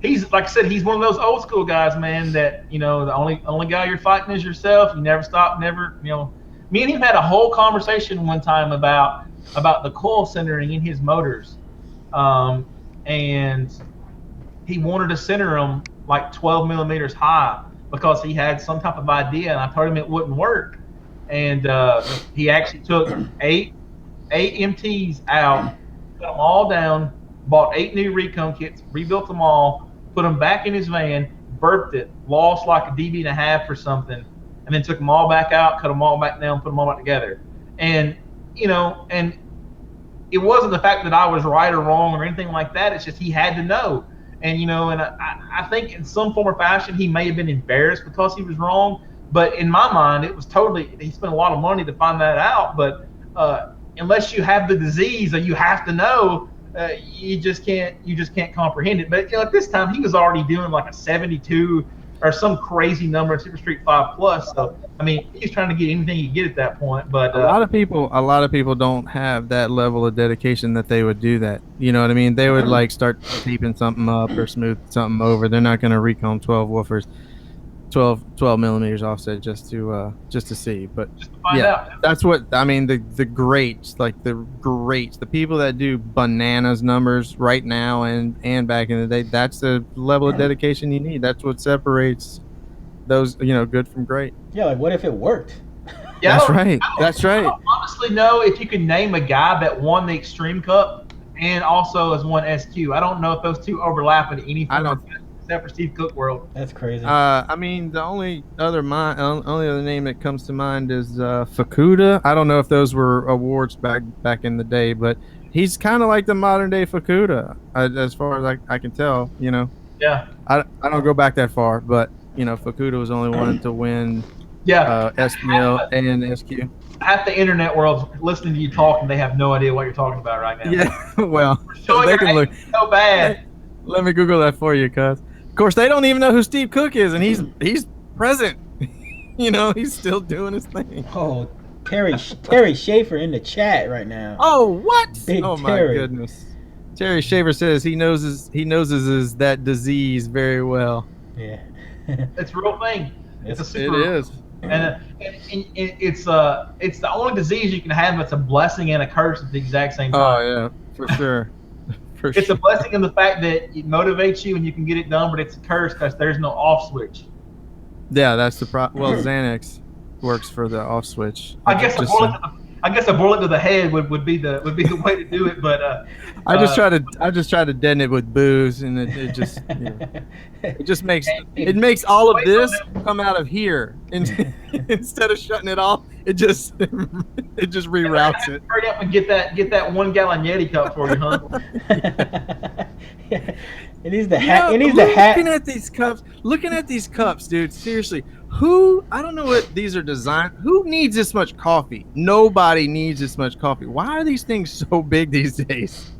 He's like I said, he's one of those old school guys, man. That the only guy you're fighting is yourself. You never stop, never. Me and him had a whole conversation one time about the coil centering in his motors. And he wanted to center them like 12 millimeters high because he had some type of idea, and I told him it wouldn't work. And he actually took eight MTs out, put them all down, bought 8 new recon kits, rebuilt them all, put them back in his van, burped it, lost like a dB and a half or something, and then took them all back out, cut them all back down, put them all back together. And and it wasn't the fact that I was right or wrong or anything like that. It's just he had to know. And, and I think in some form or fashion, he may have been embarrassed because he was wrong. But in my mind, it was he spent a lot of money to find that out. But unless you have the disease or you have to know, you just can't comprehend it. But at this time, he was already doing like a 72 or some crazy number in Super Street 5 Plus. So he's trying to get anything he can get at that point. But a lot of people don't have that level of dedication that they would do that. You know what I mean? They would like start taping something up or smooth something over. They're not going to recomb 12 woofers, 12 millimeters offset just to see. But just to find out. That's what the greats, the people that do bananas numbers right now and back in the day. That's the level of dedication you need. That's what separates those good from great. Yeah, like what if it worked? Yeah, That's right. I don't honestly know if you can name a guy that won the Extreme Cup and also has won SQ. I don't know if those two overlap in any form except for Steve Cook world. That's crazy. The only other name that comes to mind is Fukuda. I don't know if those were awards back in the day, but he's kind of like the modern day Fukuda, as far as I can tell. Yeah. I don't go back that far, but Fukuda was the only one to win. Yeah. SPL and SQ. Half the internet world listening to you talk, and they have no idea what you're talking about right now. Yeah. Well, they can look so bad. Let me Google that for you, cuz. Of course, they don't even know who Steve Cook is, and he's present. He's still doing his thing. Oh, Terry Schaefer in the chat right now. Oh, what? Big oh my Terry. goodness. Terry Shaver says he knows that disease very well. Yeah. It's a real thing. It's a super. It is. And it's the only disease you can have that's a blessing and a curse at the exact same time. Oh yeah, for sure. It's a blessing in the fact that it motivates you and you can get it done, but it's a curse because there's no off switch. Yeah, that's the problem. Well, Xanax works for the off switch. I guess a bullet to the head would be the way to do it, but I just try to deaden it with booze, and it just it just makes all of this come out of here, and instead of shutting it off, it just reroutes it. Hurry up and get that 1 gallon Yeti cup for you, huh? It needs the hat. It needs the hat. Looking at these cups, dude. Seriously, I don't know what these are designed. Who needs this much coffee? Nobody needs this much coffee. Why are these things so big these days?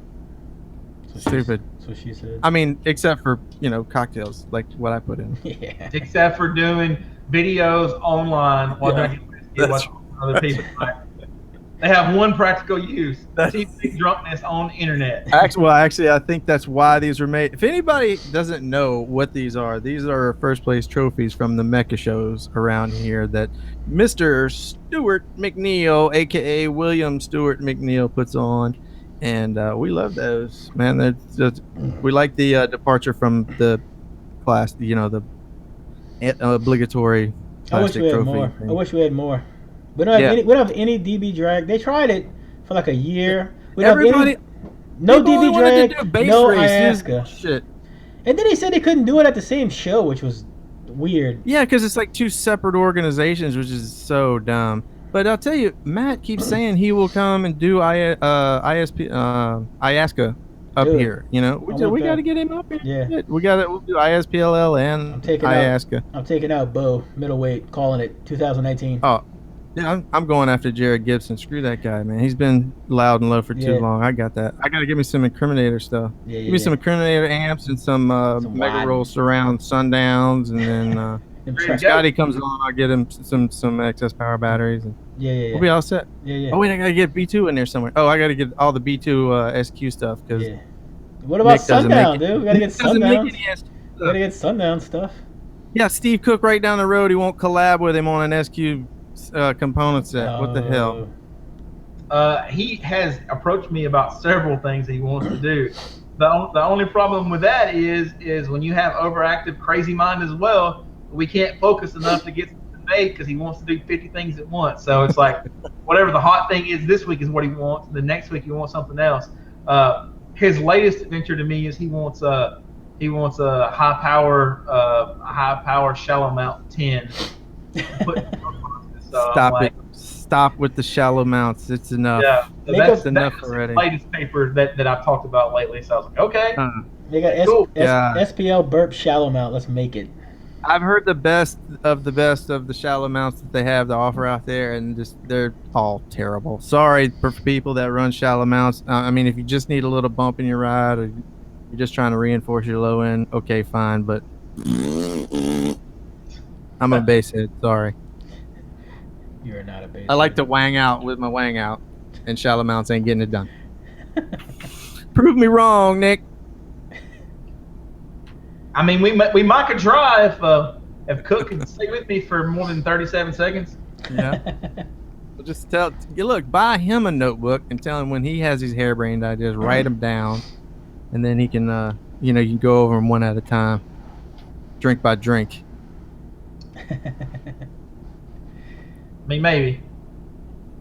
Stupid. That's what she said. I mean, except for cocktails like what I put in. Yeah. Except for doing videos online while they're getting other people. They have one practical use: keep drunkenness on the internet. Actually, I think that's why these were made. If anybody doesn't know what these are first place trophies from the Mecca shows around here that Mr. Stuart McNeil, aka William Stuart McNeil, puts on, and we love those, man. We like the departure from the class, the obligatory plastic trophy. I wish we had more. We don't have any DB drag. They tried it for like a year. No DB drag, no Ayaska. Shit. And then they said they couldn't do it at the same show, which was weird. Yeah, because it's like two separate organizations, which is so dumb. But I'll tell you, Matt keeps saying he will come and do Ayaska up here. We got to get him up here. Yeah, we'll do ISPLL and Ayaska. I'm taking out Bo, middleweight, calling it 2019. Oh. Yeah, I'm going after Jared Gibson. Screw that guy, man. He's been loud and low for too long. I got that. I got to give me some Incriminator stuff. Give me some Incriminator amps and some Mega Roll surround sundowns, and then Scotty comes on. I'll get him some excess power batteries. And we'll be all set. Oh wait, I gotta get B2 in there somewhere. Oh, I gotta get all the B2 SQ stuff because. What about Sundown, dude? We gotta get Sundown. We gotta get Sundown stuff. Yeah, Steve Cook right down the road. He won't collab with him on an SQ component set. What the hell? He has approached me about several things that he wants to do. The only problem with that is when you have overactive crazy mind as well, we can't focus enough to get something made because he wants to do 50 things at once. So it's like whatever the hot thing is this week is what he wants. The next week he wants something else. His latest adventure to me is he wants a high power shallow mount 10. Stop with the shallow mounts. It's enough. Yeah, that's enough already. The latest paper that I've talked about lately. So I was like, okay. They got cool. SPL burp shallow mount. Let's make it. I've heard the best of the shallow mounts that they have to offer out there, and they're all terrible. Sorry for people that run shallow mounts. I mean, if you just need a little bump in your ride, or you're just trying to reinforce your low end, okay, fine. But I'm a bass head. Sorry. You're not a bass. I like to wang out with my wang out, and shallow mounts ain't getting it done. Prove me wrong, Nick. I mean, we might could try if Cook can stay with me for more than 37 seconds. Yeah. We'll just buy him a notebook and tell him when he has these harebrained ideas, write them down, and then he can, you can go over them one at a time, drink by drink. I mean, maybe.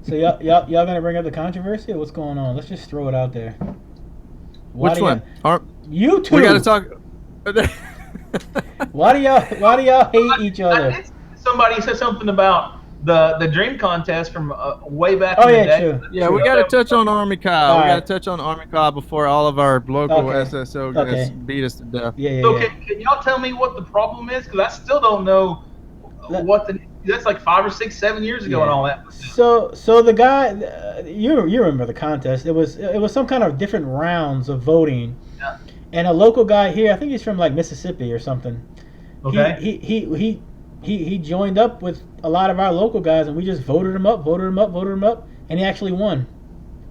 So y'all gonna bring up the controversy, or what's going on? Let's just throw it out there. Which one? You two. We gotta talk. Why do y'all hate each other? Somebody said something about the dream contest from way back in the day. True. Yeah, we gotta touch on Army Kyle. We gotta touch on Army Kyle before all of our local SSO guys beat us to death. So can y'all tell me what the problem is? Because I still don't know what that's like 5 or 6, 7 years ago and all that. So the guy, you remember the contest? It was some kind of different rounds of voting. And a local guy here, I think he's from like Mississippi or something. Okay. He he joined up with a lot of our local guys, and we just voted him up, and he actually won.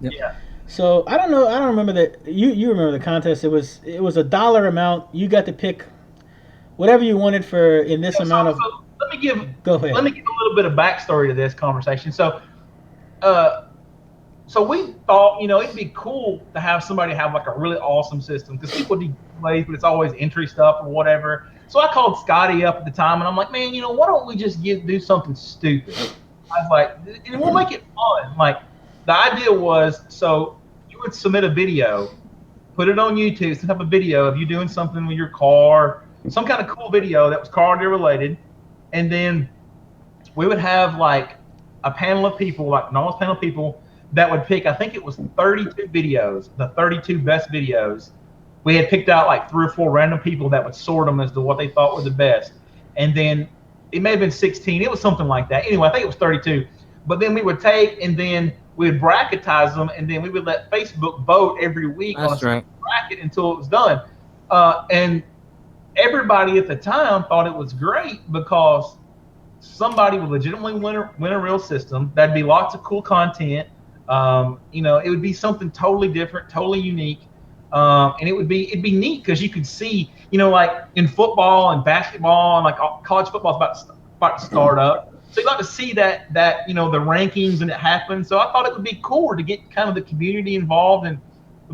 Yep. Yeah. So I don't know. I don't remember that. You remember the contest? It was a dollar amount. You got to pick whatever you wanted for in this amount of. So let me give Go ahead. Let me give a little bit of backstory to this conversation. So, so we thought, it'd be cool to have somebody have like a really awesome system because people do plays, but it's always entry stuff or whatever. So I called Scotty up at the time, and I'm like, man, why don't we just do something stupid? I was like, and we'll make it fun. Like, the idea was, so you would submit a video, put it on YouTube, set up a video of you doing something with your car, some kind of cool video that was car related, and then we would have like a panel of people, like an enormous panel of people that would pick, I think it was 32 videos, the 32 best videos. We had picked out like 3 or 4 random people that would sort them as to what they thought were the best. And then it may have been 16. It was something like that. Anyway, I think it was 32. But then we would take and then we would bracketize them, and then we would let Facebook vote every week on a bracket until it was done. And everybody at the time thought it was great because somebody would legitimately win a real system. That'd be lots of cool content. It would be something totally different, totally unique. And it'd be neat because you could see, like in football and basketball and like college football is about to start up. So you like to see that the rankings and it happens. So I thought it would be cool to get kind of the community involved and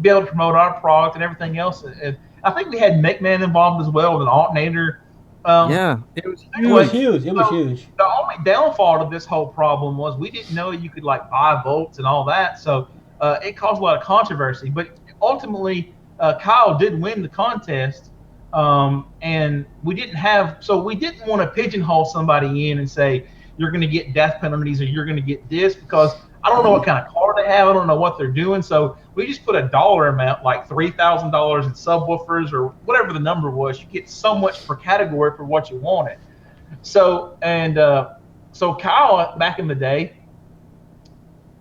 be able to promote our product and everything else. And I think we had McMahon involved as well with an alternator. It was huge. It was huge. The only downfall of this whole problem was we didn't know you could like buy volts and all that. So it caused a lot of controversy. But ultimately, Kyle did win the contest. And we didn't want to pigeonhole somebody in and say, you're going to get death penalties or you're going to get this, because I don't know what kind of car they have. I don't know what they're doing. So we just put a dollar amount, like $3,000 in subwoofers or whatever the number was. You get so much per category for what you wanted. So, so Kyle, back in the day,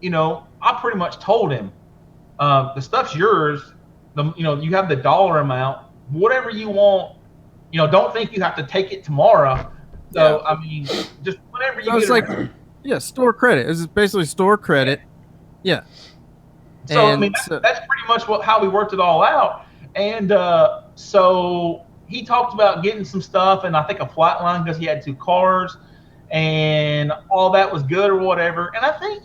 I pretty much told him, the stuff's yours. You have the dollar amount, whatever you want. Don't think you have to take it tomorrow. So, I mean, just whenever you get like, store credit. It's basically store credit. Yeah. So, I mean, that's pretty much how we worked it all out. And so he talked about getting some stuff and I think a flat line because he had 2 cars and all that was good or whatever. And I think,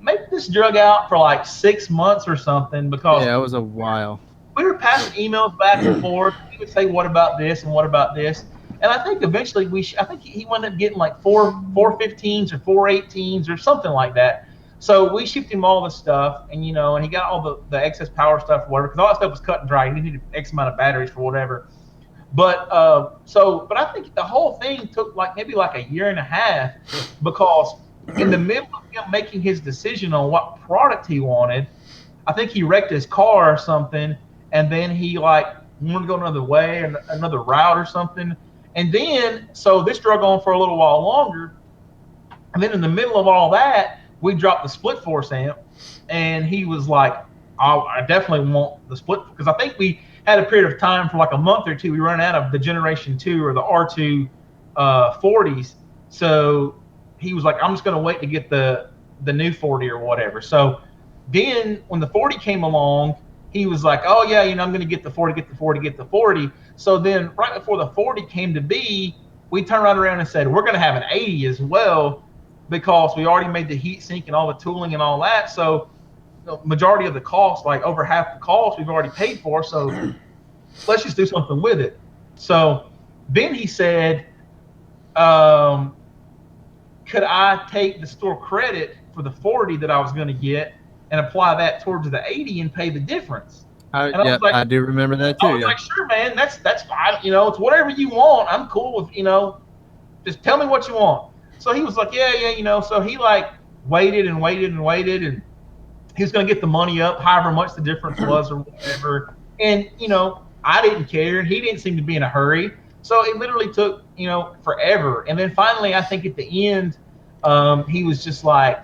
maybe this drug out for like 6 months or something because it was a while. We were passing emails back and forth. He would say, what about this and what about this? And I think eventually I think he wound up getting like 415s or 418s or something like that. So we shipped him all the stuff, and and he got all the excess power stuff or whatever, because all that stuff was cut and dry. He needed X amount of batteries for whatever. But but I think the whole thing took maybe a year and a half, because in the middle of him making his decision on what product he wanted, I think he wrecked his car or something, and then he wanted to go another way or another route or something. And then, so this drug on for a little while longer. And then in the middle of all that, we dropped the split force amp. And he was like, I definitely want the split. Because I think we had a period of time for like a month or two. We ran out of the Generation 2 or the R2 40s. So he was like, I'm just going to wait to get the new 40 or whatever. So then when the 40 came along, he was like, oh, yeah, I'm going to get the 40. So then right before the 40 came to be, we turned right around and said, we're going to have an 80 as well, because we already made the heat sink and all the tooling and all that. So the majority of the cost, like over half the cost, we've already paid for. So let's just do something with it. So then he said, could I take the store credit for the 40 that I was going to get and apply that towards the 80 and pay the difference? I do remember that too. I was like, sure, man, that's fine. It's whatever you want. I'm cool with, just tell me what you want. So he was like, yeah. So he waited and he was going to get the money up, however much the difference was or whatever. And, I didn't care. And he didn't seem to be in a hurry. So it literally took, forever. And then finally, I think at the end, he was just like,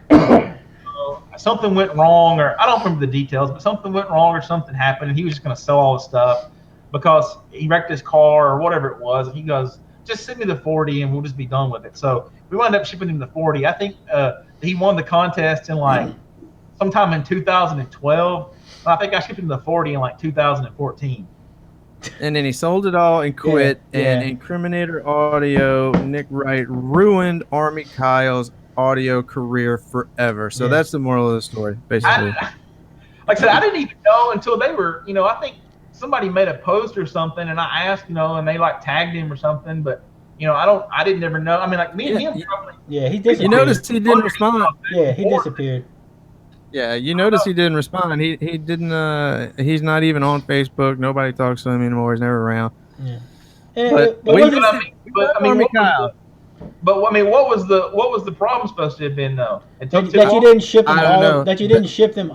something went wrong, or I don't remember the details, but something went wrong or something happened, and he was just going to sell all the stuff because he wrecked his car or whatever it was. And he goes, just send me the 40 and we'll just be done with it. So we wound up shipping him the 40. I think he won the contest in like sometime in 2012. I think I shipped him the 40 in like 2014. And then he sold it all and quit. And Incriminator Audio, Nick Wright, ruined Army Kyle's audio career forever. So that's the moral of the story, basically. Like I said, I didn't even know until they were, I think somebody made a post or something, and I asked, and they like tagged him or something, but I didn't ever know. I mean, like me and him probably. Yeah, he disappeared. You noticed he didn't respond. Yeah, he disappeared. Yeah, you notice he didn't respond. He didn't. He's not even on Facebook. Nobody talks to him anymore. He's never around. Yeah. But what was the problem supposed to have been though? That you didn't ship him all. That you didn't ship him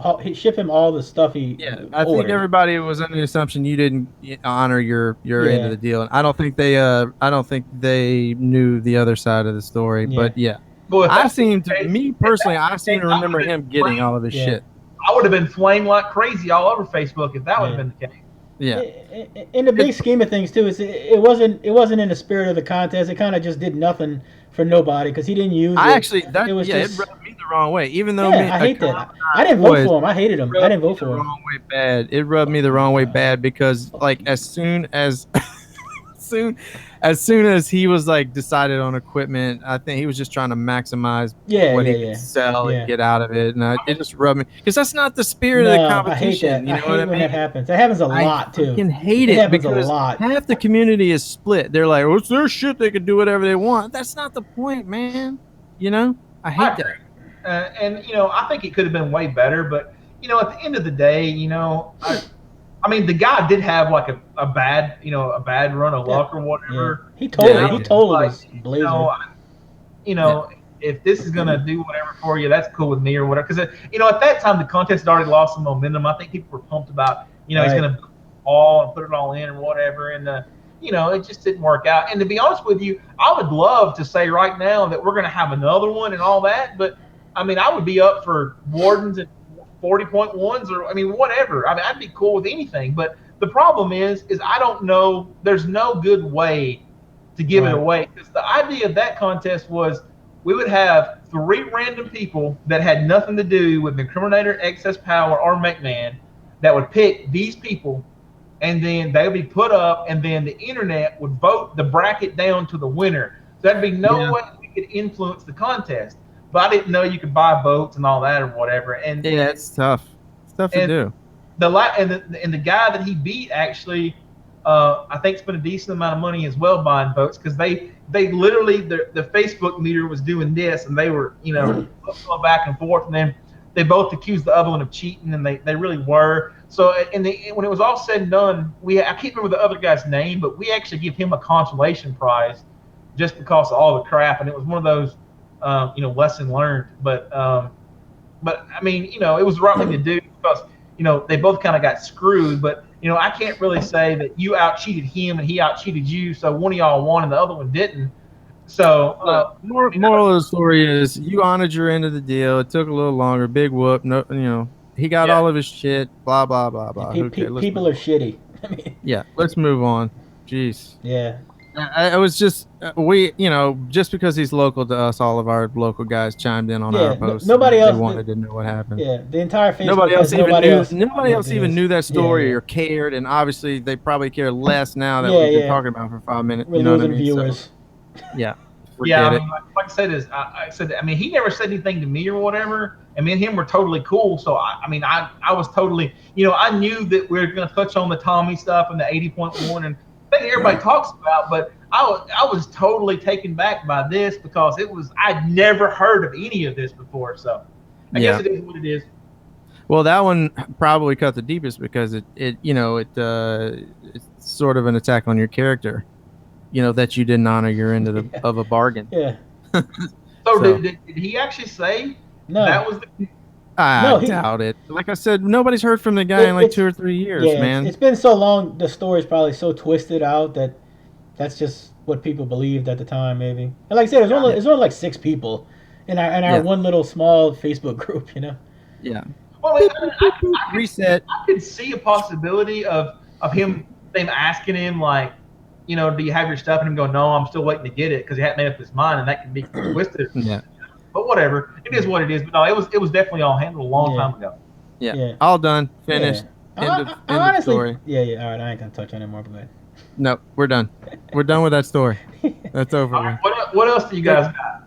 all the stuff he. Yeah, I think everybody was under the assumption you didn't honor your end of the deal, and I don't think they knew the other side of the story. Yeah. But yeah. Well, I seem to remember him getting all of his shit. I would have been flamed like crazy all over Facebook if that would have been the case. Yeah. In the big scheme of things, too, it wasn't in the spirit of the contest. It kind of just did nothing for nobody because he didn't use it. It rubbed me the wrong way. Even though I hate that. I didn't vote for him. I hated him. I didn't vote for him. Wrong way bad. It rubbed me the wrong way bad because like as soon as he was like decided on equipment, I think he was just trying to maximize what he could sell and get out of it, and it just rubbed me because that's not the spirit of the competition. I hate that. I hate when that happens. That happens a lot too. I can hate it because half the community is split. They're like, "Well, it's their shit. They can do whatever they want." That's not the point, man. I hate that. And I think it could have been way better, but at the end of the day, I mean, the guy did have like a bad run of luck or whatever. Yeah. He told us, if this is gonna do whatever for you, that's cool with me or whatever. Because at that time the contest had already lost some momentum. I think people were pumped about he's gonna all and put it all in or whatever, and it just didn't work out. And to be honest with you, I would love to say right now that we're gonna have another one and all that, but I mean, I would be up for wardens and 40.1s or whatever. I'd be cool with anything. But the problem is I don't know. There's no good way to give it away because the idea of that contest was we would have 3 random people that had nothing to do with Incriminator, Excess Power, or McMahon that would pick these people, and then they would be put up, and then the internet would vote the bracket down to the winner. So there'd be no way we could influence the contest. But I didn't know you could buy votes and all that or whatever. And it's tough. It's tough to do. The guy that he beat actually, I think spent a decent amount of money as well buying votes because they literally the Facebook meter was doing this and they were going back and forth, and then they both accused the other one of cheating, and they really were. So when it was all said and done, I can't remember the other guy's name, but we actually give him a consolation prize just because of all the crap, and it was one of those. Lesson learned, but I mean, it was the right thing to do because, they both kind of got screwed, but, I can't really say that you out-cheated him and he out-cheated you, so one of y'all won and the other one didn't. So, moral of the story is you honored your end of the deal. It took a little longer. Big whoop. No, he got all of his shit, blah, blah, blah, blah. People are shitty. Let's move on. Jeez. Yeah. It was just just because he's local to us, all of our local guys chimed in on our posts. Nobody else wanted to know what happened. Yeah, the entire Facebook. Nobody else even knew that story or cared, and obviously they probably care less now that we've been talking about it for 5 minutes. We're losing viewers. So, like I said, he never said anything to me or whatever, and me and him were totally cool. So I was totally, I knew that we were going to touch on the Tommy stuff and the 80.1 and. I think everybody talks about, but I was totally taken back by this because I'd never heard of any of this before. So I guess it is what it is. Well, that one probably cut the deepest because it's sort of an attack on your character, that you didn't honor your end of a bargain. Yeah. So did he actually say that was the? I doubt it. Like I said, nobody's heard from the guy in like 2 or 3 years, man. It's been so long. The story's probably so twisted out that that's just what people believed at the time, maybe. And like I said, there's only like 6 people in our one little small Facebook group, Yeah. Well, reset. I could see a possibility of them asking him like, do you have your stuff? And him go, no, I'm still waiting to get it because he hadn't made up his mind, and that can be twisted. Yeah. But whatever, it is what it is. But no, it was definitely all handled a long time ago. Yeah. All done, finished. Yeah. End of story. Yeah. All right, I ain't gonna touch on it more, but no, we're done. We're done with that story. That's over. Right, what else do you guys got?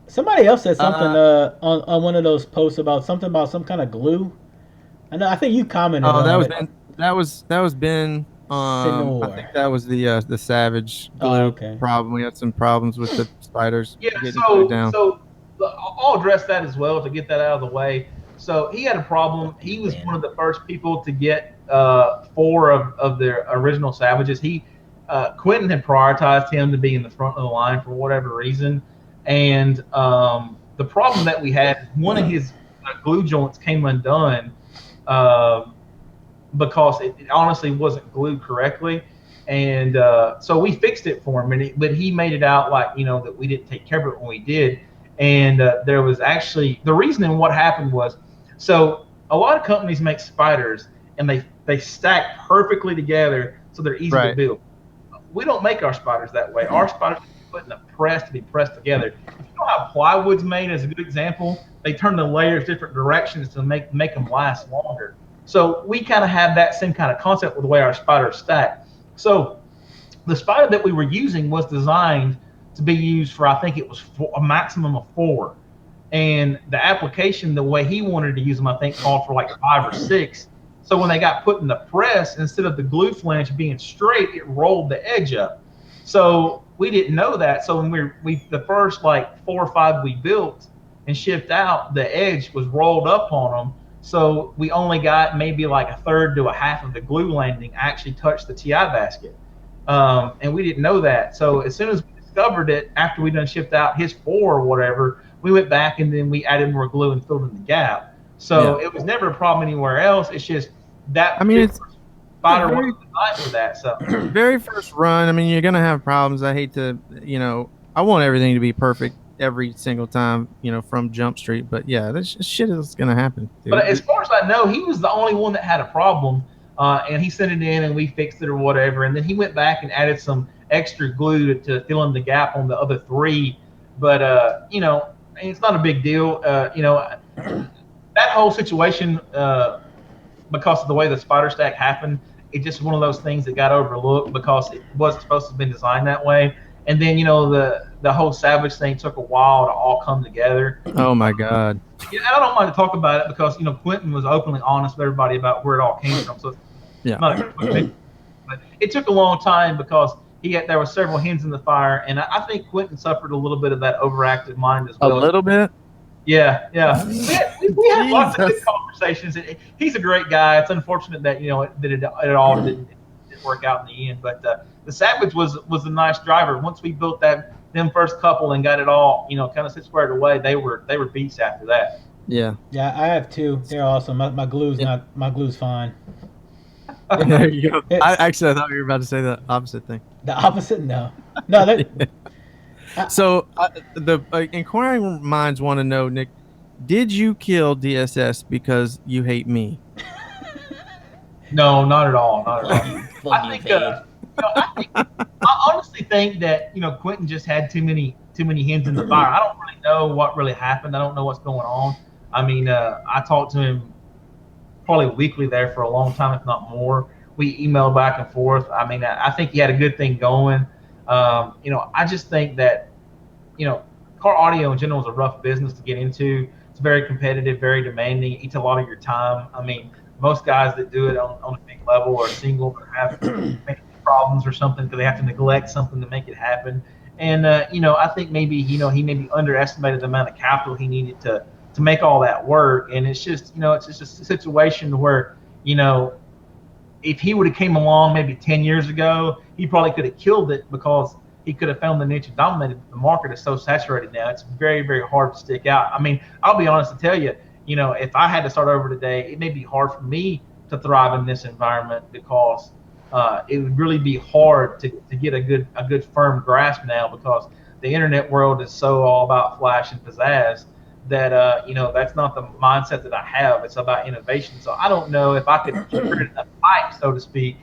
Somebody else said something on one of those posts about something about some kind of glue. I think you commented. Oh, that was Ben. I think that was the Savage glue problem. We had some problems with the spiders. Yeah, so I'll address that as well to get that out of the way. So he had a problem. He was one of the first people to get 4 of their original Savages. Quentin had prioritized him to be in the front of the line for whatever reason, and the problem that we had, one of his glue joints came undone. Because it honestly wasn't glued correctly, and so we fixed it for him. But he made it out like that we didn't take care of it when we did. And there was actually the reason. And what happened was, so a lot of companies make spiders and they stack perfectly together so they're easy to build. We don't make our spiders that way. Our spiders are put in a press to be pressed together. If you know how plywood's made, as a good example, they turn the layers different directions to make them last longer. So we kind of have that same kind of concept with the way our spiders stack. So the spider that we were using was designed to be used for, I think it was a maximum of 4. And the application, the way he wanted to use them, I think called for like 5 or 6. So when they got put in the press, instead of the glue flange being straight, it rolled the edge up. So we didn't know that. So when the first like 4 or 5 we built and shipped out, the edge was rolled up on them. So we only got maybe like a third to a half of the glue landing actually touched the TI basket. And we didn't know that. So as soon as we discovered it, after we done shipped out his 4 or whatever, we went back and then we added more glue and filled in the gap. So it was never a problem anywhere else. It's just that it's spider wasn't designed for that. So very first run, you're going to have problems. I hate to, I want everything to be perfect every single time, from Jump Street, but yeah, this shit is gonna happen, dude. But as far as I know, he was the only one that had a problem, and he sent it in and we fixed it or whatever, and then he went back and added some extra glue to fill in the gap on the other 3. But it's not a big deal. That whole situation, because of the way the spider stack happened, it's just one of those things that got overlooked because it wasn't supposed to have been designed that way. And then the whole Savage thing took a while to all come together. Oh my God! Yeah, I don't mind to talk about it because Quentin was openly honest with everybody about where it all came from. So it's not a quick thing. But it took a long time because there were several hens in the fire, and I think Quentin suffered a little bit of that overactive mind as well. A little bit. Yeah. We had lots of good conversations. He's a great guy. It's unfortunate that it all didn't work out in the end, but the Savage was a nice driver. Once we built them first couple and got it all kind of squared away, they were beasts after that. Yeah, I have 2. They're awesome. My glue's fine. There you go. I thought you were about to say the opposite thing. The opposite? No. So the inquiring minds want to know, Nick, did you kill DSS because you hate me? No, not at all. Not at all. I honestly think that Quentin just had too many hens in the fire. I don't really know what really happened. I don't know what's going on. I talked to him probably weekly there for a long time, if not more. We emailed back and forth. I think he had a good thing going. I just think that car audio in general is a rough business to get into. It's very competitive, very demanding. It eats a lot of your time. Most guys that do it on a big level are single or have problems or something because they have to neglect something to make it happen. And I think maybe he maybe underestimated the amount of capital he needed to make all that work. And it's just it's just a situation where if he would have came along maybe 10 years ago, he probably could have killed it because he could have found the niche and dominated. The market is so saturated now; it's very, very hard to stick out. I'll be honest to tell you, if I had to start over today, it may be hard for me to thrive in this environment because it would really be hard to get a good firm grasp now because the internet world is so all about flash and pizzazz that that's not the mindset that I have. It's about innovation. So I don't know if I could create a pipe, so to speak,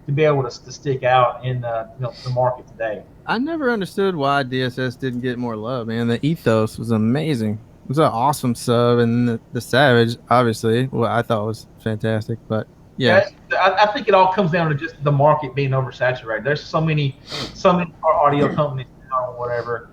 to be able to stick out in the market today. I never understood why DSS didn't get more love, man. The ethos was amazing. It was an awesome sub, and the Savage, obviously, well, I thought was fantastic. But yeah, I think it all comes down to just the market being oversaturated. There's so many audio companies now or whatever.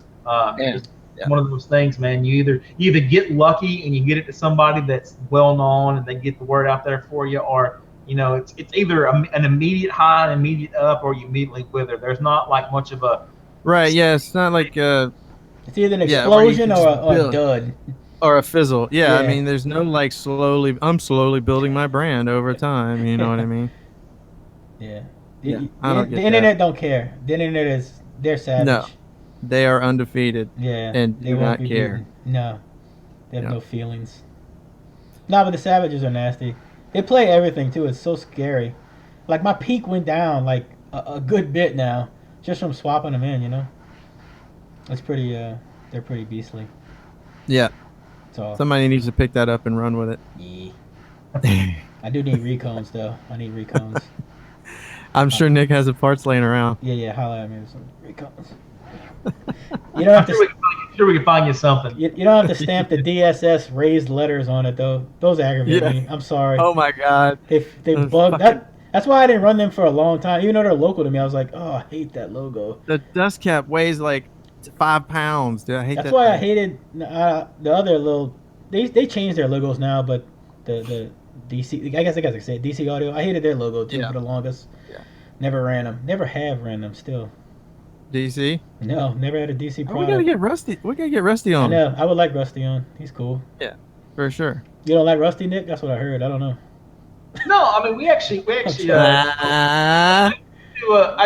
It's one of those things, man. You either get lucky and you get it to somebody that's well known and they get the word out there for you, or it's either an immediate high, an immediate up, or you immediately wither. There's not like much of a right. Yeah, it's not like it's either an explosion or a dud or a fizzle. Yeah, I mean, there's no like I'm slowly building my brand over time. You know what I mean? Yeah. I don't get the internet don't care. The internet they're savage. No, they are undefeated. Yeah, and they do won't not care. No, they have no feelings. No, but the Savages are nasty. They play everything too. It's so scary. Like my peak went down like a good bit now, just from swapping them in. It's pretty. They're pretty beastly. Yeah. So somebody needs to pick that up and run with it. Yeah. I do need recones though. I need recones. I'm sure Nick has the parts laying around. Yeah. Holla at me with some recones. You don't have to. Sure, we can find you something. You don't have to stamp the DSS raised letters on it though. Those aggravate me. I'm sorry. Oh my god. They bugged that. That's why I didn't run them for a long time. Even though they're local to me, I was like, oh, I hate that logo. The dust cap weighs like 5 pounds, dude. I hate that. That's why I hated the other little. They changed their logos now, but the DC. I guess I could say DC Audio. I hated their logo too for the longest. Yeah. Never ran them. Never have ran them. Still. DC? No, never had a DC product. We gotta get Rusty. We gotta get Rusty on. I know. I would like Rusty on. He's cool. Yeah, for sure. You don't like Rusty, Nick? That's what I heard. I don't know. No, I mean we actually. I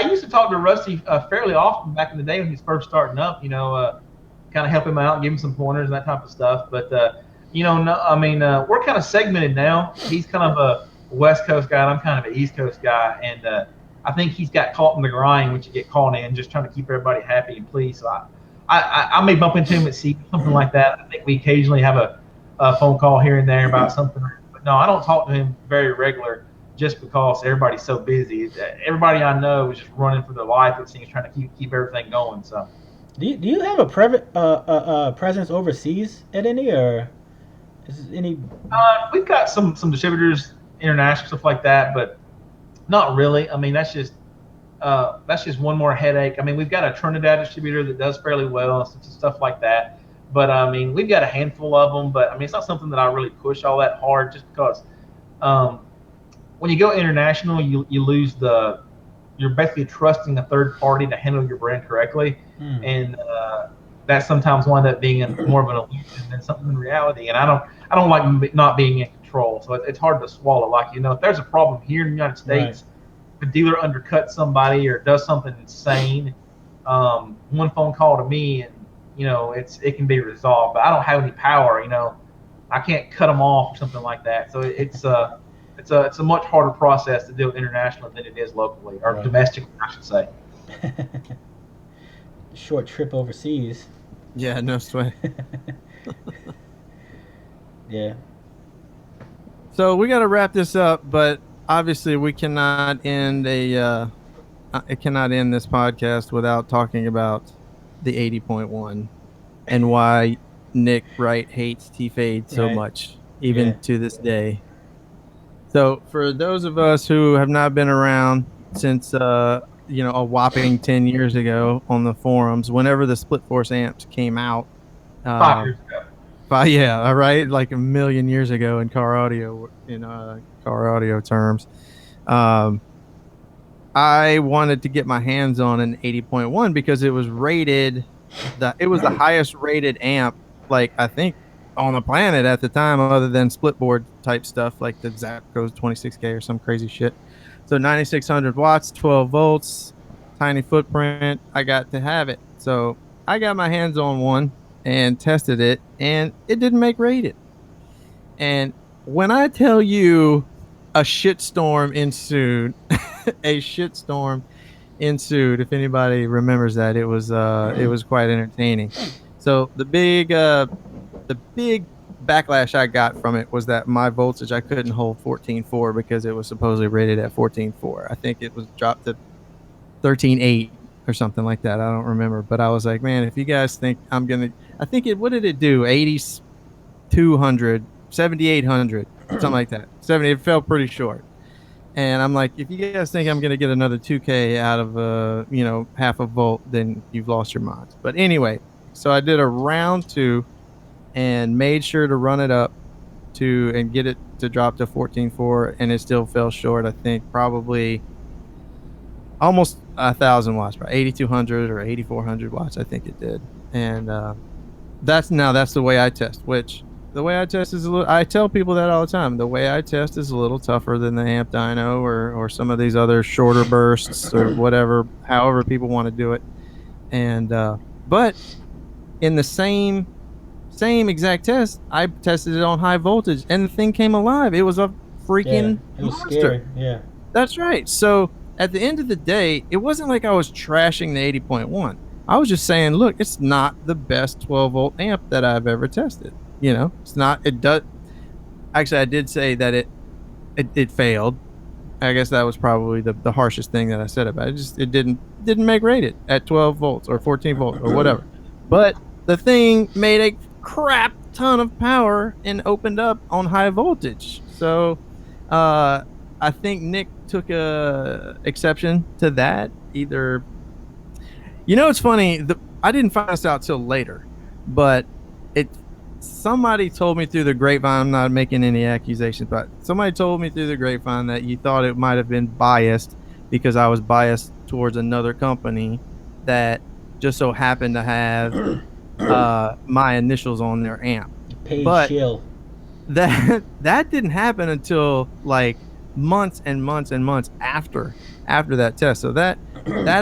used to talk to Rusty fairly often back in the day when he was first starting up. Kind of help him out, give him some pointers and that type of stuff. But we're kind of segmented now. He's kind of a West Coast guy, and I'm kind of an East Coast guy, and I think he's got caught in the grind when you get caught in, just trying to keep everybody happy and pleased. So I may bump into him at sea, something like that. I think we occasionally have a phone call here and there about something. But no, I don't talk to him very regular just because everybody's so busy. Everybody I know is just running for their life, it seems, trying to keep everything going. So, do you have a presence overseas at any, or is any? We've got some distributors, international stuff like that, but not really. I mean, that's just one more headache. I mean, we've got a Trinidad distributor that does fairly well and stuff like that. But I mean, we've got a handful of them. But I mean, it's not something that I really push all that hard, just because when you go international, you lose you're basically trusting a third party to handle your brand correctly, and that sometimes wind up being more of an illusion than something in reality. And I don't like not being in control, so it's hard to swallow. Like, if there's a problem here in the United States, if a dealer undercuts somebody or does something insane, one phone call to me and it can be resolved. But I don't have any power. I can't cut them off or something like that. So it's a much harder process to deal with international than it is locally or domestically, I should say. Short trip overseas. Yeah, no sweat. Yeah. So we got to wrap this up, but obviously we cannot end this podcast without talking about the 80.1 and why Nick Wright hates T-Fade so much, even to this day. So for those of us who have not been around since a whopping 10 years ago on the forums, whenever the Split Force amps came out, 5 years ago. Yeah, right, like a million years ago in car audio terms. I wanted to get my hands on an 80.1 because it was rated. It was the highest rated amp, like I think, on the planet at the time, other than split board type stuff like the Zapco's 26K or some crazy shit. So 9600 watts, 12 volts, tiny footprint. I got to have it. So I got my hands on one and tested it, and it didn't make rated. And when I tell you a shitstorm ensued, if anybody remembers that, it was quite entertaining. So the big backlash I got from it was that my voltage, I couldn't hold 14.4 because it was supposedly rated at 14.4. I think it was dropped to 13.8 or something like that. I don't remember, but I was like, man, if you guys think I'm gonna, I think it, what did it do? 8,200, 7,800, something like that. 70. It fell pretty short. And I'm like, if you guys think I'm gonna get another 2K out of half a volt, then you've lost your minds. But anyway, so I did a round 2 and made sure to run it up to and get it to drop to 14.4, and it still fell short. I think probably almost 1,000 watts, right? 8,200 or 8,400 watts, I think it did. And that's the way I test. Which the way I test is a little. I tell people that all the time. The way I test is a little tougher than the amp dyno or some of these other shorter bursts or whatever. However people want to do it. And but in the same exact test, I tested it on high voltage, and the thing came alive. It was a freaking it was monster. scary. Yeah, that's right. So at the end of the day, it wasn't like I was trashing the 80.1. I was just saying, look, it's not the best 12 volt amp that I've ever tested. It's not. It does. Actually, I did say that it failed. I guess that was probably the harshest thing that I said about it. It didn't make rated at 12 volts or 14 volts or whatever. But the thing made a crap ton of power and opened up on high voltage. So I think Nick took a exception to that. Either, it's funny. I didn't find this out till later, but somebody told me through the grapevine. I'm not making any accusations, but somebody told me through the grapevine that you thought it might have been biased because I was biased towards another company that just so happened to have my initials on their amp. But that didn't happen until like months and months and months after that test. So that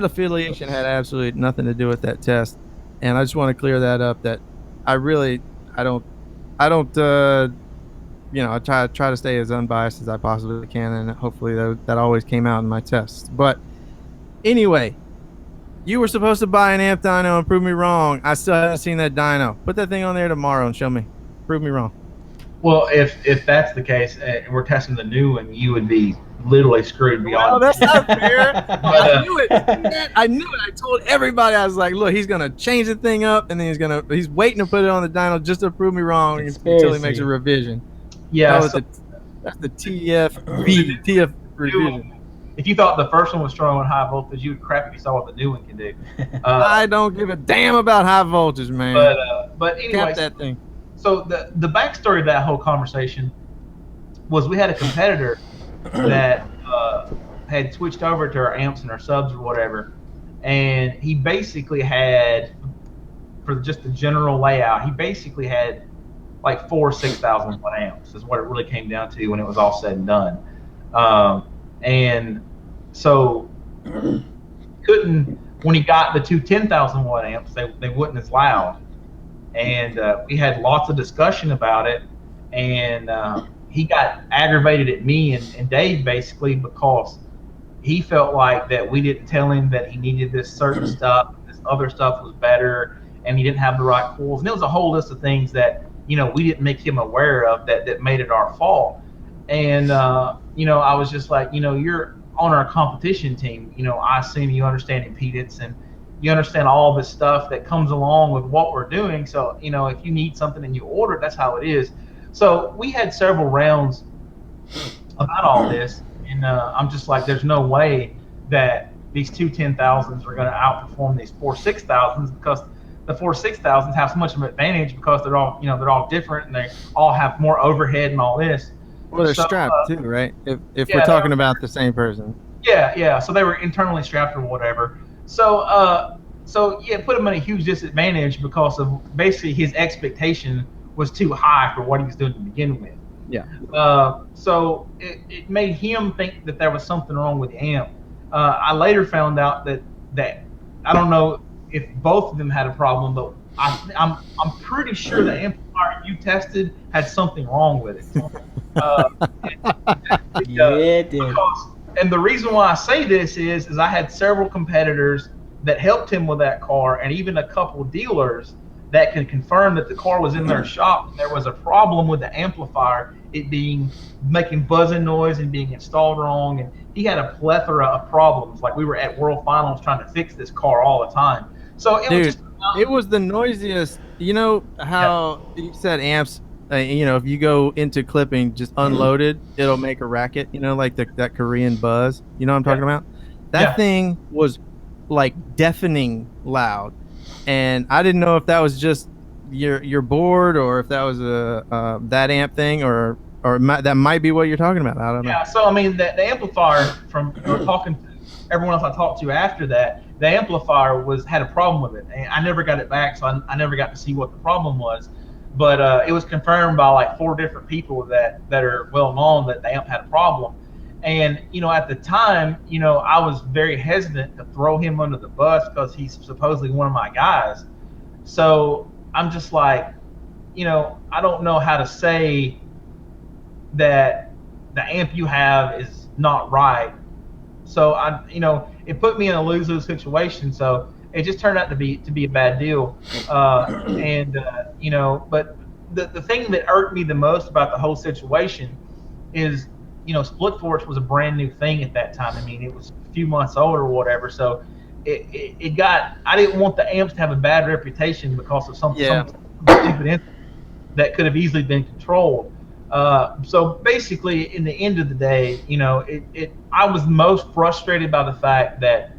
affiliation had absolutely nothing to do with that test. And I just want to clear that up, that I don't I try to stay as unbiased as I possibly can, and hopefully that always came out in my tests. But anyway, you were supposed to buy an amp dyno and prove me wrong. I still haven't seen that dyno. Put that thing on there tomorrow and show me. Prove me wrong. Well, if that's the case, and we're testing the new one, you would be literally screwed beyond. Well, that's not fair. But, I knew it. I told everybody. I was like, look, he's gonna change the thing up, and then he's waiting to put it on the dyno just to prove me wrong until he makes a revision. Yeah, that's the TF revision. If you thought the first one was strong on high voltage, you would crap if you saw what the new one can do. I don't give a damn about high voltage, man. But anyway, cap that thing. So the backstory of that whole conversation was we had a competitor that had switched over to our amps and our subs or whatever, and he basically had, for just the general layout, he basically had like 4 6,000 watt amps is what it really came down to when it was all said and done. And so when he got the two 10,000 watt amps, they wasn't as loud. And we had lots of discussion about it, and he got aggravated at me and Dave basically because he felt like that we didn't tell him that he needed this certain stuff, this other stuff was better, and he didn't have the right coils. And there was a whole list of things that we didn't make him aware of that made it our fault. And I was just like, you're on our competition team. I assume you understand impedance and you understand all this stuff that comes along with what we're doing. So, if you need something and you order it, that's how it is. So we had several rounds about all this, and I'm just like, there's no way that these two 10,000s are going to outperform these 4 6,000s, because the 4 6,000s have so much of an advantage because they're all different and they all have more overhead and all this. Well, they're strapped too, right? If we're talking about the same person. Yeah. So they were internally strapped or whatever. So it put him at a huge disadvantage because of basically his expectation was too high for what he was doing to begin with. Yeah. So it made him think that there was something wrong with the amp. I later found out that I don't know if both of them had a problem, but I'm pretty sure the amplifier you tested had something wrong with it. It did. And the reason why I say this is I had several competitors that helped him with that car, and even a couple dealers that can confirm that the car was in their shop and there was a problem with the amplifier, it being making buzzing noise and being installed wrong. And he had a plethora of problems. Like we were at World Finals trying to fix this car all the time. So it was just it was the noisiest. You know how you said amps. If you go into clipping just unloaded, it'll make a racket. Like that Korean buzz. You know what I'm talking about? That thing was like deafening loud, and I didn't know if that was just your board or if that was a that amp thing or that might be what you're talking about. I don't know. Yeah. So I mean, the amplifier from talking to everyone else I talked to after that, the amplifier had a problem with it, and I never got it back, so I never got to see what the problem was. But it was confirmed by like 4 different people that are well known that the amp had a problem. And at the time, I was very hesitant to throw him under the bus because he's supposedly one of my guys. So I'm just like, I don't know how to say that the amp you have is not right. So it put me in a lose-lose situation. So it just turned out to be a bad deal. But the thing that irked me the most about the whole situation is, split force was a brand new thing at that time. I mean, it was a few months old or whatever. So I didn't want the amps to have a bad reputation because of some stupid incident that could have easily been controlled. So basically, in the end of the day, I was most frustrated by the fact that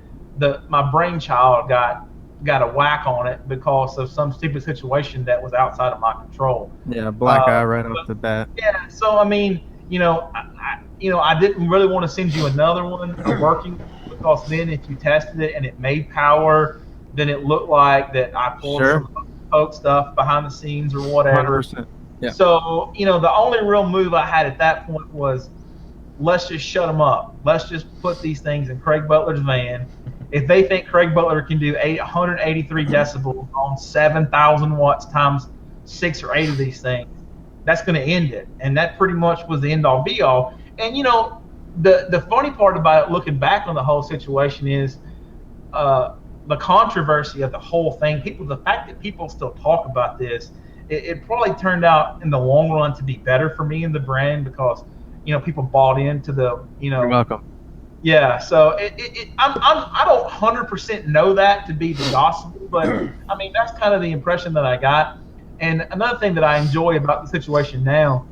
my brainchild got a whack on it because of some stupid situation that was outside of my control. Yeah, black eye right off the bat. Yeah, so I mean, I didn't really want to send you another one working because then if you tested it and it made power, then it looked like that I pulled some poke stuff behind the scenes or whatever. 100%. Yeah. So, the only real move I had at that point was, let's just shut them up. Let's just put these things in Craig Butler's van. If they think Craig Butler can do 183 decibels on 7,000 watts times 6 or 8 of these things, that's going to end it. And that pretty much was the end-all, be-all. And, the funny part about it, looking back on the whole situation, is the controversy of the whole thing. The fact that people still talk about this, it probably turned out in the long run to be better for me and the brand because, people bought into the, You're welcome. Yeah, so I don't 100% know that to be the gospel, but I mean that's kind of the impression that I got. And another thing that I enjoy about the situation now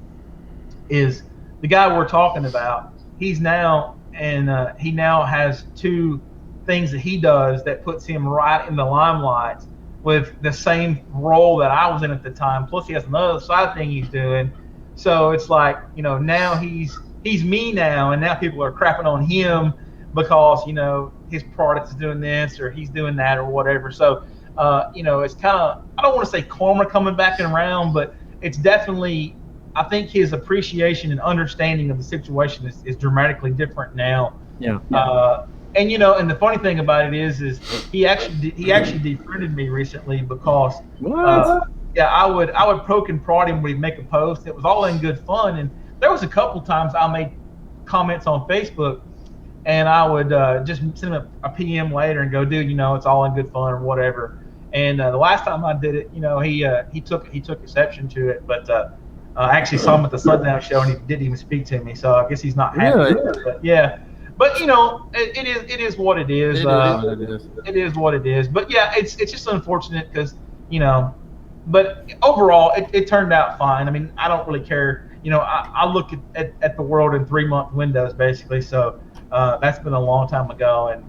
is the guy we're talking about. He now has 2 things that he does that puts him right in the limelight with the same role that I was in at the time. Plus, he has another side thing he's doing. So it's like, now he's me now, and now people are crapping on him because, his product is doing this or he's doing that or whatever. So, it's kind of, I don't want to say karma coming back and around, but it's definitely, I think his appreciation and understanding of the situation is dramatically different now. Yeah. And and the funny thing about it is he actually defriended me recently because I would poke and prod him when he'd make a post. It was all in good fun, and there was a couple times I made comments on Facebook, and I would just send him a PM later and go, dude, it's all in good fun or whatever. And the last time I did it, he took exception to it, but I actually saw him at the Sundown show and he didn't even speak to me, so I guess he's not happy. Really? But yeah. But it is what it is. It is what it is. But yeah, it's just unfortunate because but overall it turned out fine. I mean, I don't really care. I look at the world in 3-month windows basically. So that's been a long time ago, and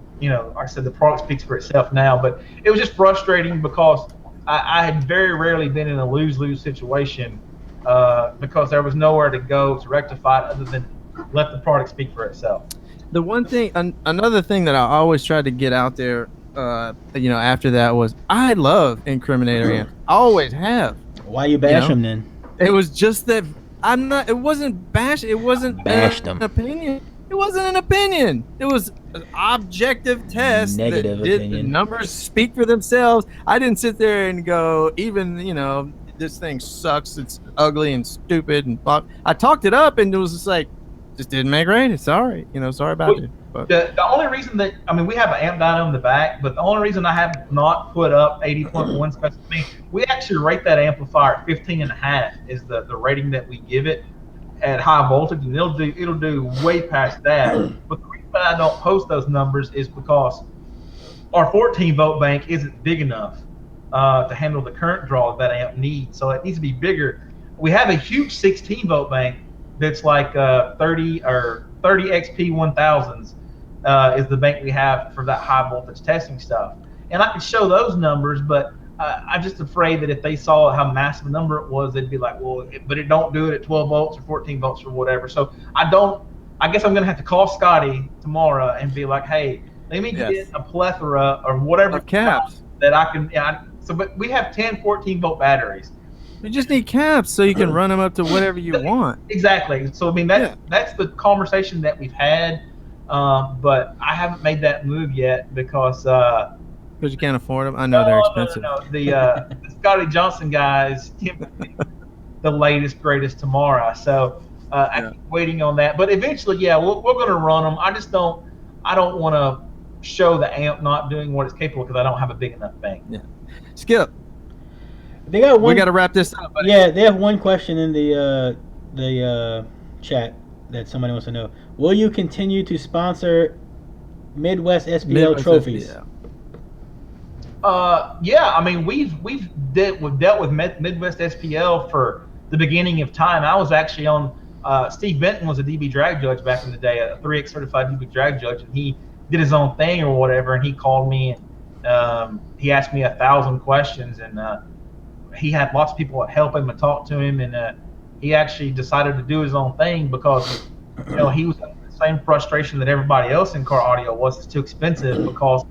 like I said, the product speaks for itself now. But it was just frustrating because I had very rarely been in a lose-lose situation because there was nowhere to go to rectify it other than let the product speak for itself. The one thing, another thing that I always tried to get out there, after that was I love Incriminator amps. I always have. Why you bash them then? It was just that it wasn't bash. It wasn't an opinion. It wasn't an opinion. It was an objective test. Negative opinion. The numbers speak for themselves. I didn't sit there and go, even, this thing sucks. It's ugly and stupid and blah. I talked it up and it was just like, just didn't make rain. Sorry. Sorry about it. But the only reason that we have an amp dyno in the back, but the only reason I have not put up 80.1 special, we actually rate that amplifier at 15.5 is the rating that we give it at high voltage, and it'll do way past that. But the reason I don't post those numbers is because our 14 volt bank isn't big enough to handle the current draw that amp needs, so it needs to be bigger. We have a huge 16 volt bank that's like 30 XP 1000s is the bank we have for that high voltage testing stuff. And I could show those numbers, but I'm just afraid that if they saw how massive a number it was, they'd be like, well, but it don't do it at 12 volts or 14 volts or whatever. So I guess I'm going to have to call Scotty tomorrow and be like, hey, let me get a plethora or whatever of caps that I can. But we have 10, 14 volt batteries. You just need caps so you can run them up to whatever you want. Exactly. So that's the conversation that we've had, but I haven't made that move yet because you can't afford them. I know they're expensive. No. The Scotty Johnson guys, the latest greatest tomorrow. So I'm waiting on that. But eventually, we're going to run them. I don't want to show the amp not doing what it's capable because I don't have a big enough bank. Yeah. Skip. They got one. We got to wrap this up. Buddy. Yeah, they have one question in the chat that somebody wants to know. Will you continue to sponsor Midwest SPL trophies? We've dealt with Midwest SPL for the beginning of time. I was actually on. Steve Benton was a DB drag judge back in the day, a 3X certified DB drag judge, and he did his own thing or whatever. And he called me and he asked me 1,000 questions, and he had lots of people that help him and talk to him, and he actually decided to do his own thing because he was in the same frustration that everybody else in car audio was. It's too expensive because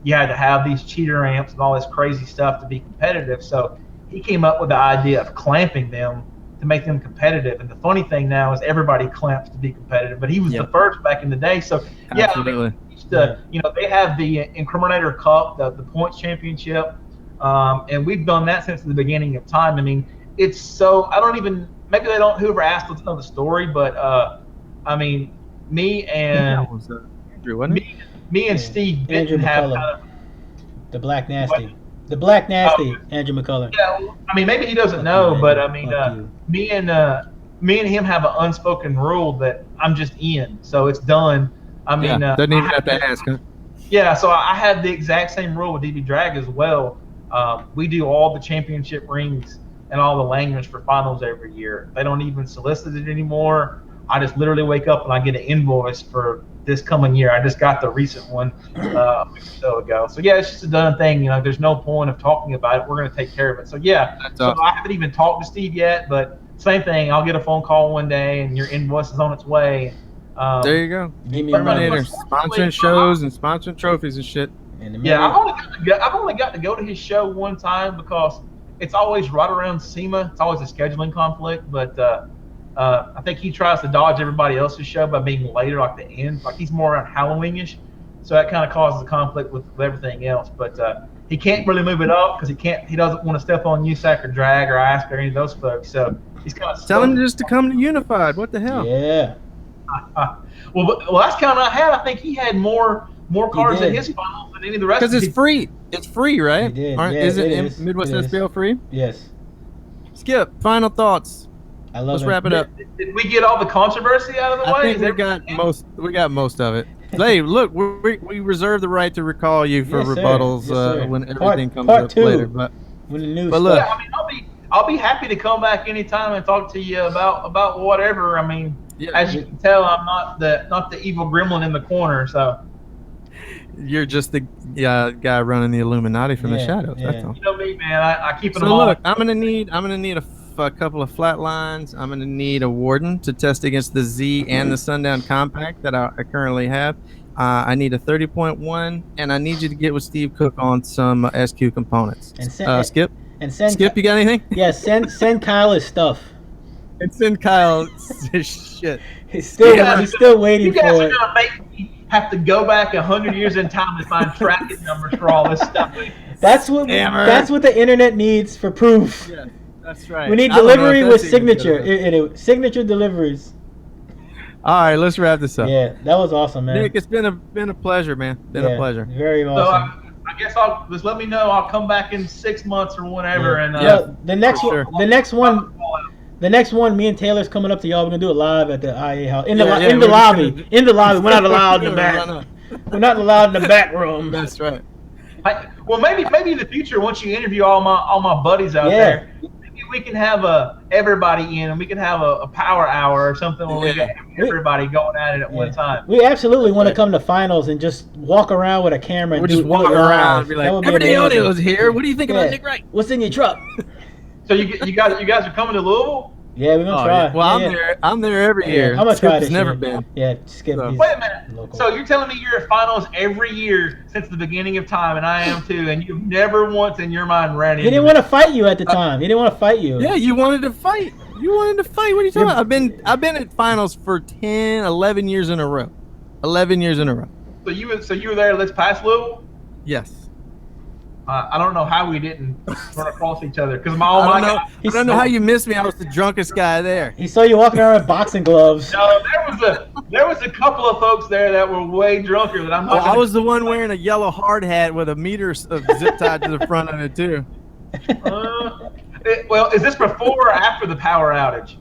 you had to have these cheater amps and all this crazy stuff to be competitive. So he came up with the idea of clamping them to make them competitive. And the funny thing now is everybody clamps to be competitive, but he was the first back in the day. So absolutely. They have the Incriminator Cup, the points championship. And we've done that since the beginning of time. It's so maybe they don't, whoever asked us know the story, but me and Andrew, wasn't it? Me and Steve Benton have the Black Nasty. The Black Nasty, Andrew McCullough. Yeah, maybe he doesn't know, but me and him have an unspoken rule that I'm just in, so it's done. Doesn't even have to ask. Huh? Yeah, so I have the exact same rule with DB Drag as well. We do all the championship rings and all the lanyards for finals every year. They don't even solicit it anymore. I just literally wake up and I get an invoice for this coming year. I just got the recent one a week or so ago. So it's just a done thing. There's no point of talking about it. We're going to take care of it. So awesome. I haven't even talked to Steve yet, but same thing. I'll get a phone call one day and your invoice is on its way. There you go. Incriminator, sponsoring shows and sponsoring trophies and shit. I've only got to go to his show one time because it's always right around SEMA. It's always a scheduling conflict, but I think he tries to dodge everybody else's show by being later, like the end. Like he's more around Halloween-ish, so that kind of causes a conflict with everything else. But he can't really move it up because he doesn't want to step on USAC or Drag or Ask or any of those folks. So he's kind of tell him just to come to Unified. What the hell? Yeah. Well, that's kind of I had. I think he had more cars in his finals than any of the rest. Because it's free. It's free, right? Is it Midwest SPL free? Yes. Skip. Final thoughts. Let's wrap it up. Did we get all the controversy out of the way? I think we got most of it. Hey, look, we reserve the right to recall you for rebuttals when everything comes up later. But look, I'll be happy to come back anytime and talk to you about whatever. As you can tell, I'm not the evil gremlin in the corner. So you're just the guy running the Illuminati from the shadows. Yeah. That's all. You know me, man. I keep it. So look, I'm gonna need a couple of flat lines. I'm going to need a Warden to test against the Z and the Sundown Compact that I currently have. I need a 30.1, and I need you to get with Steve Cook on some SQ components. And Skip? Skip, you got anything? Yeah, send Kyle his stuff. And send Kyle his shit. He's still waiting for it. You guys are going to make me have to go back 100 years in time to find tracking numbers for all this stuff. That's what the internet needs for proof. Yeah. That's right. We need delivery with signature. Signature deliveries. All right, let's wrap this up. Yeah, that was awesome, man. Nick, it's been a pleasure, man. Been a pleasure. Very awesome. So I guess I'll just let me know. I'll come back in 6 months or whatever. Yeah. And the next one, me and Taylor's coming up to y'all. We're gonna do it live at the IA house in the lobby. In the lobby, we're not allowed in the back. We're not allowed in the back room. That's right. Well, maybe in the future, once you interview all my buddies out there, maybe we can have everybody in, and we can have a power hour or something where we get everybody going at it at one time. We absolutely want to come to finals and just walk around with a camera. We're just walking around and be like, everyday audio's here. What do you think about Nick Wright? What's in your truck? So you guys are coming to Louisville? Yeah, we're gonna try. Well, I'm there every year. I'm gonna try this. Never year. been. Yeah, Skip. Wait a minute. Local. So you're telling me you're at finals every year since the beginning of time, and I am too, and you've never once in your mind ran into He didn't want to fight you at the time. He didn't want to fight you. Yeah, you wanted to fight. What are you talking about? I've been at finals for 10, 11 years in a row. 11 years in a row. So you were there. Let's pass Louisville. Yes. I don't know how we didn't run across each other because I don't know how you missed me. I was the drunkest guy there. He saw you walking around with boxing gloves. No, there was a couple of folks there that were way drunker than I'm. I was the one wearing a yellow hard hat with a meter of zip tied to the front of it too. Well, is this before or after the power outage?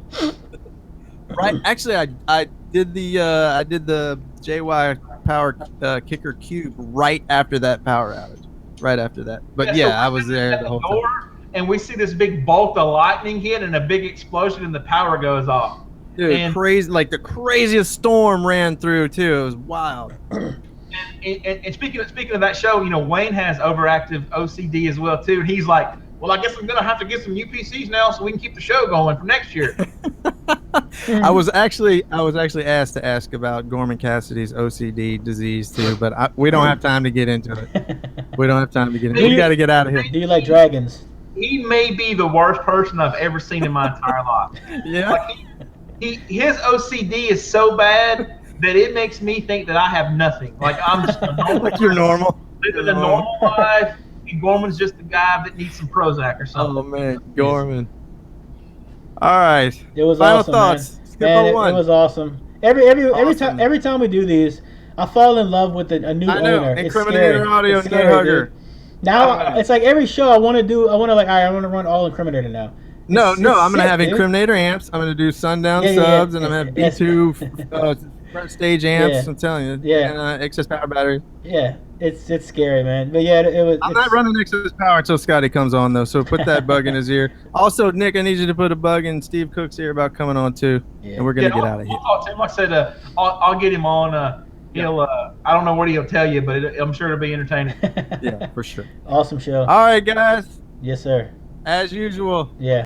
Right. Actually, I did the JY power kicker cube right after that power outage. Right after that. But so I was there the whole time. And we see this big bolt of lightning hit and a big explosion and the power goes off. Dude, crazy, like the craziest storm ran through too. It was wild. And speaking of that show, Wayne has overactive OCD as well too. And he's like, well, I guess I'm gonna have to get some UPCs now so we can keep the show going for next year. I was actually asked to ask about Gorman Cassidy's OCD disease too, but we don't have time to get into it. We don't have time to get into it. We got to get out of here. Do you like dragons? He may be the worst person I've ever seen in my entire life. Yeah. Like his OCD is so bad that it makes me think that I have nothing. Like I'm just a normal like you're normal. Living a normal life. And Gorman's just the guy that needs some Prozac or something. Oh man, Gorman. All right. It was Final awesome, thoughts. Man. It was awesome. Every time we do these, I fall in love with a new owner. Incriminator audio, it's scary, hugger. Dude. Now it's like every show I want to run all Incriminator now. No, I'm gonna have Incriminator amps. I'm gonna do Sundown subs, and I'm gonna have B2 front stage amps. Yeah. I'm telling you. Yeah. And excess power battery. Yeah, it's scary, man. But yeah, it was. I'm not running excess power until Scotty comes on though. So put that bug in his ear. Also, Nick, I need you to put a bug in Steve Cook's ear about coming on too. Yeah. And we're gonna get out of here. I said I'll get him on. He'll I don't know what he'll tell you, but I'm sure it'll be entertaining. Yeah, for sure. Awesome show. All right, guys. Yes, sir. As usual. Yeah.